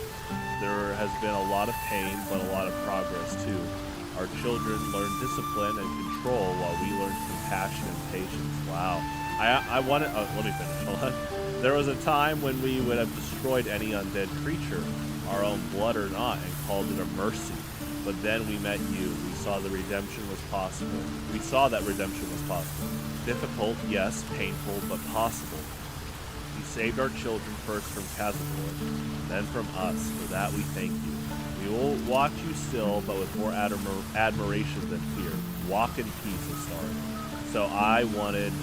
There has been a lot of pain, but a lot of progress too. Our children learn discipline and control while we learn compassion and patience. Wow. I wanted... Oh, let me finish. Hold on. There was a time when we would have destroyed any undead creature, our own blood or not, and called it a mercy. But then we met you. We saw the redemption was possible. We saw that redemption was possible. Difficult, yes. Painful, but possible. You saved our children first from Cazador, then from us. For that we thank you. We will watch you still, but with more admiration than fear. Walk in peace, Astarian. So I wanted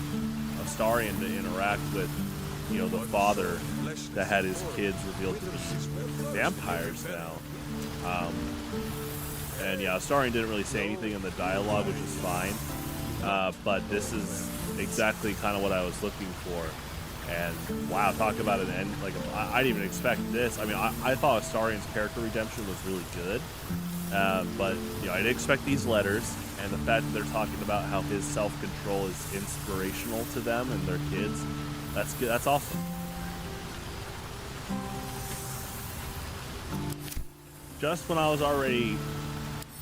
Astarion to interact with, you know, the father that had his kids revealed to be vampires now. And yeah, Astarion didn't really say anything in the dialogue, which is fine. But this is exactly kind of what I was looking for. And wow, talk about an end. Like, I didn't even expect this. I mean, I thought Astarion's character redemption was really good. But, you know, I didn't expect these letters. And the fact that they're talking about how his self-control is inspirational to them and their kids. That's good. That's awesome. Just when I was already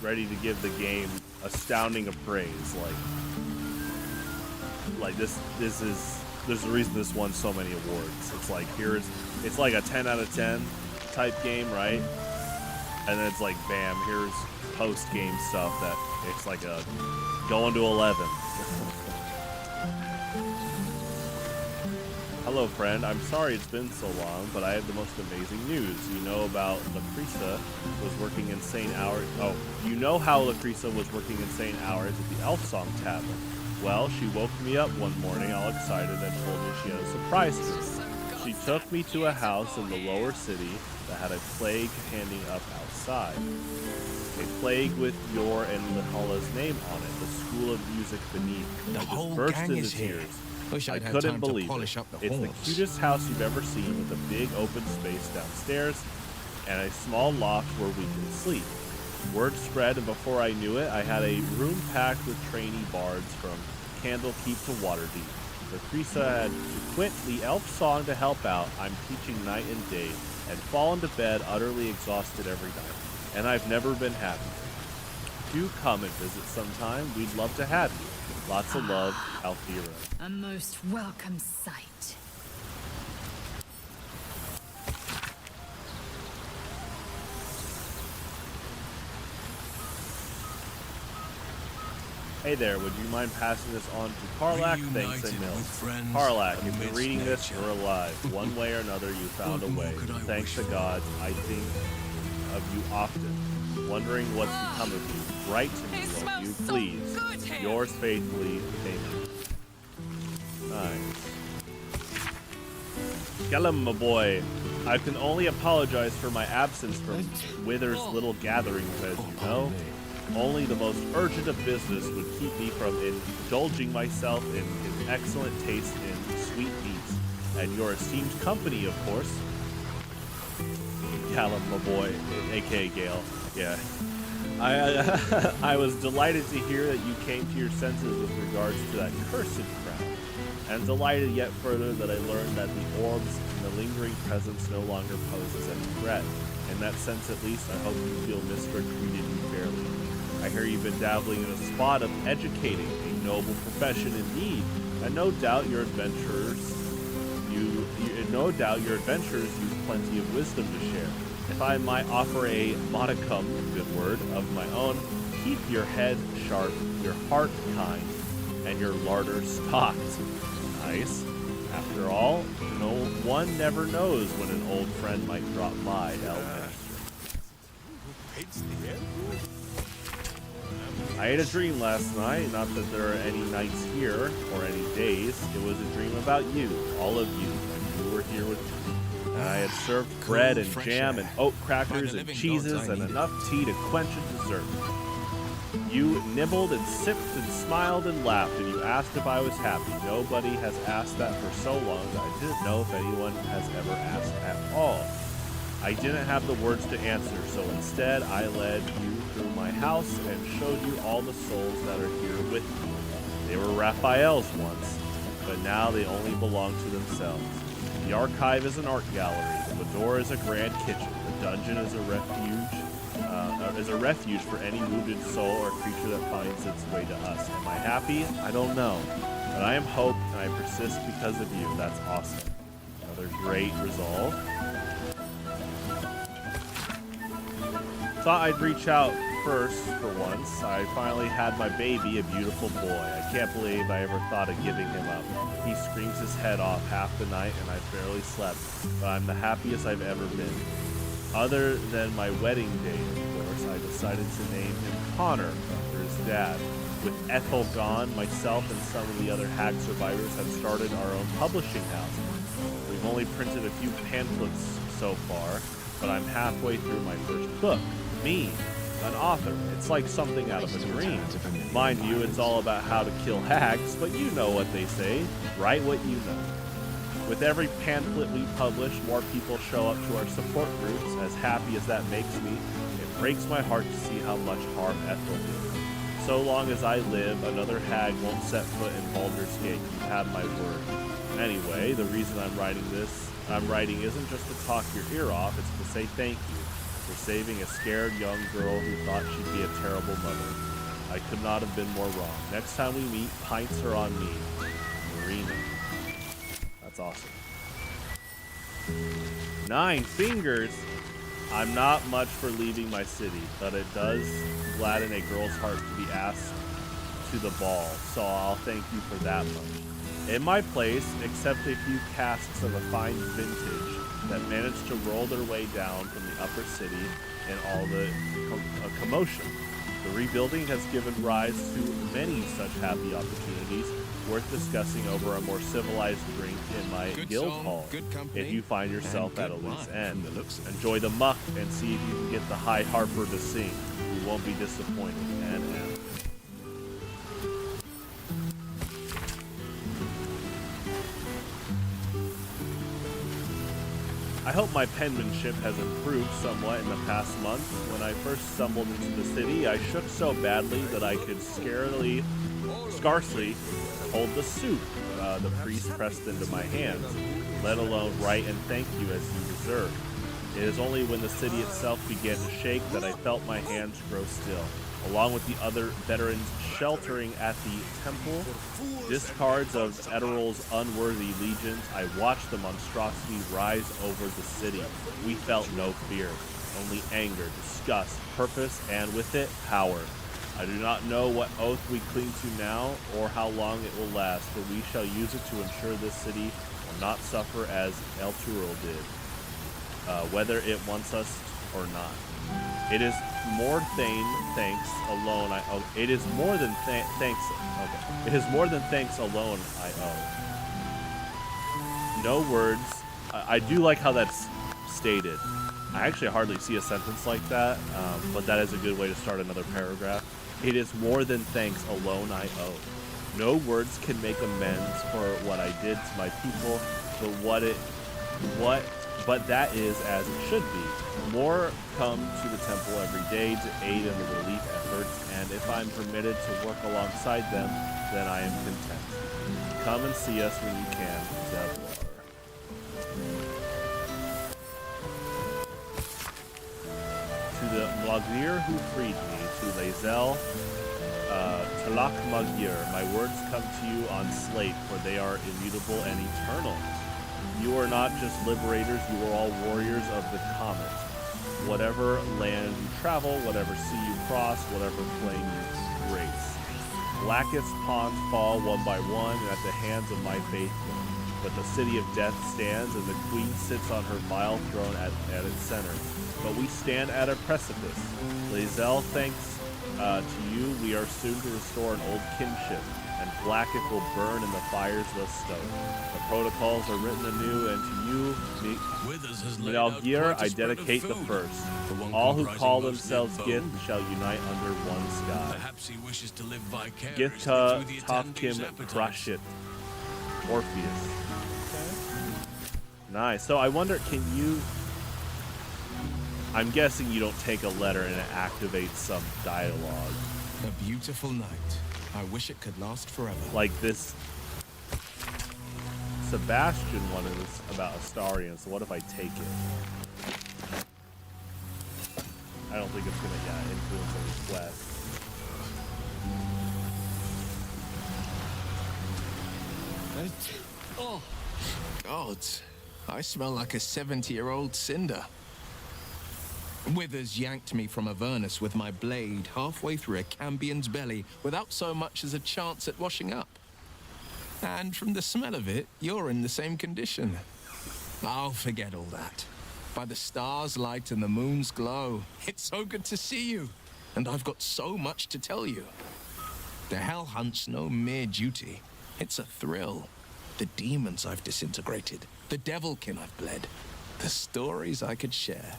ready to give the game astounding praise, like this is, there's a reason this won so many awards. It's like, it's like a 10 out of 10 type game, right? And then it's like, bam, here's post-game stuff that it's like a going to 11. Hello, friend. I'm sorry it's been so long, but I have the most amazing news. You know about Lucreza was working insane hours. Oh, you know how Lucreza was working insane hours at the Elf Song Tavern. Well, she woke me up one morning all excited and told me she had a surprise for me. She took me to a house in the lower city that had a plague handing up outside. A plague with your and Lihala's name on it, the school of music beneath. The I just whole burst gang into is here. tears. Wish I I'd had couldn't time to believe polish it. up the It's the horns. cutest house you've ever seen, with a big open space downstairs and a small loft where we can sleep. Word spread, and before I knew it, I had a room packed with trainee bards from Candlekeep to Waterdeep. Lucreza had to quit the elf song to help out. I'm teaching night and day, and fallen to bed utterly exhausted every night. And I've never been happy. Do come and visit sometime. We'd love to have you. Lots of love, Althira. A most welcome sight. Hey there, would you mind passing this on to Karlak? Thanks and Mills. Karlak, if you're reading this, you're alive. One way or another, you found a way. Thanks to God, I think of you often, wondering what's become of you. Write to me, won't you, please? Yours faithfully, Damon. Nice. Gellum, my boy. I can only apologize for my absence from Wither's little gatherings, as you know. Only the most urgent of business would keep me from indulging myself in his excellent taste in sweet meats. And your esteemed company, of course. Callum, my boy, aka Gale. Yeah. I was delighted to hear that you came to your senses with regards to that cursed crown. And delighted yet further that I learned that the orbs and the lingering presence no longer poses any threat. In that sense, at least, I hope you feel Mystra treated you fairly. I hear you've been dabbling in a spot of educating, a noble profession indeed, and no doubt your adventurers use plenty of wisdom to share. If I might offer a modicum, good word, of my own, keep your head sharp, your heart kind, and your larder stocked. Nice. After all, no one never knows when an old friend might drop by, Elmaster. I had a dream last night, not that there are any nights here, or any days. It was a dream about you, all of you, and you were here with me. And I had served bread and jam and oat crackers and cheeses and enough tea to quench a dessert. You nibbled and sipped and smiled and laughed, and you asked if I was happy. Nobody has asked that for so long that I didn't know if anyone has ever asked at all. I didn't have the words to answer, so instead I led you through my house and showed you all the souls that are here with me. They were Raphael's once, but now they only belong to themselves. The archive is an art gallery. The door is a grand kitchen. The dungeon is a refuge for any wounded soul or creature that finds its way to us. Am I happy? I don't know. But I am hope, and I persist because of you. That's awesome. Another great resolve. Thought I'd reach out first for once. I finally had my baby, a beautiful boy. I can't believe I ever thought of giving him up. He screams his head off half the night and I barely slept, but I'm the happiest I've ever been. Other than my wedding day, of course, I decided to name him Connor after his dad. With Ethel gone, myself and some of the other hag survivors have started our own publishing house. We've only printed a few pamphlets so far, but I'm halfway through my first book. Me, an author. It's like something out of a dream. Mind you, it's all about how to kill hags, but you know what they say. Write what you know. With every pamphlet we publish, more people show up to our support groups. As happy as that makes me, it breaks my heart to see how much harm Ethel did. So long as I live, another hag won't set foot in Baldur's Gate. You have my word. Anyway, the reason I'm writing isn't just to talk your ear off, it's to say thank you for saving a scared young girl who thought she'd be a terrible mother. I could not have been more wrong. Next time we meet, pints are on me. Marina. That's awesome. 9 fingers! I'm not much for leaving my city, but it does gladden a girl's heart to be asked to the ball, so I'll thank you for that much. In my place, except a few casks of a fine vintage that managed to roll their way down from the upper city in all the commotion. The rebuilding has given rise to many such happy opportunities worth discussing over a more civilized drink in my guild hall. If you find yourself at a loose end, enjoy the muck and see if you can get the High Harper to sing. You won't be disappointed. And I hope my penmanship has improved somewhat in the past month. When I first stumbled into the city, I shook so badly that I could scarcely hold the soup the priest pressed into my hands, let alone write and thank you as you deserve. It is only when the city itself began to shake that I felt my hands grow still. Along with the other veterans sheltering at the temple, discards of Eterol's unworthy legions, I watched the monstrosity rise over the city. We felt no fear, only anger, disgust, purpose, and with it, power. I do not know what oath we cling to now, or how long it will last, but we shall use it to ensure this city will not suffer as Elturel did, whether it wants us or not. It is more than thanks alone I owe. It is more than thanks. Okay. It is more than thanks alone I owe. No words. I do like how that's stated. I actually hardly see a sentence like that, but that is a good way to start another paragraph. It is more than thanks alone I owe. No words can make amends for what I did to my people, but that is as it should be. More come to the temple every day to aid in the relief efforts, and if I'm permitted to work alongside them, then I am content. Come and see us when you can, Zevlar. To the Mlagir who freed me, to Lae'zel, Talak Magir, my words come to you on slate, for they are immutable and eternal. You are not just liberators, you are all warriors of the comet. Whatever land you travel, whatever sea you cross, whatever flame you race. Blackest pawns fall one by one at the hands of my faithful. But the city of death stands, and the queen sits on her vile throne at its center. But we stand at a precipice. Lae'zel, thanks to you, we are soon to restore an old kinship, and Blackett will burn in the fires thus stoked. The protocols are written anew, and to you, Mlagir, I dedicate the first. All who call themselves Gith shall unite under one sky. Perhaps he wishes to live vicariously Githa through the attendants' Tafkim appetites. Krashit. Orpheus. Nice. So I wonder, can you... I'm guessing you don't take a letter and it activates some dialogue. A beautiful night. I wish it could last forever. Like this Sebastian one is about Astarion, so what if I take it? I don't think it's gonna influence any quest. Oh, God. I smell like a 70-year-old cinder. Withers yanked me from Avernus with my blade halfway through a Cambion's belly without so much as a chance at washing up. And from the smell of it, you're in the same condition. I'll forget all that. By the stars' light and the moon's glow, it's so good to see you. And I've got so much to tell you. The Hell Hunt's no mere duty. It's a thrill. The demons I've disintegrated, the devilkin I've bled, the stories I could share.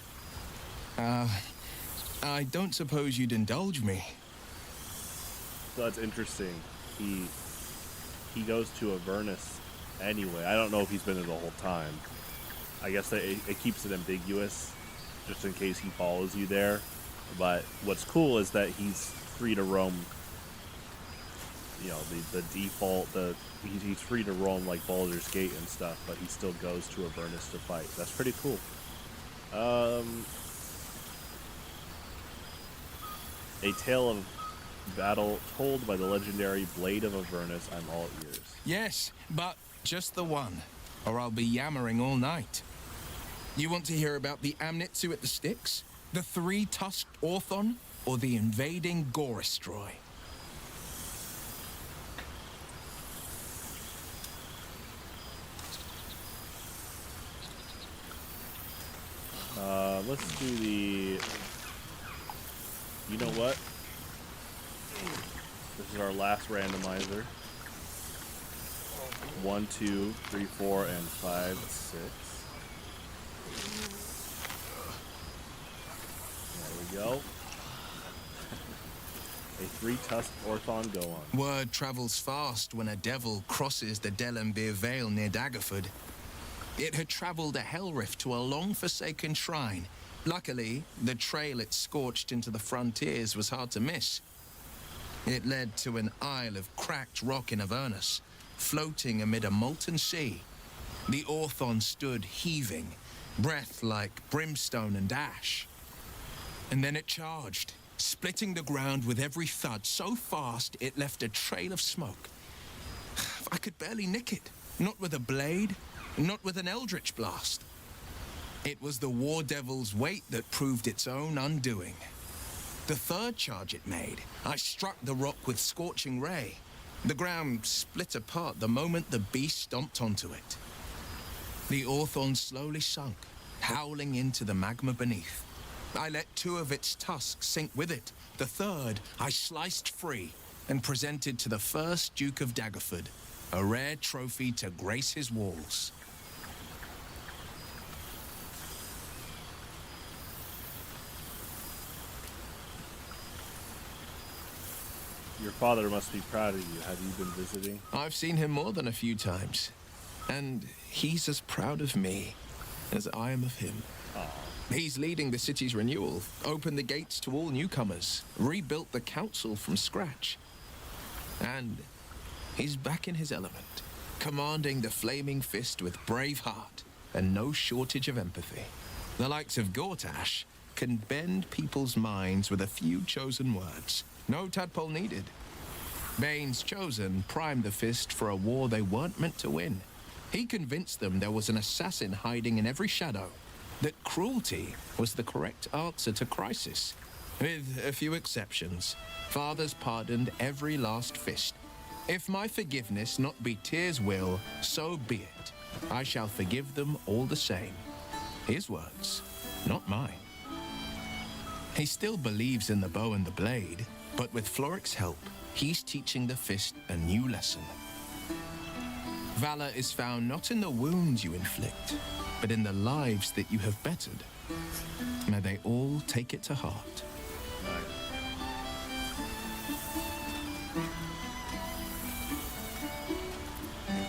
I don't suppose you'd indulge me. So that's interesting. He goes to Avernus anyway. I don't know if he's been there the whole time. I guess that it keeps it ambiguous, just in case he follows you there. But what's cool is that he's free to roam. You know, the default, he's free to roam like Baldur's Gate and stuff, but he still goes to Avernus to fight. That's pretty cool. A tale of battle told by the legendary Blade of Avernus. I'm all ears. Yes, but just the one, or I'll be yammering all night. You want to hear about the Amnitsu at the Styx, the three-tusked Orthon, or the invading Gorestroy? Let's do the... You know what? This is our last randomizer. 1, 2, 3, 4, and 5, 6. There we go. A three-tusked Orthon go on. Word travels fast when a devil crosses the Delembir Vale near Daggerford. It had traveled a hell rift to a long-forsaken shrine. Luckily, the trail it scorched into the frontiers was hard to miss. It led to an isle of cracked rock in Avernus, floating amid a molten sea. The Orthon stood heaving, breath like brimstone and ash. And then it charged, splitting the ground with every thud so fast it left a trail of smoke. I could barely nick it, not with a blade, not with an eldritch blast. It was the war devil's weight that proved its own undoing. The third charge it made, I struck the rock with scorching ray. The ground split apart the moment the beast stomped onto it. The Orthon slowly sunk, howling into the magma beneath. I let 2 of its tusks sink with it. The third I sliced free and presented to the first Duke of Daggerford, a rare trophy to grace his walls. Your father must be proud of you. Have you been visiting? I've seen him more than a few times, and he's as proud of me as I am of him. Aww. He's leading the city's renewal, opened the gates to all newcomers, rebuilt the council from scratch. And he's back in his element, commanding the Flaming Fist with brave heart and no shortage of empathy. The likes of Gortash can bend people's minds with a few chosen words. No tadpole needed. Bane's Chosen primed the Fist for a war they weren't meant to win. He convinced them there was an assassin hiding in every shadow, that cruelty was the correct answer to crisis. With a few exceptions, fathers pardoned every last fist. If my forgiveness not be Tyr's will, so be it. I shall forgive them all the same. His words, not mine. He still believes in the bow and the blade, but with Floric's help, he's teaching the Fist a new lesson. Valor is found not in the wounds you inflict, but in the lives that you have bettered. May they all take it to heart.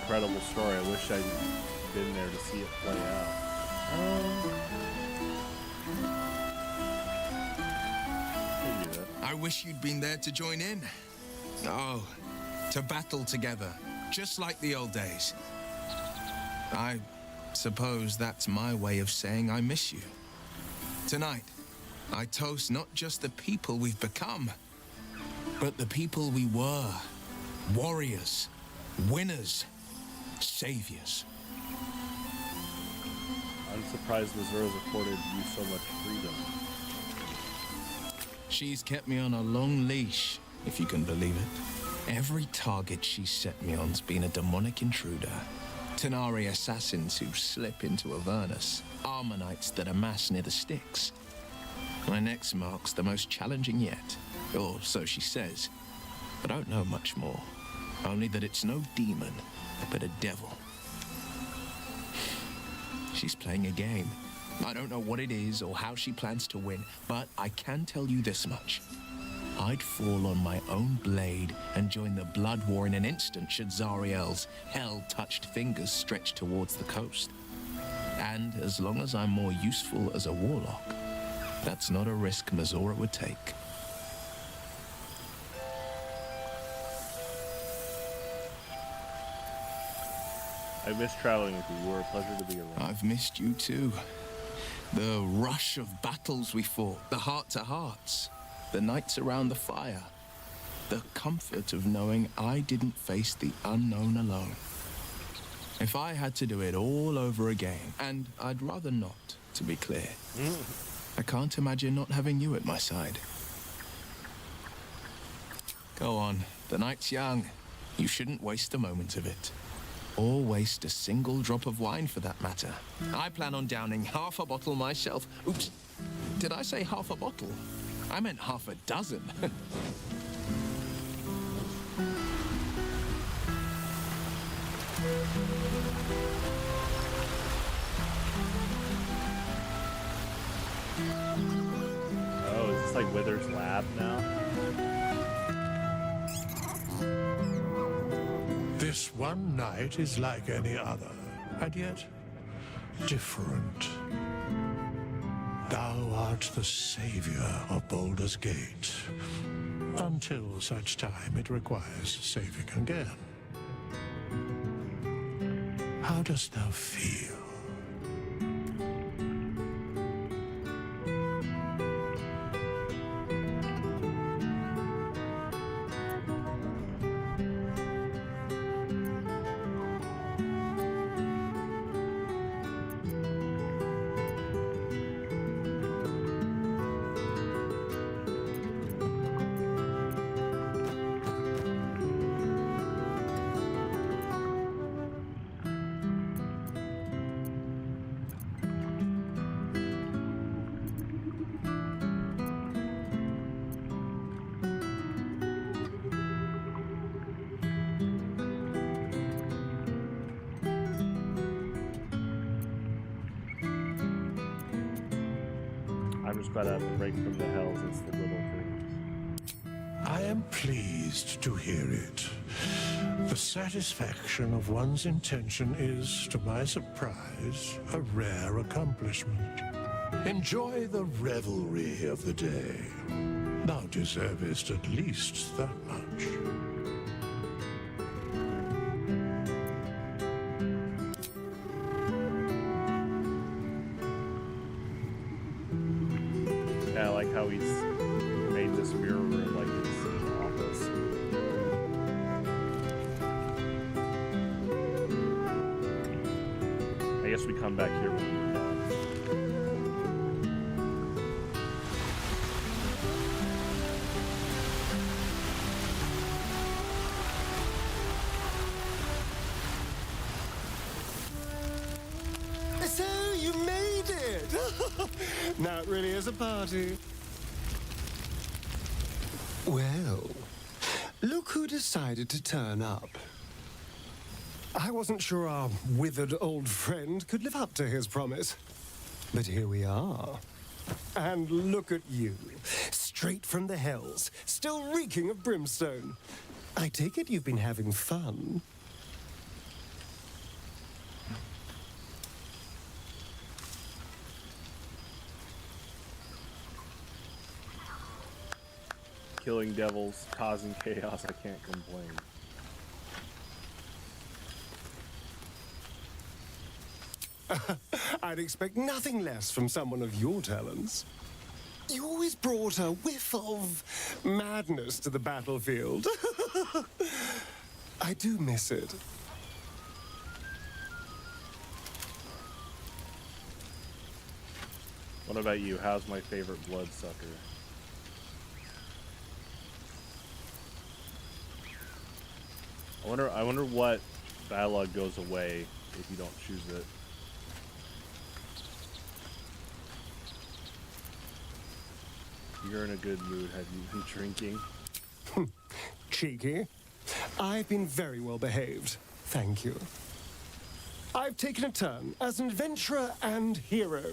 Incredible story. I wish I'd been there to see it play out. I wish you'd been there to join in. Oh, to battle together, just like the old days. I suppose that's my way of saying I miss you. Tonight, I toast not just the people we've become, but the people we were. Warriors, winners, saviors. I'm surprised Missouri's afforded you so much freedom. She's kept me on a long leash, if you can believe it. Every target she's set me on's been a demonic intruder. Tenari assassins who slip into Avernus, Armonites that amass near the Styx. My next mark's the most challenging yet, or so she says. I don't know much more. Only that it's no demon, but a devil. She's playing a game. I don't know what it is or how she plans to win, but I can tell you this much. I'd fall on my own blade and join the blood war in an instant should Zariel's hell-touched fingers stretch towards the coast. And as long as I'm more useful as a warlock, that's not a risk Mazora would take. I miss traveling with you. You were a pleasure to be around. I've missed you too. The rush of battles we fought, the heart-to-hearts, the nights around the fire, the comfort of knowing I didn't face the unknown alone. If I had to do it all over again, and I'd rather not, to be clear, I can't imagine not having you at my side. Go on, the night's young. You shouldn't waste a moment of it. Or waste a single drop of wine, for that matter. I plan on downing half a bottle myself. Oops, did I say half a bottle? I meant half a dozen. Oh, is this like Wither's lab now? This one night is like any other, and yet different. Thou art the savior of Baldur's Gate, until such time it requires saving again. How dost thou feel? I'm just glad I have a break from the hells. It's the little things. I am pleased to hear it. The satisfaction of one's intention is, to my surprise, a rare accomplishment. Enjoy the revelry of the day. Thou deservest at least that much. Yeah, I like how he's made this mirror room like his office. I guess we come back here when we're done. So you made it! Now it really is a party. Well, look who decided to turn up. I wasn't sure our withered old friend could live up to his promise. But here we are. And look at you, straight from the hells, still reeking of brimstone. I take it you've been having fun. Killing devils, causing chaos, I can't complain. I'd expect nothing less from someone of your talents. You always brought a whiff of madness to the battlefield. I do miss it. What about you? How's my favorite bloodsucker? I wonder what dialogue goes away if you don't choose it. You're in a good mood. Have you been drinking? cheeky. I've been very well behaved. Thank you. I've taken a turn as an adventurer and hero.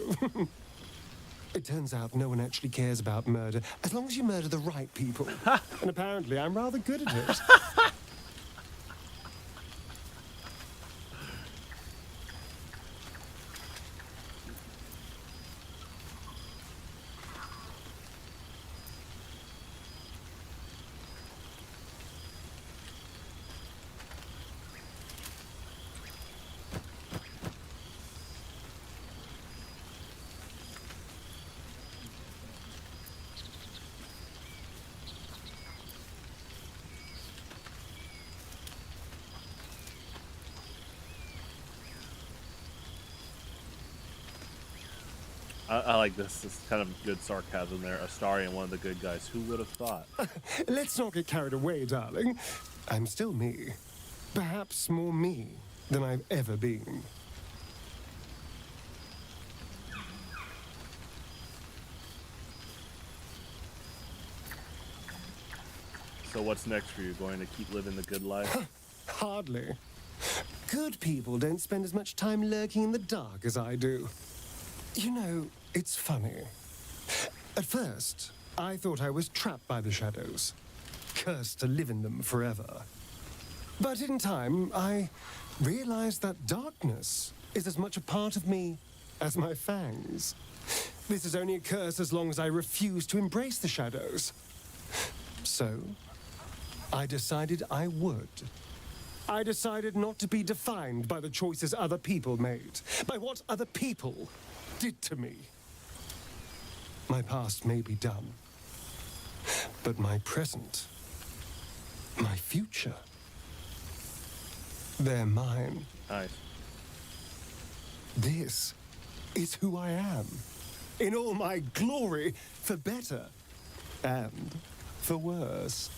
It turns out no one actually cares about murder as long as you murder the right people. And apparently I'm rather good at it. I like this. This is kind of good sarcasm there. Astarion, one of the good guys. Who would have thought? Let's not get carried away, darling. I'm still me. Perhaps more me than I've ever been. So what's next for you? Going to keep living the good life? Hardly. Good people don't spend as much time lurking in the dark as I do. You know, it's funny. At first, I thought I was trapped by the shadows, cursed to live in them forever. But in time, I realized that darkness is as much a part of me as my fangs. This is only a curse as long as I refuse to embrace the shadows. So, I decided I would. I decided not to be defined by the choices other people made, by what other people did to me. My past may be done, but my present, my future, they're mine. Nice. This is who I am, in all my glory, for better and for worse.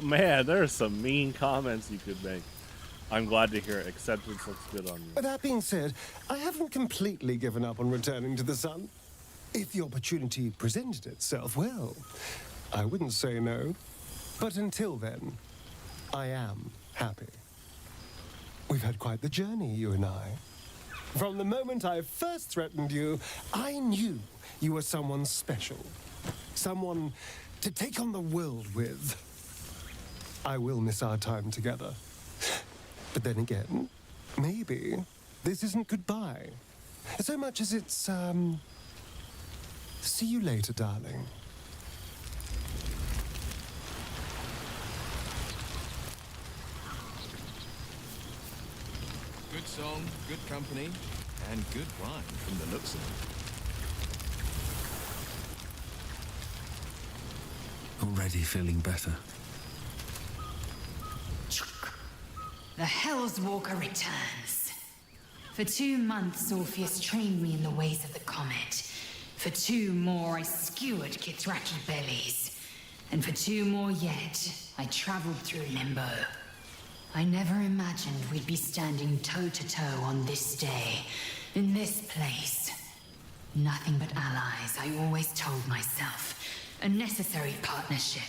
Man, there's some mean comments you could make. I'm glad to hear it. Acceptance looks good on you. That being said, I haven't completely given up on returning to the sun. If the opportunity presented itself, well, I wouldn't say no. But until then, I am happy. We've had quite the journey, you and I. From the moment I first threatened you, I knew you were someone special. Someone to take on the world with. I will miss our time together. But then again, maybe this isn't goodbye. So much as it's, see you later, darling. Good song, good company, and good wine from the looks of it. Already feeling better. The Hell's Walker returns. For 2 months, Orpheus trained me in the ways of the comet. For 2 more, I skewered Kithraki bellies. And for 2 more yet, I traveled through Limbo. I never imagined we'd be standing toe-to-toe on this day, in this place. Nothing but allies, I always told myself. A necessary partnership.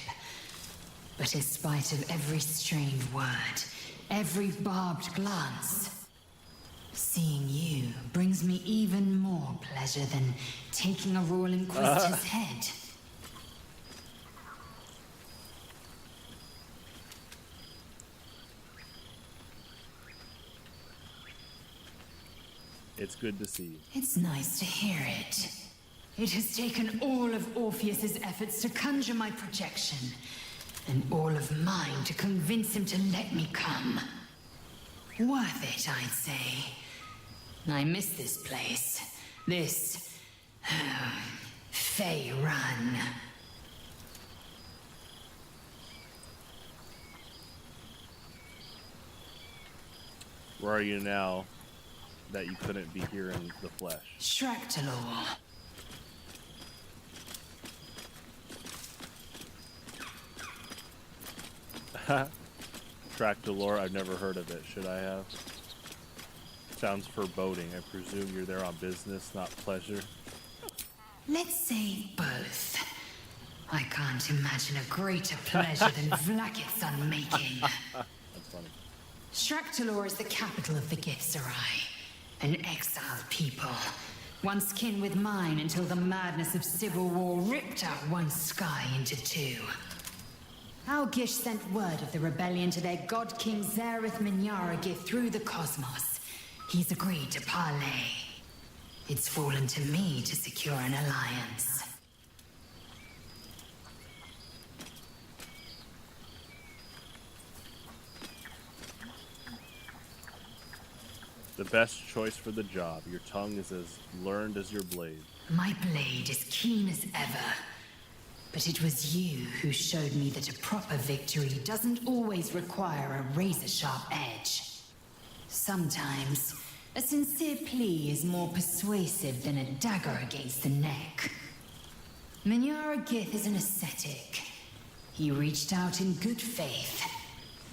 But in spite of every strained word, every barbed glance, seeing you brings me even more pleasure than taking a Royal Inquisitor's head. It's good to see you. It's nice to hear it. It has taken all of Orpheus's efforts to conjure my projection, and all of mine to convince him to let me come. Worth it, I'd say. I miss this place. This... Fey Run. Where are you now that you couldn't be here in the flesh? Shractalor. Tractalore, I've never heard of it. Should I have? Sounds foreboding. I presume you're there on business, not pleasure. Let's say both. I can't imagine a greater pleasure than Vlaakith's unmaking. That's funny. Shraktalor is the capital of the Githzerai, an exiled people, once kin with mine until the madness of civil war ripped out one sky into two. Algish sent word of the rebellion to their god king Zareth Minyaragith through the cosmos. He's agreed to parley. It's fallen to me to secure an alliance. The best choice for the job. Your tongue is as learned as your blade. My blade is keen as ever. But it was you who showed me that a proper victory doesn't always require a razor-sharp edge. Sometimes, a sincere plea is more persuasive than a dagger against the neck. Minyaragith is an ascetic. He reached out in good faith.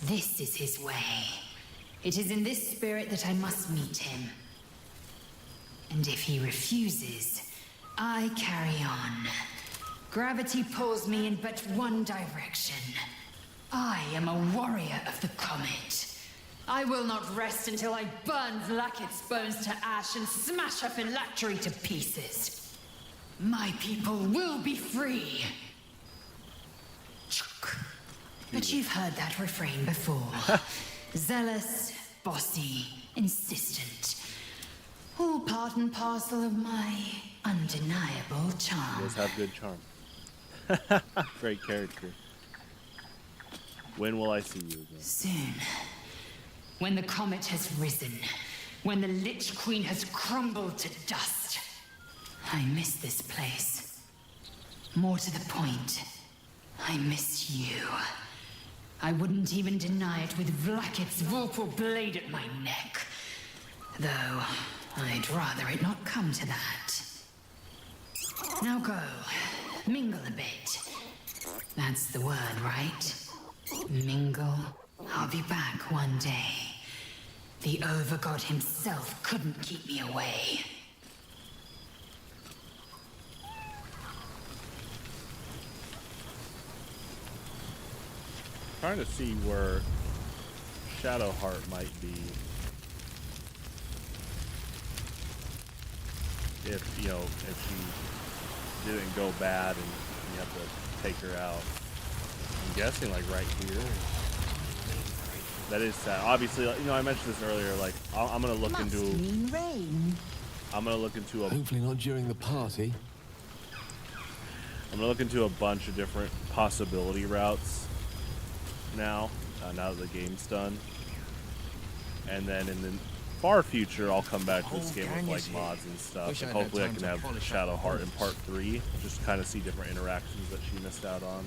This is his way. It is in this spirit that I must meet him. And if he refuses, I carry on. Gravity pulls me in but one direction. I am a warrior of the comet. I will not rest until I burn Vlaakith's bones to ash and smash her phylactery to pieces. My people will be free. But you've heard that refrain before. Zealous, bossy, insistent. All part and parcel of my undeniable charm. He does have good charm. Great character. When will I see you again? Soon. When the comet has risen. When the Lich Queen has crumbled to dust. I miss this place. More to the point, I miss you. I wouldn't even deny it with Vlaakith's Vorpal blade at my neck. Though, I'd rather it not come to that. Now go. Mingle a bit. That's the word, right? Mingle. I'll be back one day. The Overgod himself couldn't keep me away. Trying to see where Shadowheart might be. If, you know, if she didn't go bad and you have to take her out. I'm guessing like right here. That is sad. Obviously, you know, I mentioned this earlier, like I'm gonna look into rain. I'm gonna look into a Hopefully not during the party. I'm gonna look into a bunch of different possibility routes now that the game's done. And then in the far future, I'll come back to this game with like mods and stuff. And hopefully I can have Shadowheart in part 3. Just kind of see different interactions that she missed out on.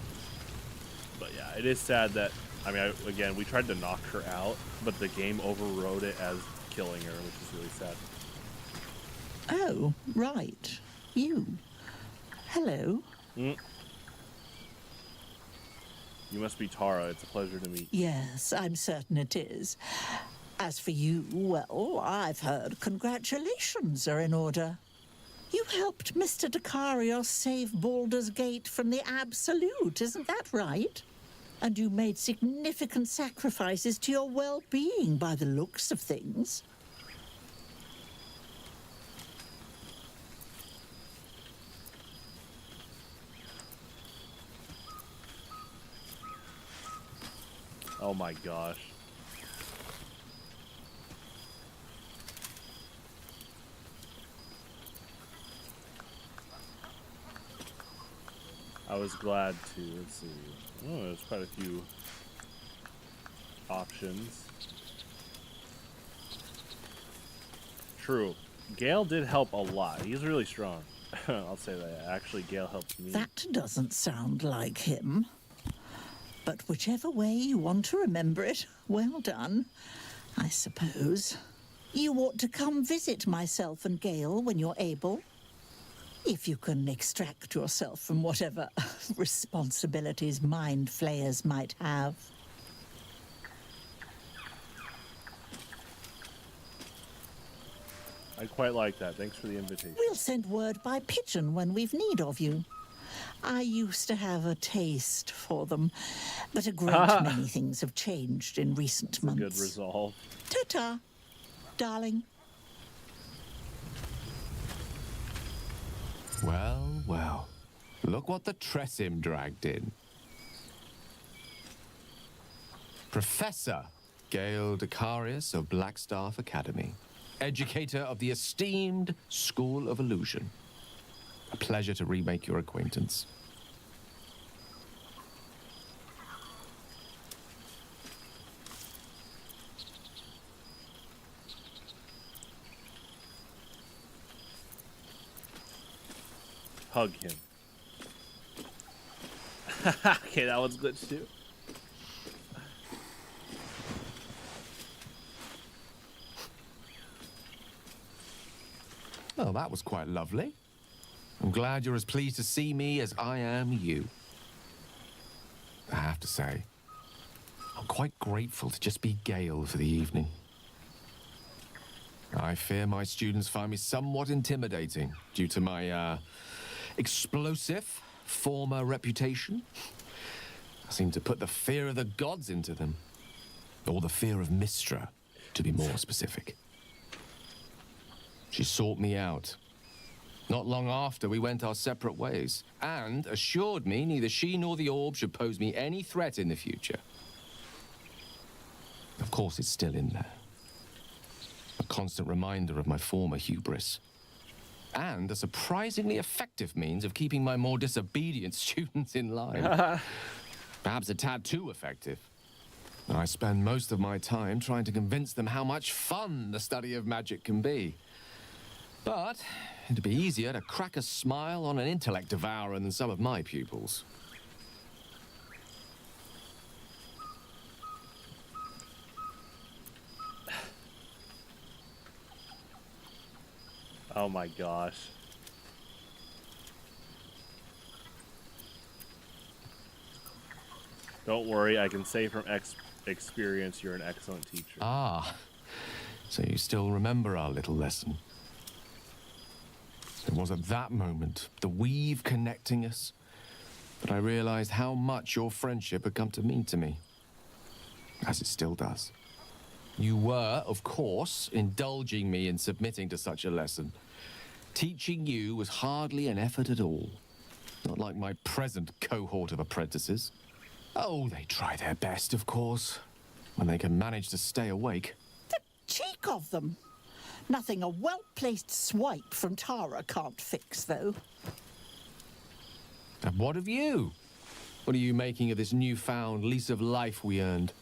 But yeah, it is sad that, I mean, again, we tried to knock her out, but the game overrode it as killing her, which is really sad. Oh, right. You. Hello. You must be Tara. It's a pleasure to meet you. Yes, I'm certain it is. As for you, well, I've heard congratulations are in order. You helped Mr. Dakarios save Baldur's Gate from the Absolute, isn't that right? And you made significant sacrifices to your well-being by the looks of things. Oh my gosh. I was glad to. Let's see. Oh, there's quite a few options. True. Gale did help a lot. He's really strong. I'll say that. Actually, Gale helped me. That doesn't sound like him. But whichever way you want to remember it, well done, I suppose. You ought to come visit myself and Gale when you're able. If you can extract yourself from whatever responsibilities mind flayers might have. I quite like that. Thanks for the invitation. We'll send word by pigeon when we've need of you. I used to have a taste for them, but a great many things have changed in recent months. Good resolve. Ta-ta, darling. Well, well. Look what the Tressim dragged in. Professor Gale Decarius of Blackstaff Academy. Educator of the esteemed School of Illusion. A pleasure to remake your acquaintance. Hug him. Okay, that one's glitched too. Well, that was quite lovely. I'm glad you're as pleased to see me as I am you. I have to say, I'm quite grateful to just be Gale for the evening. I fear my students find me somewhat intimidating due to my, explosive former reputation. I seem to put the fear of the gods into them. Or the fear of Mistra, to be more specific. She sought me out. Not long after, we went our separate ways, and assured me neither she nor the orb should pose me any threat in the future. Of course, it's still in there. A constant reminder of my former hubris. And a surprisingly effective means of keeping my more disobedient students in line. Perhaps a tad too effective. I spend most of my time trying to convince them how much fun the study of magic can be. But it'd be easier to crack a smile on an intellect devourer than some of my pupils. Oh my gosh. Don't worry, I can say from experience you're an excellent teacher. Ah, so you still remember our little lesson. It was at that moment, the weave connecting us, that I realized how much your friendship had come to mean to me. As it still does. You were, of course, indulging me in submitting to such a lesson. Teaching you was hardly an effort at all. Not like my present cohort of apprentices. Oh, they try their best, of course, when they can manage to stay awake. The cheek of them! Nothing a well-placed swipe from Tara can't fix, though. And what of you? What are you making of this newfound lease of life we earned?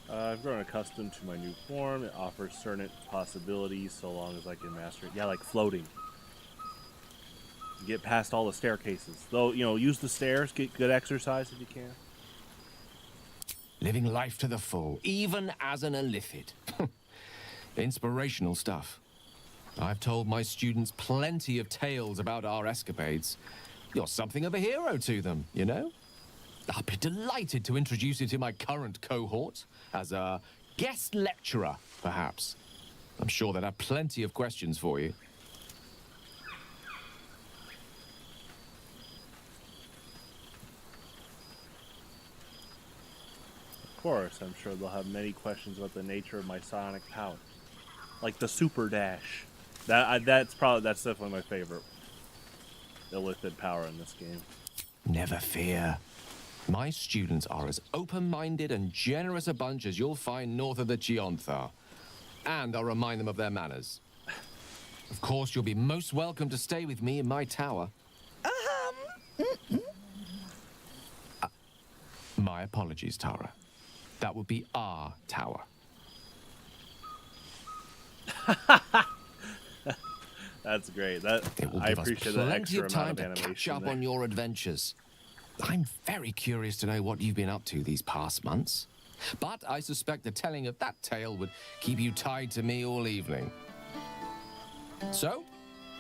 I've grown accustomed to my new form. It offers certain possibilities so long as I can master it. Yeah, like floating. Get past all the staircases. Though, you know, use the stairs, get good exercise if you can. Living life to the full, even as an illithid. Inspirational stuff. I've told my students plenty of tales about our escapades. You're something of a hero to them, you know? I'll be delighted to introduce you to my current cohort as a guest lecturer, perhaps. I'm sure they'd have plenty of questions for you. Of course, I'm sure they'll have many questions about the nature of my sonic power. Like the super dash. That's definitely my favorite illithid power in this game. Never fear. My students are as open-minded and generous a bunch as you'll find north of the Chionthar. And I'll remind them of their manners. Of course, you'll be most welcome to stay with me in my tower. My apologies, Tara. That would be our tower. That's great. That It will I give us appreciate the plenty extra of time amount to of animation. catch up there. on your adventures. I'm very curious to know what you've been up to these past months. But I suspect the telling of that tale would keep you tied to me all evening. So,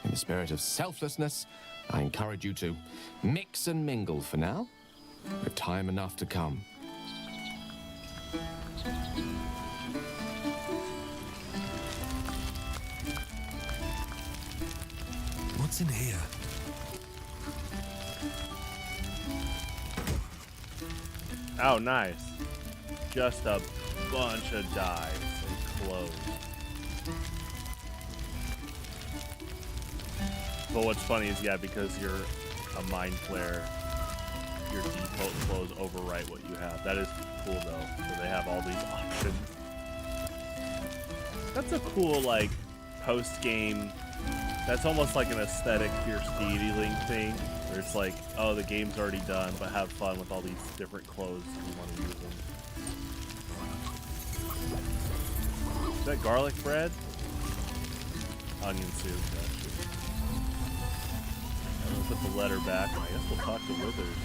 in the spirit of selflessness, I encourage you to mix and mingle for now, with time enough to come. What's in here? Oh, nice. Just a bunch of dives and clothes. But what's funny is, yeah, because you're a mind player, your default clothes overwrite what you have. That is cool, though. So they have all these options. That's a cool, like, post-game... That's almost like an aesthetic pure stealing thing, where it's like, oh, the game's already done, but have fun with all these different clothes if you want to use them. Is that garlic bread? Onion soup, actually. I'm gonna put the letter back, and I guess we'll talk to Withers.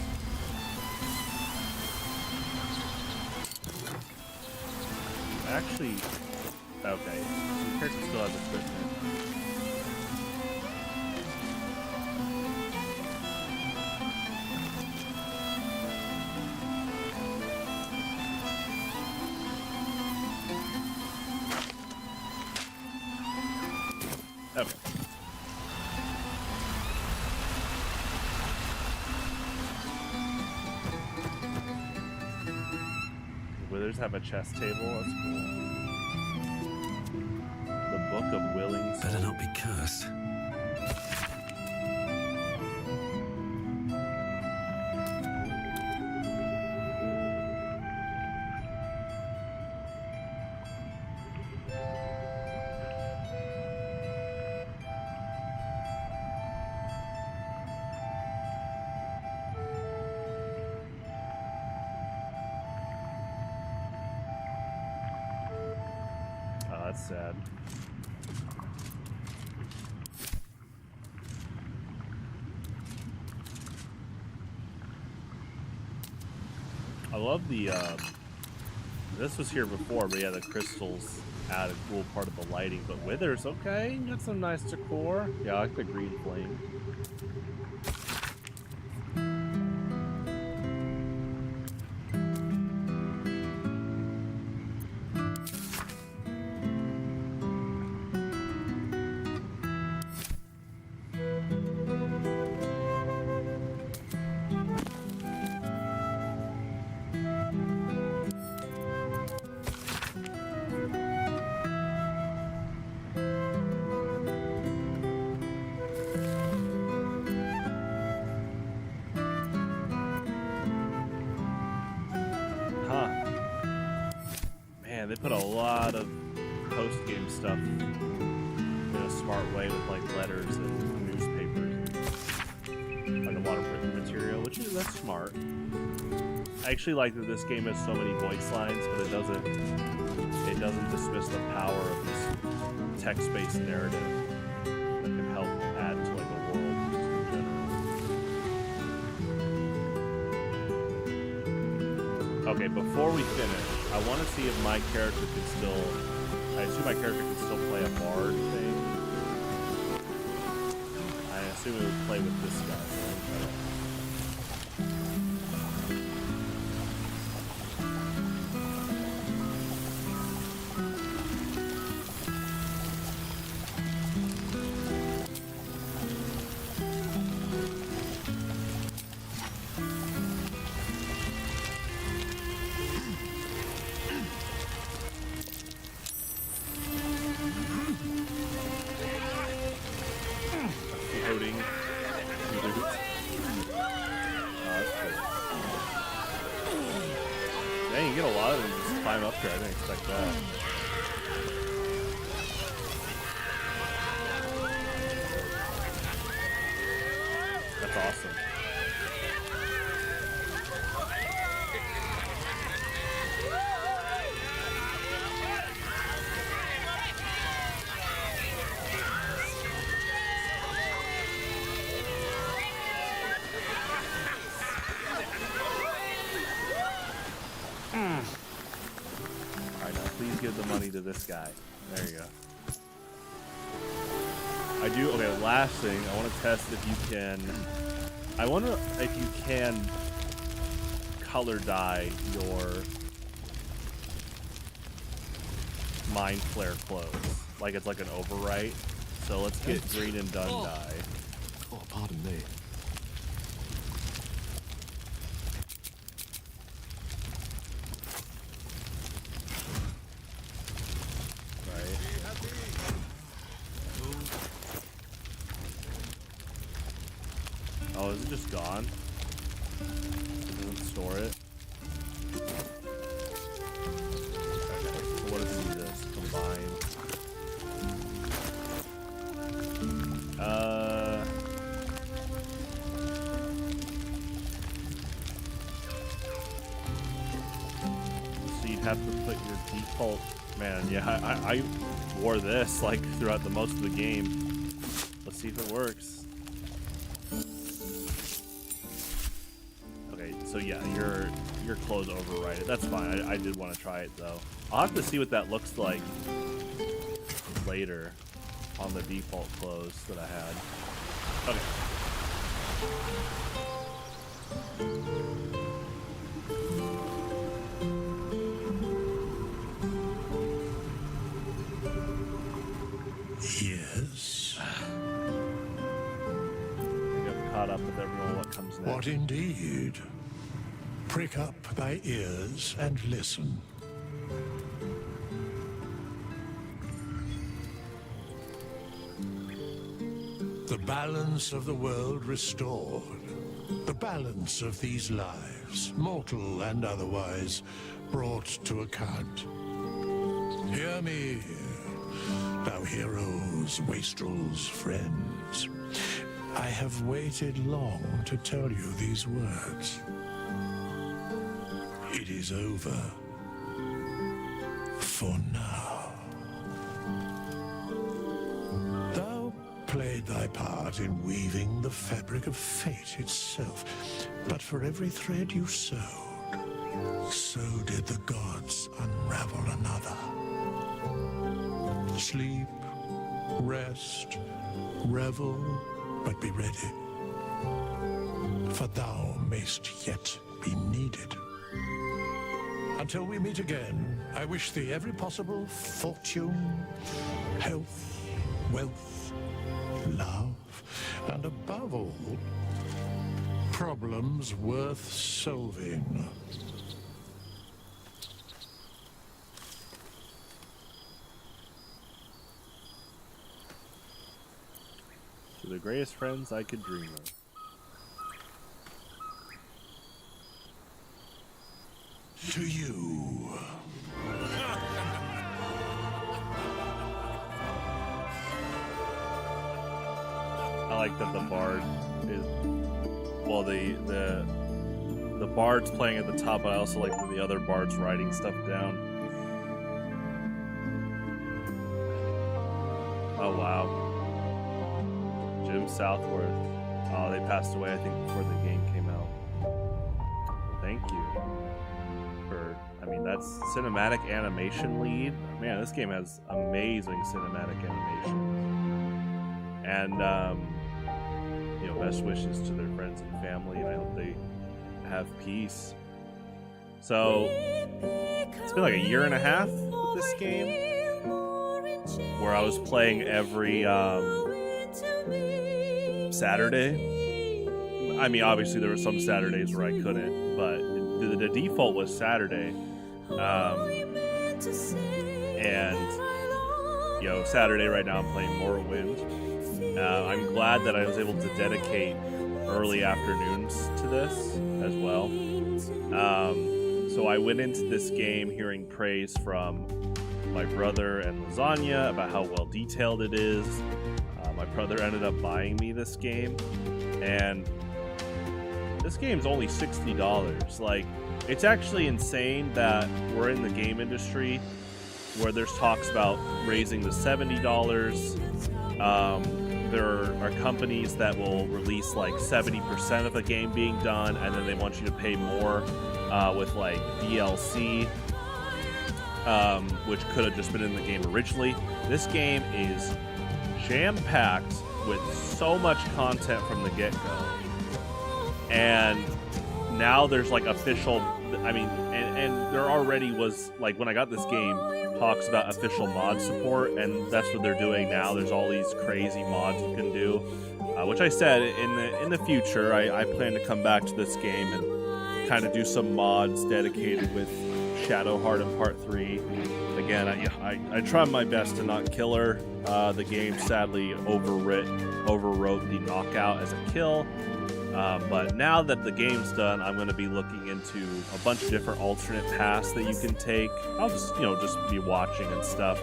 Actually, okay, the character still has equipment. Okay. Withers have a chess table. That's cool. The Book of Willing Souls. Better not be cursed. Oh, that's sad. I love the, this was here before, but yeah, the crystals add a cool part of the lighting, but Withers, okay, got some nice decor. Yeah, I like the green flame. They put a lot of post-game stuff in a smart way with like letters and newspapers and underwater print material, which is that's smart. I actually like that this game has so many voice lines, but it doesn't dismiss the power of this text-based narrative that can help add to like a world just in general. Okay, before we finish, I want to see if my character can still... I assume my character can still play a bard thing. I assume it would play with this guy. Dang, you get a lot of them just climb up there. I didn't expect that. That's awesome. money to this guy. There you go. Okay, last thing, I want to test if you can... I wonder if you can color dye your Mind Flare clothes. Like it's like an overwrite. So let's get green and dun dye. Oh, pardon me. Oh, is it just gone? It doesn't store it? Okay, so what if we do this? Combine. So you'd have to put your default... Man, yeah, I wore this like throughout the most of the game. Let's see if it works. So yeah, your clothes override it. That's fine. I did want to try it though. I'll have to see what that looks like later on the default clothes that I had. Okay. Yes. I think I've caught up with everyone. What comes next? What indeed? Prick up thy ears and listen. The balance of the world restored. The balance of these lives, mortal and otherwise, brought to account. Hear me, thou heroes, wastrels, friends. I have waited long to tell you these words. It is over. For now. Thou played thy part in weaving the fabric of fate itself, but for every thread you sewed, so did the gods unravel another. Sleep, rest, revel, but be ready, for thou mayst yet be needed. Until we meet again, I wish thee every possible fortune, health, wealth, love, and above all, problems worth solving. To the greatest friends I could dream of. To you. I like that the bard is, well, the bard's playing at the top, but I also like that the other bard's writing stuff down. Oh wow, Jim Southworth. Oh, they passed away I think before the game came out. Well, thank you. I mean, that's cinematic animation lead. Man, this game has amazing cinematic animation. And, you know, best wishes to their friends and family, and I hope they have peace. So, it's been like a year and a half with this game, where I was playing every Saturday. I mean, obviously there were some Saturdays where I couldn't, but the default was Saturday. And you know, Saturday right now I'm playing Morrowind. I'm glad that I was able to dedicate early afternoons to this as well. So I went into this game hearing praise from my brother and Lasagna about how well detailed it is. My brother ended up buying me this game, and this game's only $60. Like, it's actually insane that we're in the game industry where there's talks about raising to $70. There are companies that will release like 70% of a game being done, and then they want you to pay more with like DLC. which could have just been in the game originally. This game is jam-packed with so much content from the get-go. And now there's like official, I mean, and there already was, like, when I got this game, talks about official mod support, and that's what they're doing now. There's all these crazy mods you can do, which I said in the future, I plan to come back to this game and kind of do some mods dedicated with Shadowheart in Part 3. Again, I try my best to not kill her. The game sadly overwrote the knockout as a kill. But now that the game's done, I'm going to be looking into a bunch of different alternate paths that you can take. I'll just, just be watching and stuff.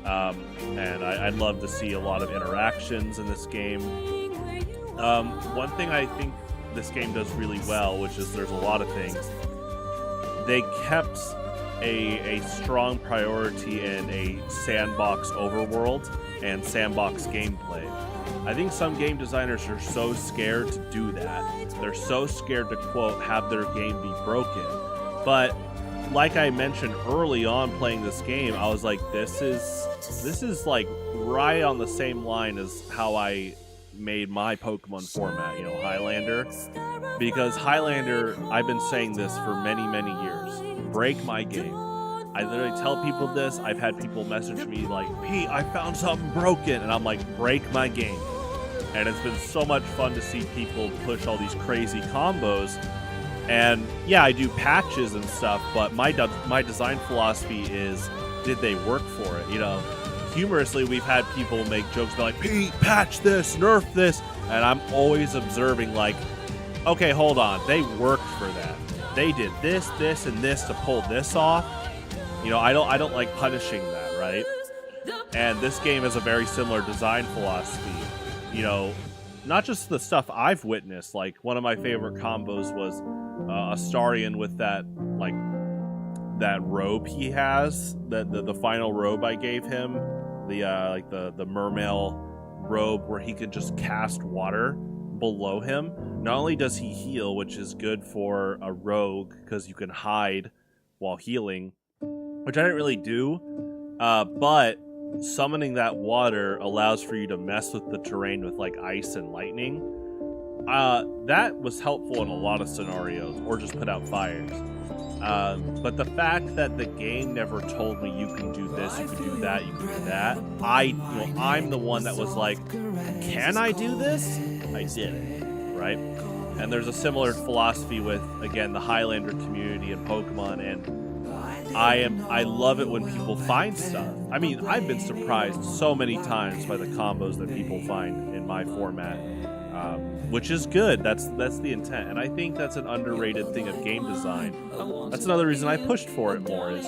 And I'd love to see a lot of interactions in this game. One thing I think this game does really well, which is there's a lot of things, they kept a strong priority in a sandbox overworld and sandbox gameplay. I think some game designers are so scared to do that. They're so scared to, quote, have their game be broken. But like I mentioned early on playing this game, I was like, this is like right on the same line as how I made my Pokemon format, Highlander. Because Highlander, I've been saying this for many, many years. Break my game. I literally tell people this. I've had people message me like, Pete, I found something broken. And I'm like, break my game. And it's been so much fun to see people push all these crazy combos. And yeah, I do patches and stuff, but my design philosophy is, did they work for it? Humorously, we've had people make jokes about like, Pete, patch this, nerf this. And I'm always observing like, okay, hold on. They worked for that. They did this, this, and this to pull this off. I don't like punishing that, right? And this game has a very similar design philosophy. Not just the stuff I've witnessed. Like, one of my favorite combos was Astarion with that robe he has, the final robe I gave him, the mermail robe where he could just cast water below him. Not only does he heal, which is good for a rogue because you can hide while healing, which I didn't really do, but summoning that water allows for you to mess with the terrain with like ice and lightning. That was helpful in a lot of scenarios, or just put out fires. But the fact that the game never told me you can do this, you can do that, you can do that, I'm the one that was like, can I do this? I did it, right? And there's a similar philosophy with, again, the Highlander community and Pokemon, and I love it when people find stuff. I mean, I've been surprised so many times by the combos that people find in my format, which is good. That's the intent, and I think that's an underrated thing of game design. That's another reason I pushed for it more, is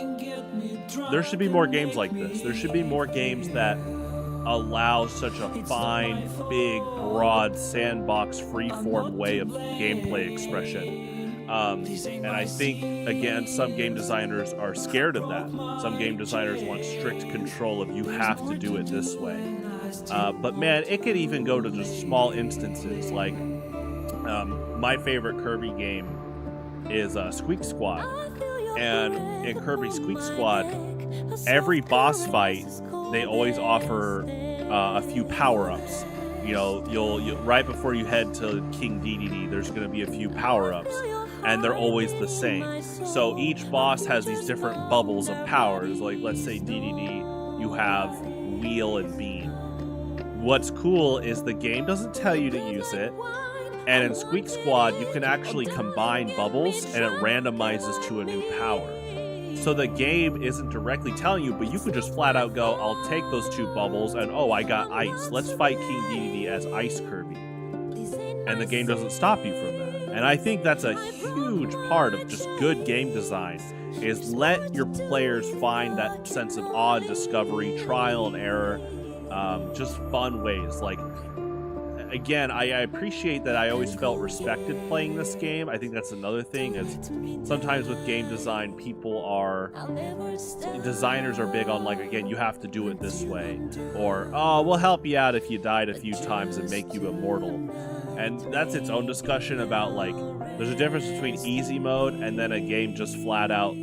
there should be more games like this. There should be more games that allow such a fine, big, broad, sandbox, free-form way of gameplay expression. And I think, again, some game designers are scared of that. Some game designers want strict control of, you have to do it this way. But man, it could even go to just small instances. Like, my favorite Kirby game is Squeak Squad. And in Kirby Squeak Squad, every boss fight, they always offer a few power-ups. You'll right before you head to King Dedede, there's going to be a few power-ups, and they're always the same. So each boss has these different bubbles of powers. Like, let's say Dedede, you have Wheel and Beam. What's cool is the game doesn't tell you to use it, and in Squeak Squad, you can actually combine bubbles, and it randomizes to a new power. So the game isn't directly telling you, but you could just flat out go, I'll take those two bubbles, and oh, I got ice. Let's fight King Dedede as Ice Kirby. And the game doesn't stop you from that. And I think that's a huge part of just good game design, is let your players find that sense of awe and discovery, trial and error, just fun ways. Like, again, I appreciate that I always felt respected playing this game. I think that's another thing, is sometimes with game design, designers are big on, like, again, you have to do it this way. Or, oh, we'll help you out if you died a few times and make you immortal. And that's its own discussion about, like, there's a difference between easy mode and then a game just flat out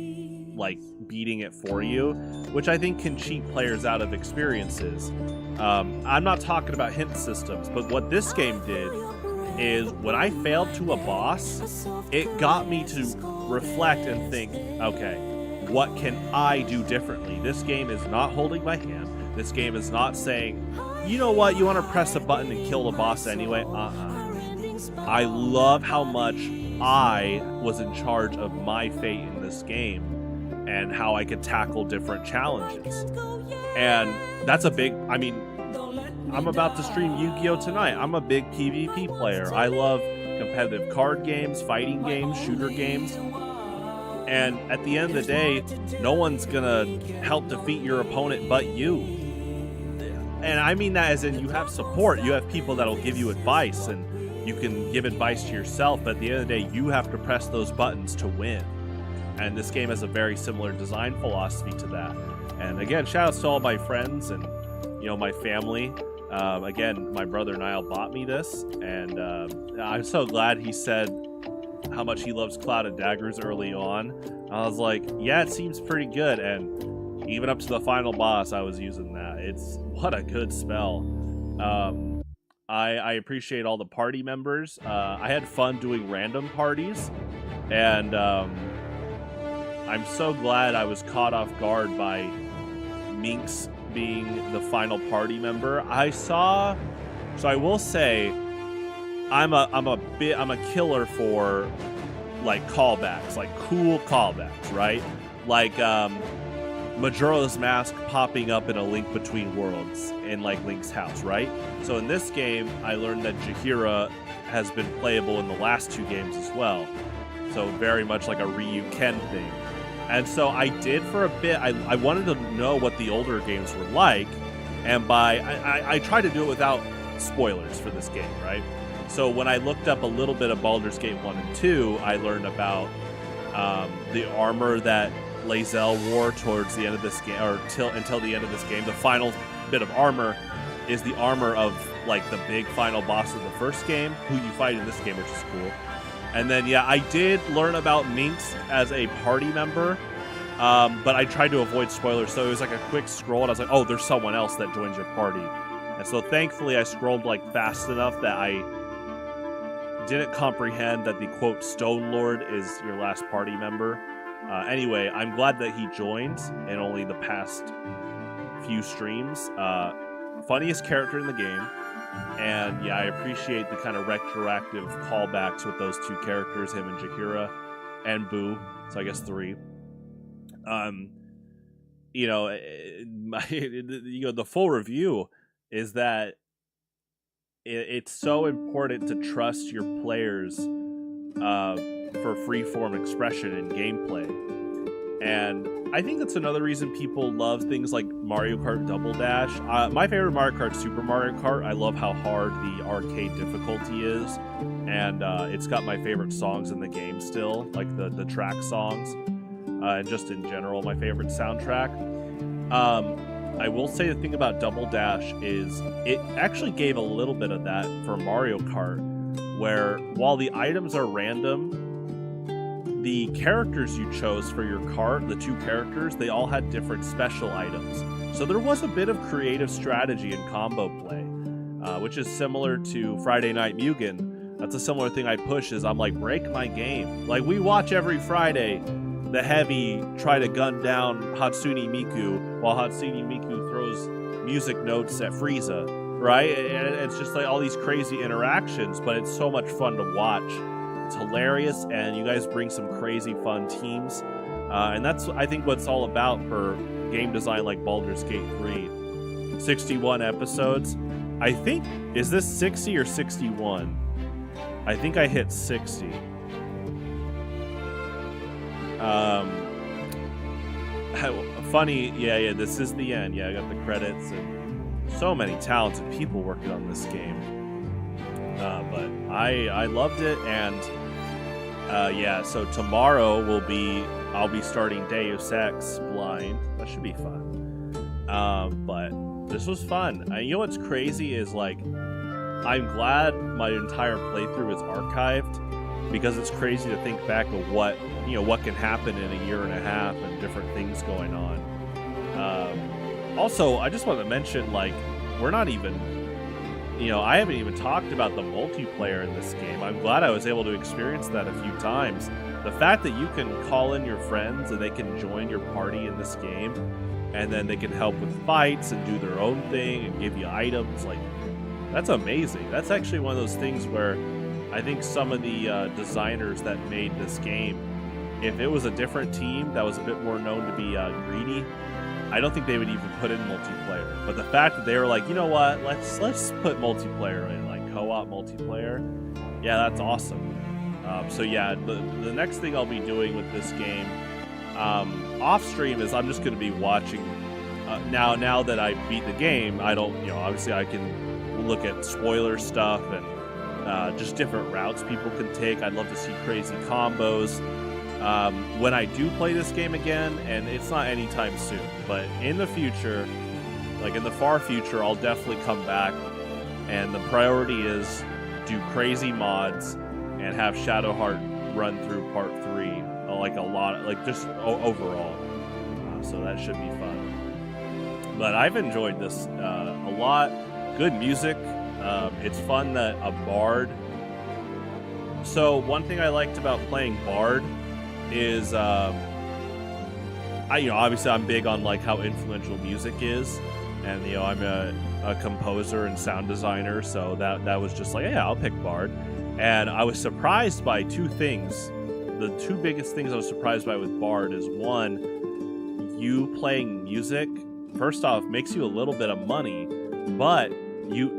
like beating it for you, which I think can cheat players out of experiences. I'm not talking about hint systems, but what this game did is when I failed to a boss, it got me to reflect and think, okay, what can I do differently? This game is not holding my hand. This game is not saying, you know what, you want to press a button and kill the boss anyway? I love how much I was in charge of my fate in this game and how I could tackle different challenges. And that's a big, I mean, I'm about to stream Yu-Gi-Oh! Tonight. I'm a big PvP player. I love competitive card games, fighting games, shooter games. And at the end of the day, no one's gonna help defeat your opponent but you. And I mean that as in you have support. You have people that'll give you advice, and you can give advice to yourself, but at the end of the day, you have to press those buttons to win. And this game has a very similar design philosophy to that. And again, shout outs to all my friends and, you know, my family. Again, my brother Niall bought me this, and I'm so glad he said how much he loves Cloud and Daggers early on. I was like, yeah, it seems pretty good, and even up to the final boss, I was using that. It's what a good spell. I appreciate all the party members. I had fun doing random parties, and I'm so glad I was caught off guard by Minx being the final party member. So I will say, I'm a killer for like callbacks, like cool callbacks, right? Like Majora's Mask popping up in A Link Between Worlds in like Link's house, right? So in this game, I learned that Jaheira has been playable in the last 2 games as well. So very much like a Ryu Ken thing. And so I did for a bit. I wanted to know what the older games were like, and I tried to do it without spoilers for this game, right? So when I looked up a little bit of Baldur's Gate 1 and 2, I learned about the armor that Lae'zel wore towards the end of this game, or until the end of this game. The final bit of armor is the armor of like the big final boss of the first game, who you fight in this game, which is cool. And then, yeah, I did learn about Minx as a party member, but I tried to avoid spoilers, so it was like a quick scroll, and I was like, oh, there's someone else that joins your party. And so thankfully I scrolled like fast enough that I didn't comprehend that the, quote, Stone Lord is your last party member. Anyway, I'm glad that he joined in only the past few streams. Funniest character in the game. And yeah, I appreciate the kind of retroactive callbacks with those 2 characters, him and Jaheira and Boo. So I guess 3. You know, the full review is that it's so important to trust your players for freeform expression and gameplay. And I think that's another reason people love things like Mario Kart Double Dash. My favorite Mario Kart is Super Mario Kart. I love how hard the arcade difficulty is, and it's got my favorite songs in the game still, like the track songs, and just in general my favorite soundtrack. I will say the thing about Double Dash is it actually gave a little bit of that for Mario Kart, where while the items are random, the characters you chose for your cart, the 2 characters, they all had different special items. So there was a bit of creative strategy in combo play, which is similar to Friday Night Mugen. That's a similar thing I push, is I'm like, break my game. Like, we watch every Friday the heavy try to gun down Hatsune Miku while Hatsune Miku throws music notes at Frieza, right? And it's just like all these crazy interactions, but it's so much fun to watch. It's hilarious, and you guys bring some crazy fun teams. And that's, I think, what it's all about for game design like Baldur's Gate 3. 61 episodes. I think, is this 60 or 61? I think I hit 60. Funny, yeah, this is the end. Yeah, I got the credits, and so many talented people working on this game. But I loved it, and yeah, so tomorrow I'll be starting Deus Ex Blind. That should be fun. But this was fun. You know what's crazy is, like, I'm glad my entire playthrough is archived, because it's crazy to think back of what can happen in a year and a half and different things going on. Also, I just want to mention, like, we're not even, I haven't even talked about the multiplayer in this game. I'm glad I was able to experience that a few times. The fact that you can call in your friends and they can join your party in this game, and then they can help with fights and do their own thing and give you items, like, that's amazing. That's actually one of those things where I think some of the designers that made this game, if it was a different team that was a bit more known to be greedy, I don't think they would even put in multiplayer. But the fact that they were like, you know what, let's put multiplayer in, like co-op multiplayer, yeah, that's awesome. So yeah, the next thing I'll be doing with this game off stream is I'm just going to be watching. Now that I beat the game, I don't, obviously I can look at spoiler stuff and just different routes people can take. I'd love to see crazy combos. When I do play this game again, and it's not anytime soon, but in the future, like in the far future, I'll definitely come back, and the priority is do crazy mods and have Shadowheart run through part 3, like a lot, like just overall. So that should be fun. But I've enjoyed this a lot. Good music. It's fun that a bard. So one thing I liked about playing bard is obviously I'm big on like how influential music is, and I'm a composer and sound designer, so that was just like, yeah, I'll pick bard. And I was surprised by two things. The two biggest things I was surprised by with bard is, one, you playing music first off makes you a little bit of money, but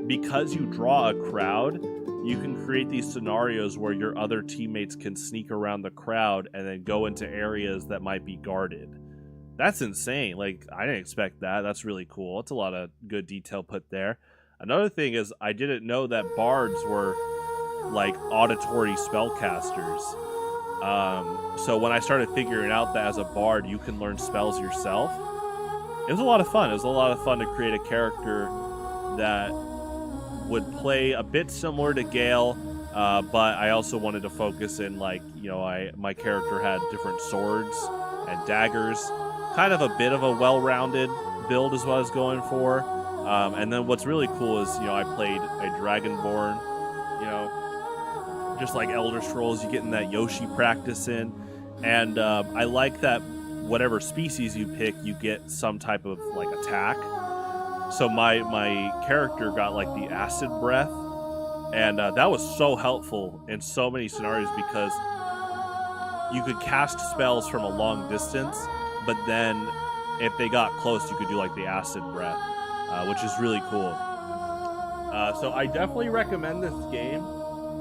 because you draw a crowd, you can create these scenarios where your other teammates can sneak around the crowd and then go into areas that might be guarded. That's insane. Like, I didn't expect that. That's really cool. It's a lot of good detail put there. Another thing is, I didn't know that bards were like auditory spellcasters. So when I started figuring out that as a bard you can learn spells yourself, it was a lot of fun. It was a lot of fun to create a character that would play a bit similar to Gale, but I also wanted to focus in, like, my character had different swords and daggers, kind of a bit of a well-rounded build is what I was going for. And then what's really cool is, I played a Dragonborn, just like Elder Scrolls, you get in that Yoshi practice in, and I like that whatever species you pick, you get some type of like attack. So my character got like the acid breath, and that was so helpful in so many scenarios because you could cast spells from a long distance, but then if they got close, you could do like the acid breath, which is really cool. So I definitely recommend this game,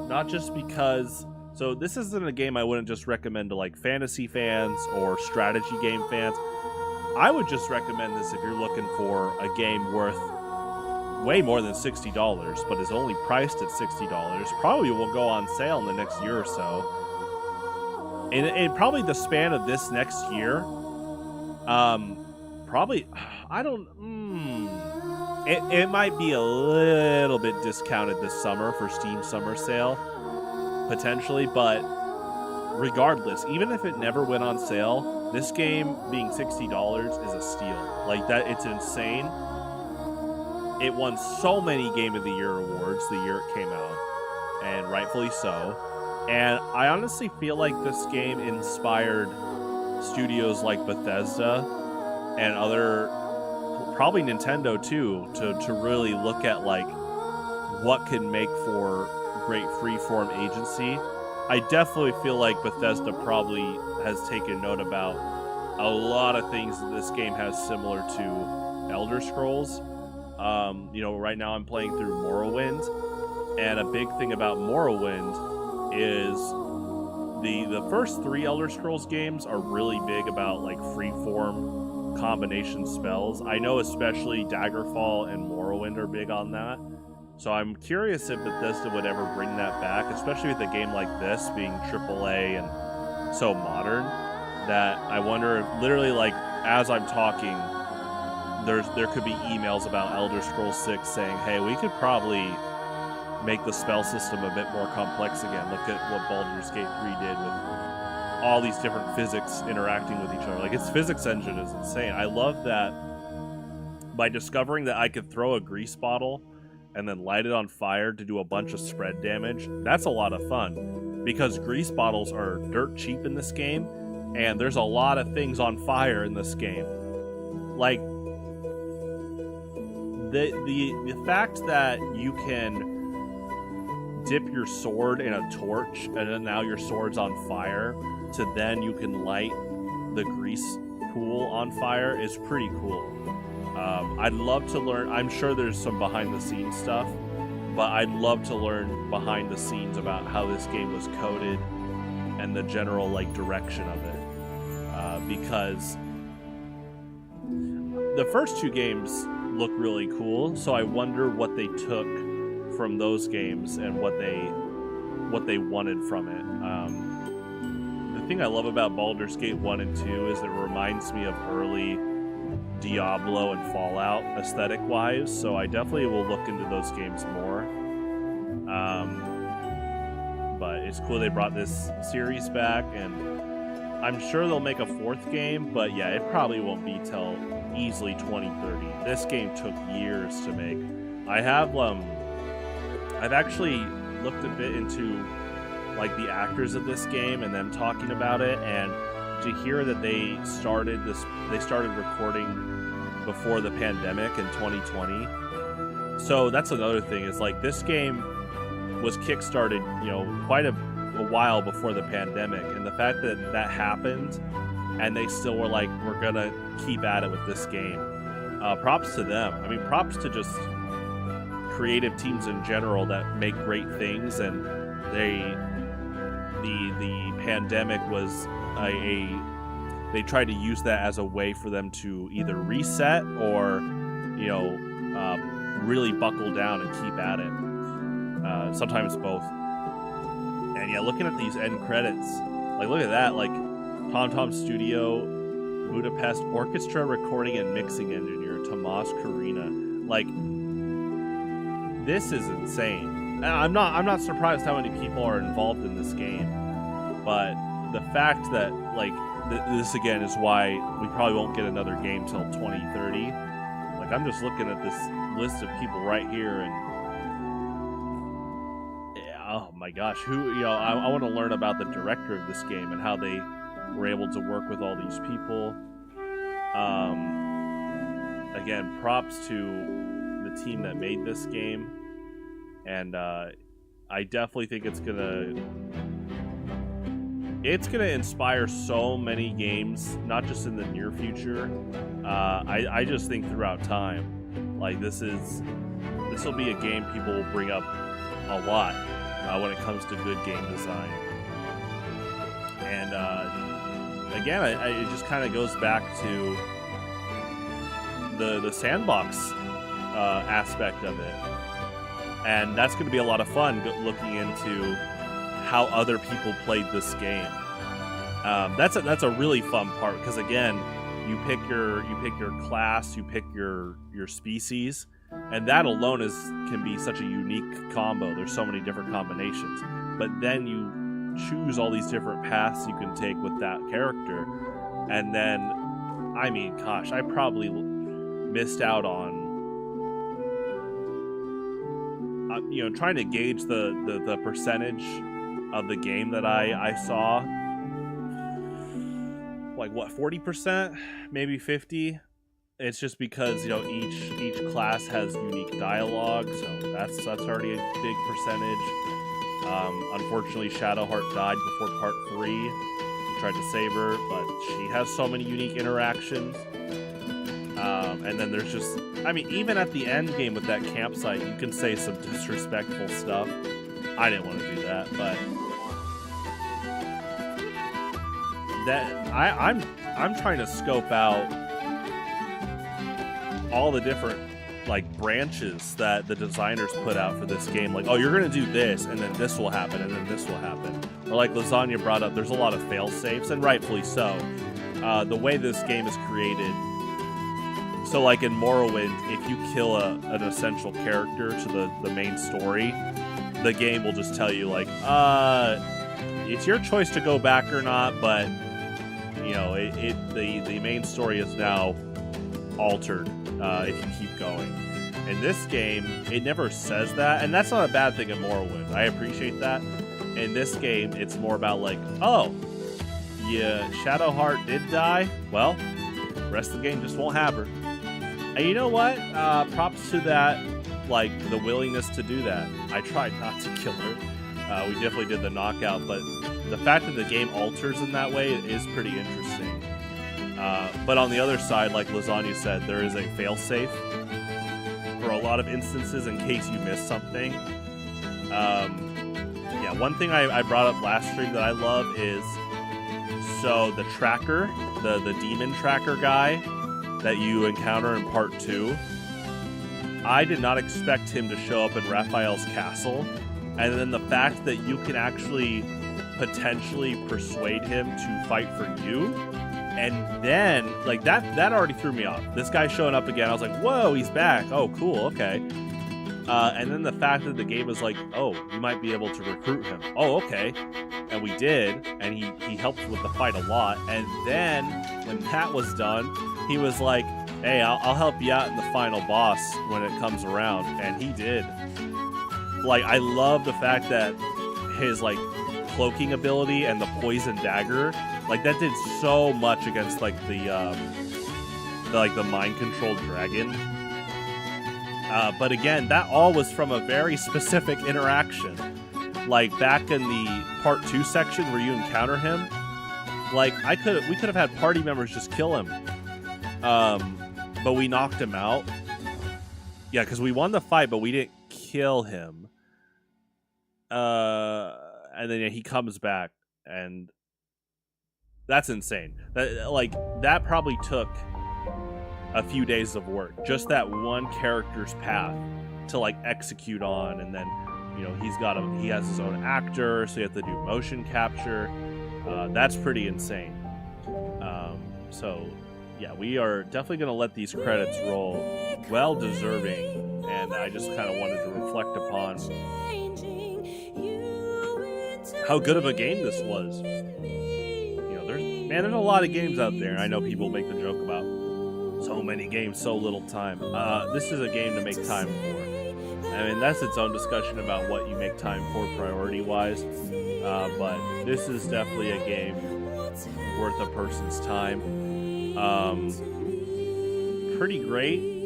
not just because... So this isn't a game I wouldn't just recommend to like fantasy fans or strategy game fans. I would just recommend this if you're looking for a game worth way more than $60, but is only priced at $60. Probably will go on sale in the next year or so. In probably the span of this next year, probably, I don't, it might be a little bit discounted this summer for Steam Summer Sale, potentially, but regardless, even if it never went on sale, this game being $60 is a steal. Like, that, it's insane. It won so many Game of the Year awards the year it came out, and rightfully so. And I honestly feel like this game inspired studios like Bethesda and other, probably Nintendo too, to really look at like what can make for great freeform agency. I definitely feel like Bethesda probably has taken note about a lot of things that this game has similar to Elder Scrolls. Right now I'm playing through Morrowind, and a big thing about Morrowind is the first 3 Elder Scrolls games are really big about like freeform combination spells. I know especially Daggerfall and Morrowind are big on that. So I'm curious if Bethesda would ever bring that back, especially with a game like this being AAA and so modern, that I wonder if literally, like, as I'm talking, there could be emails about Elder Scrolls 6 saying, hey, we could probably make the spell system a bit more complex again. Look at what Baldur's Gate 3 did with all these different physics interacting with each other. Like, its physics engine is insane. I love that by discovering that I could throw a grease bottle and then light it on fire to do a bunch of spread damage. That's a lot of fun, because grease bottles are dirt cheap in this game, and there's a lot of things on fire in this game. Like, the fact that you can dip your sword in a torch and then now your sword's on fire, to then you can light the grease pool on fire is pretty cool. I'd love to learn. I'm sure there's some behind the scenes stuff, but I'd love to learn behind the scenes about how this game was coded and the general like direction of it, because the first two games look really cool, so I wonder what they took from those games and what they wanted from it. The thing I love about Baldur's Gate 1 and 2 is it reminds me of early Diablo and Fallout aesthetic-wise, so I definitely will look into those games more. But it's cool they brought this series back, and I'm sure they'll make a fourth game, but yeah, it probably won't be till easily 2030. This game took years to make. I've actually looked a bit into like the actors of this game and them talking about it, and to hear that they started recording before the pandemic in 2020. So that's another thing, is like this game was kickstarted, quite a while before the pandemic, and the fact that that happened and they still were like, we're gonna keep at it with this game. Props to them. I mean, props to just creative teams in general that make great things, and the pandemic was they tried to use that as a way for them to either reset or, really buckle down and keep at it. Sometimes both. And yeah, looking at these end credits, like look at that, like TomTom Studio, Budapest Orchestra Recording and Mixing Engineer, Tomas Karina. Like, this is insane. I'm not surprised how many people are involved in this game, but the fact that like this again is why we probably won't get another game till 2030. Like, I'm just looking at this list of people right here, and oh my gosh, I want to learn about the director of this game and how they were able to work with all these people. Again, props to the team that made this game, and I definitely think it's gonna inspire so many games, not just in the near future. I just think throughout time, like this will be a game people will bring up a lot when it comes to good game design. And again, it just kind of goes back to the sandbox aspect of it, and that's going to be a lot of fun looking into how other people played this game. That's a really fun part, because again, you pick your class, you pick your species, and that alone can be such a unique combo. There's so many different combinations, but then you choose all these different paths you can take with that character, and then, I mean, gosh, I probably missed out on trying to gauge the percentage of the game that I saw, like what, 40%, maybe 50. It's just because each class has unique dialogue, so that's already a big percentage. Unfortunately, Shadowheart died before part 3. We tried to save her, but she has so many unique interactions. And then there's just, I mean, even at the end game with that campsite, you can say some disrespectful stuff. I didn't want to do that, but I'm trying to scope out all the different like branches that the designers put out for this game. Like, oh, you're gonna do this, and then this will happen, and then this will happen. Or like Lasagna brought up, there's a lot of fail safes, and rightfully so. The way this game is created. So like in Morrowind, if you kill an essential character to the main story, the game will just tell you like, it's your choice to go back or not, but you know, the main story is now altered if you keep going. In this game, it never says that, and that's not a bad thing in Morrowind. I appreciate that. In this game, it's more about like, oh, yeah, Shadowheart did die. Well, the rest of the game just won't have her. And you know what? Props to that, like the willingness to do that. I tried not to kill her. We definitely did the knockout, but the fact that the game alters in that way is pretty interesting. But on the other side, like Lasagna said, there is a failsafe for a lot of instances in case you miss something. Yeah, one thing I brought up last stream that I love is, so the tracker, the demon tracker guy that you encounter in part 2, I did not expect him to show up in Raphael's castle, and then the fact that you can actually potentially persuade him to fight for you, and then like that already threw me off. This guy showing up again, I was like, whoa, he's back. Oh, cool, okay. And then the fact that the game was like, oh, you might be able to recruit him. Oh, okay. And we did, and he helped with the fight a lot. And then when that was done, he was like, hey, I'll help you out in the final boss when it comes around. And he did. Like, I love the fact that his like cloaking ability and the poison dagger, like that did so much against like the mind controlled dragon. But again, that all was from a very specific interaction. Like back in the part 2 section where you encounter him, like we could have had party members just kill him. But we knocked him out. Yeah, because we won the fight, but we didn't kill him. And then he comes back, and that's insane. That probably took a few days of work, just that one character's path to like execute on, and then you know he has his own actor, so you have to do motion capture. That's pretty insane. So yeah, we are definitely going to let these credits roll. Well deserving, and I just kind of wanted to reflect upon how good of a game this was. You know, there's a lot of games out there. I know people make the joke about so many games, so little time. This is a game to make time for. I mean, that's its own discussion about what you make time for priority-wise. But this is definitely a game worth a person's time. Pretty great.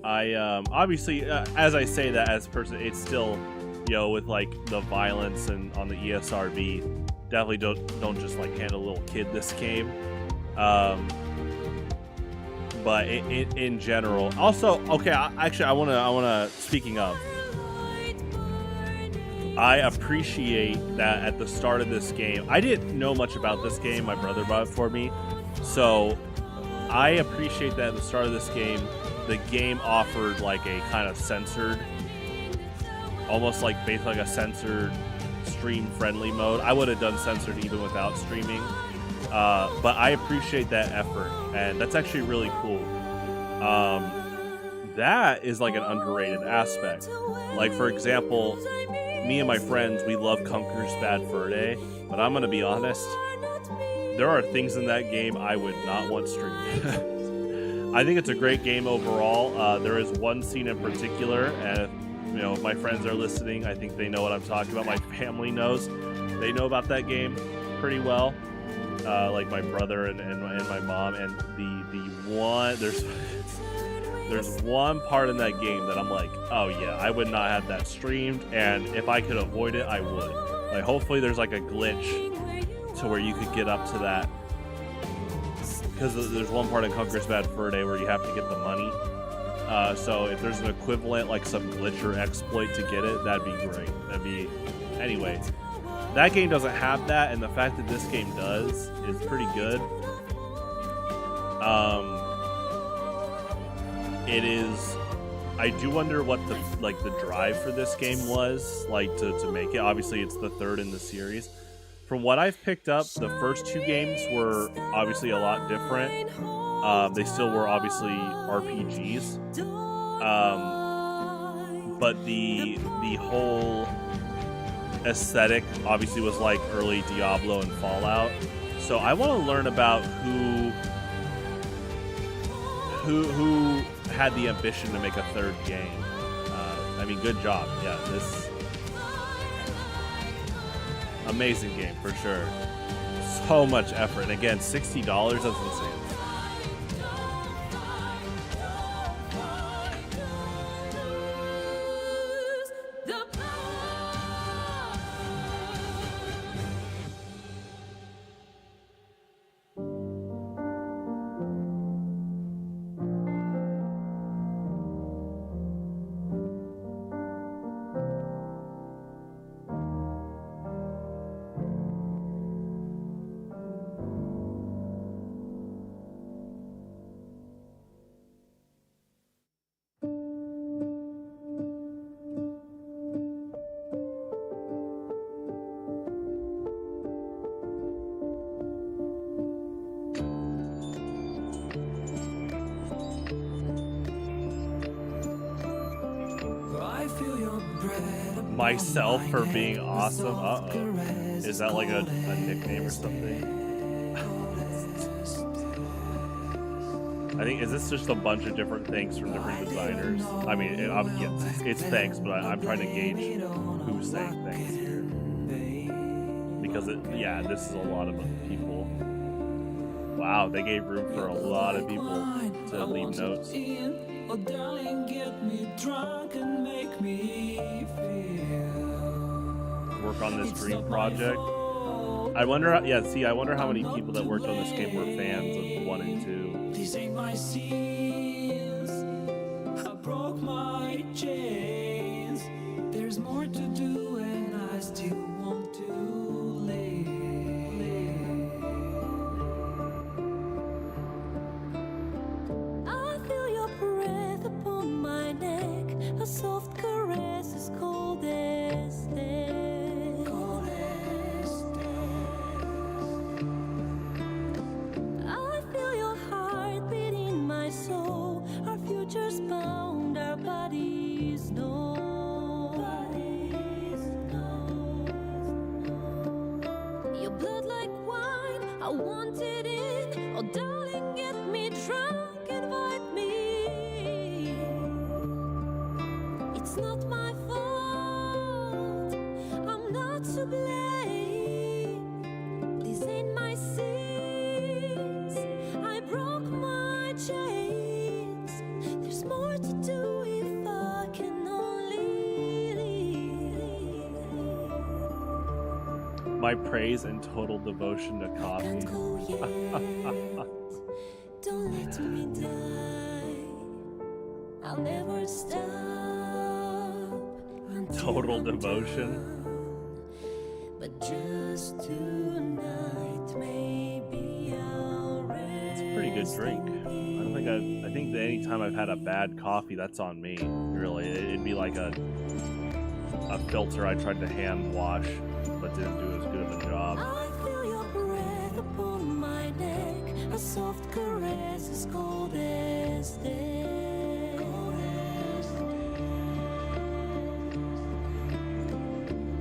I obviously, as I say that as a person, it's still, you know, with like the violence and on the ESRB, definitely don't just like hand a little kid this game. But in general, also, okay, I wanna speaking of, I appreciate that at the start of this game, I didn't know much about this game. My brother bought it for me, so I appreciate that at the start of this game, the game offered like a kind of censored, almost like basically like a censored stream-friendly mode. I would have done censored even without streaming, but I appreciate that effort, and that's actually really cool. That is like an underrated aspect. Like, for example, me and my friends, we love Conker's Bad Fur Day, but I'm gonna be honest, there are things in that game I would not want streamed. I think it's a great game overall. There is one scene in particular, and if my friends are listening, I think they know what I'm talking about. My family knows. They know about that game pretty well. Like my brother and my mom. And the one, there's one part in that game that I'm like, oh yeah, I would not have that streamed, and if I could avoid it, I would. Like, hopefully there's like a glitch to where you could get up to that, because there's one part in Conker's Bad Fur Day where you have to get the money. So if there's an equivalent, like some glitch or exploit to get it, that'd be great. Anyway, that game doesn't have that, and the fact that this game does is pretty good. It is. I do wonder what the drive for this game was like to make it. Obviously, it's the third in the series. From what I've picked up, the first two games were obviously a lot different. They still were obviously RPGs, but the whole aesthetic obviously was like early Diablo and Fallout. So I want to learn about who had the ambition to make a third game. I mean, good job. Yeah, this amazing game for sure. So much effort. And again, $60, that's insane. Myself for being awesome. Uh-oh. Is that like a nickname or something? I think, is this just a bunch of different things from different designers? I mean, yes, it's thanks, but I'm trying to gauge who's saying thanks here. Because, yeah, this is a lot of people. Wow, they gave room for a lot of people to leave notes. Oh, darling, get me drunk and make me feel. Work on this dream project. I wonder. I wonder how many people that worked on this game were fans of 1 and 2. These ain't my sins. I broke my chains. There's more to do, and I still want to live. I feel your breath upon my neck. A soft caress as cold as death. I feel your heart beat in my soul. Our futures bound, our bodies know. Your blood like wine, I want it in. Oh, darling, get me drunk, invite me. It's not my fault, I'm not to blame. These ain't my sins, I broke my chains. There's more to do if I can only leave. My praise and total devotion to coffee. Don't let me die, I'll never stop. Total devotion. But just tonight, maybe I'll rest. It's a pretty good drink. I think that any time I've had a bad coffee, that's on me. Really, it'd be like a filter I tried to hand wash, but didn't do as good of a job. I feel your breath upon my neck, a soft caress as cold as death.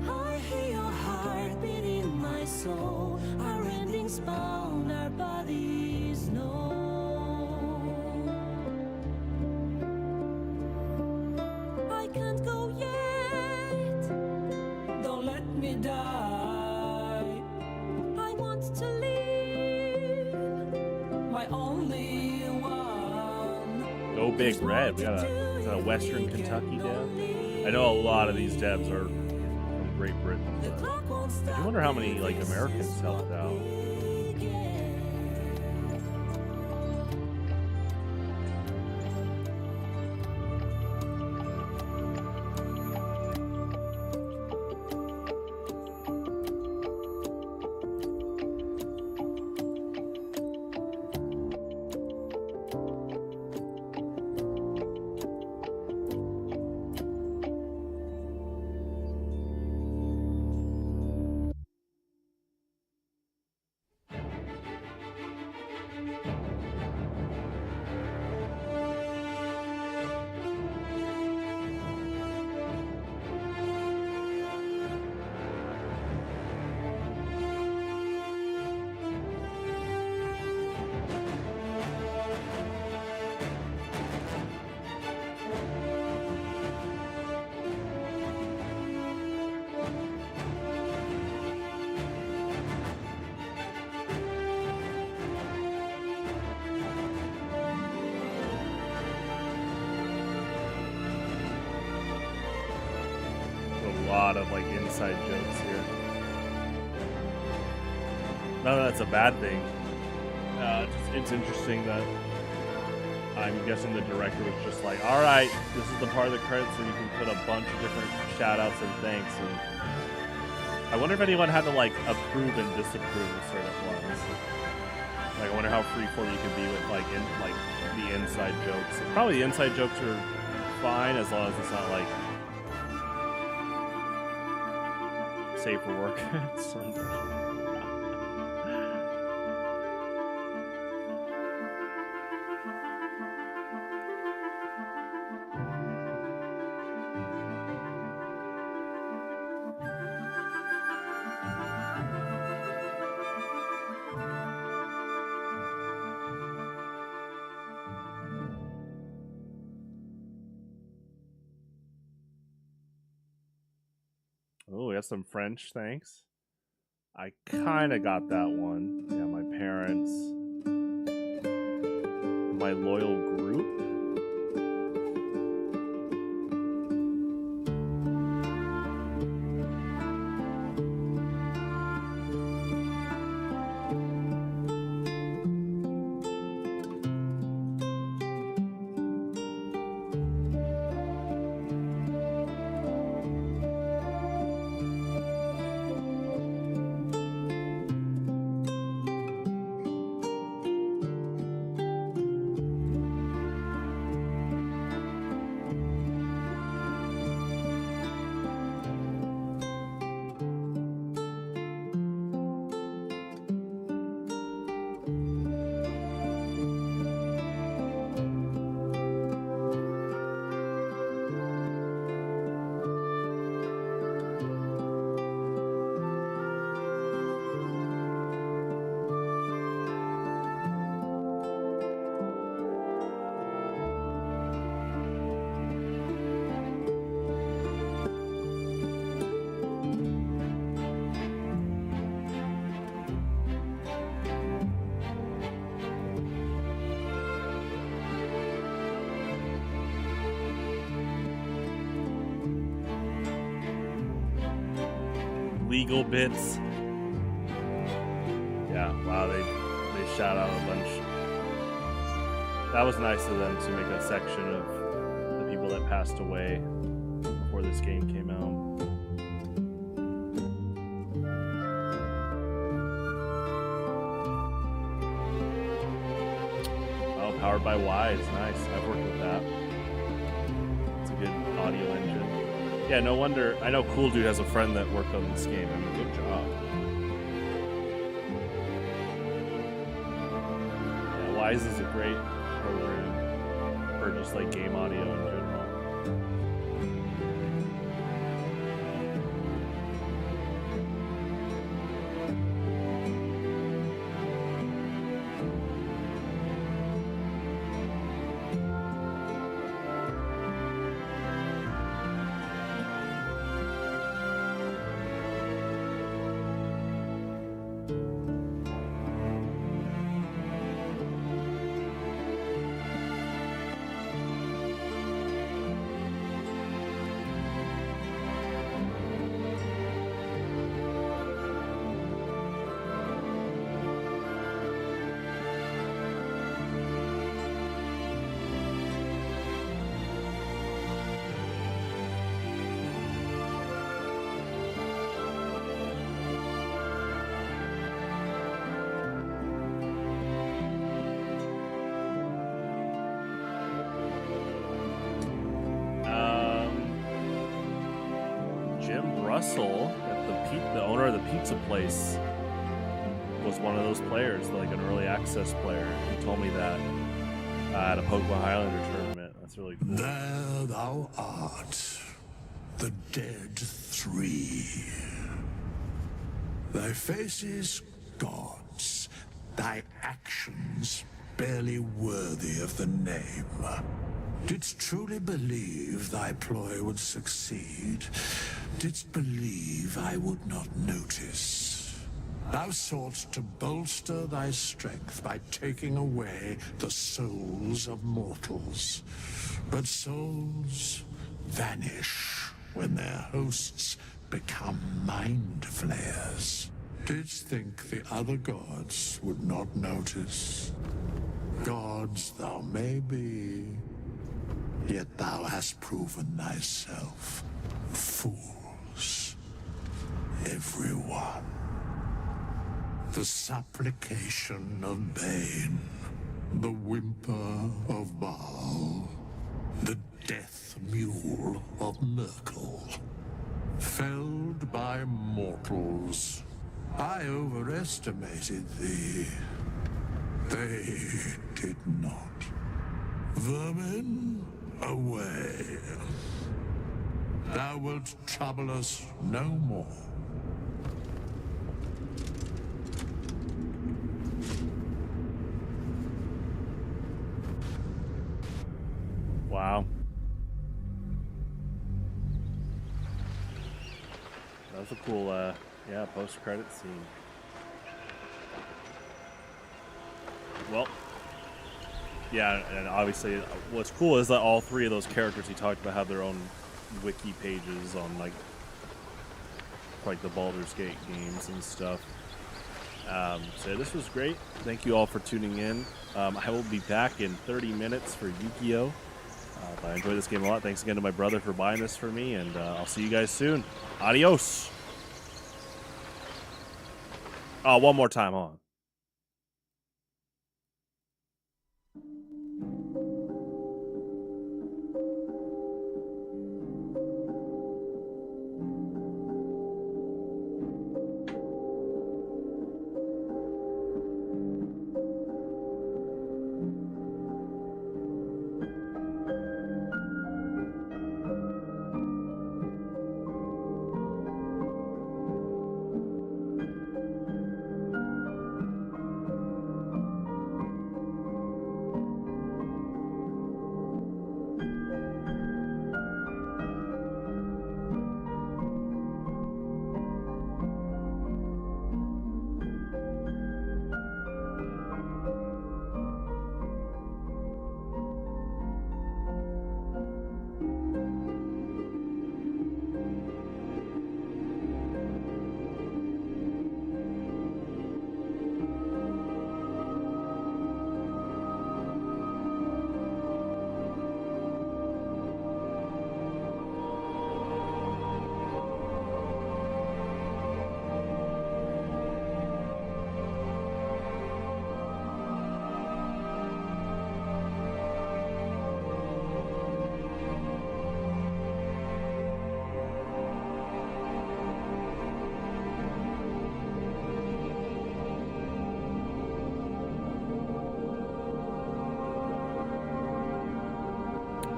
I hear your heart beat in my soul. Our endings bound, our bodies know. I can't go yet. Don't let me die. I want to live. My only one. Go Big Red. We got a Western Kentucky dev. I know a lot of these devs are from Great Britain. But I wonder how many like Americans helped out. lot of like inside jokes here. None of that's a bad thing. It's interesting that I'm guessing the director was just like, all right, this is the part of the credits where you can put a bunch of different shout outs and thanks. And I wonder if anyone had to like approve and disapprove of certain ones. Like I wonder how freeform you can be with like the inside jokes. Probably the inside jokes are fine as long as it's not like safe for work. Oh, we have some French, thanks. I kind of got that one. Yeah, my parents. My loyal group. Legal bits. Yeah, wow, they shout out a bunch. That was nice of them to make a section of the people that passed away before this game came out. Oh, powered by Wise, nice. I've worked with that. It's a good audio engine. Yeah, no wonder. I know Cool Dude has a friend that worked on this game. I mean, good job. Yeah, Wise is a great program for just like game audio in general. Russell, the owner of the pizza place, was one of those players, like an early access player. He told me that at a Pokemon Highlander tournament. That's really cool. There thou art, the dead three. Thy faces gods, thy actions barely worthy of the name. Didst truly believe thy ploy would succeed? Didst believe I would not notice? Thou soughtst to bolster thy strength by taking away the souls of mortals. But souls vanish when their hosts become mind flayers. Didst think the other gods would not notice? Gods thou may be, yet thou hast proven thyself fools. Everyone. The supplication of Bane, the whimper of Baal, the death mule of Merkel. Felled by mortals, I overestimated thee. They did not. Vermin, away. Thou wilt trouble us no more. Wow. That was a cool, yeah, post-credit scene. Well, yeah, and obviously what's cool is that all three of those characters he talked about have their own wiki pages on, like the Baldur's Gate games and stuff. So this was great. Thank you all for tuning in. I will be back in 30 minutes for Yu-Gi-Oh! I enjoyed this game a lot. Thanks again to my brother for buying this for me, and I'll see you guys soon. Adios. Oh, one more time, hold on.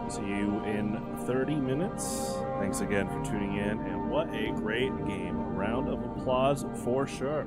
See you in 30 minutes. Thanks again for tuning in, and what a great game. A round of applause for sure.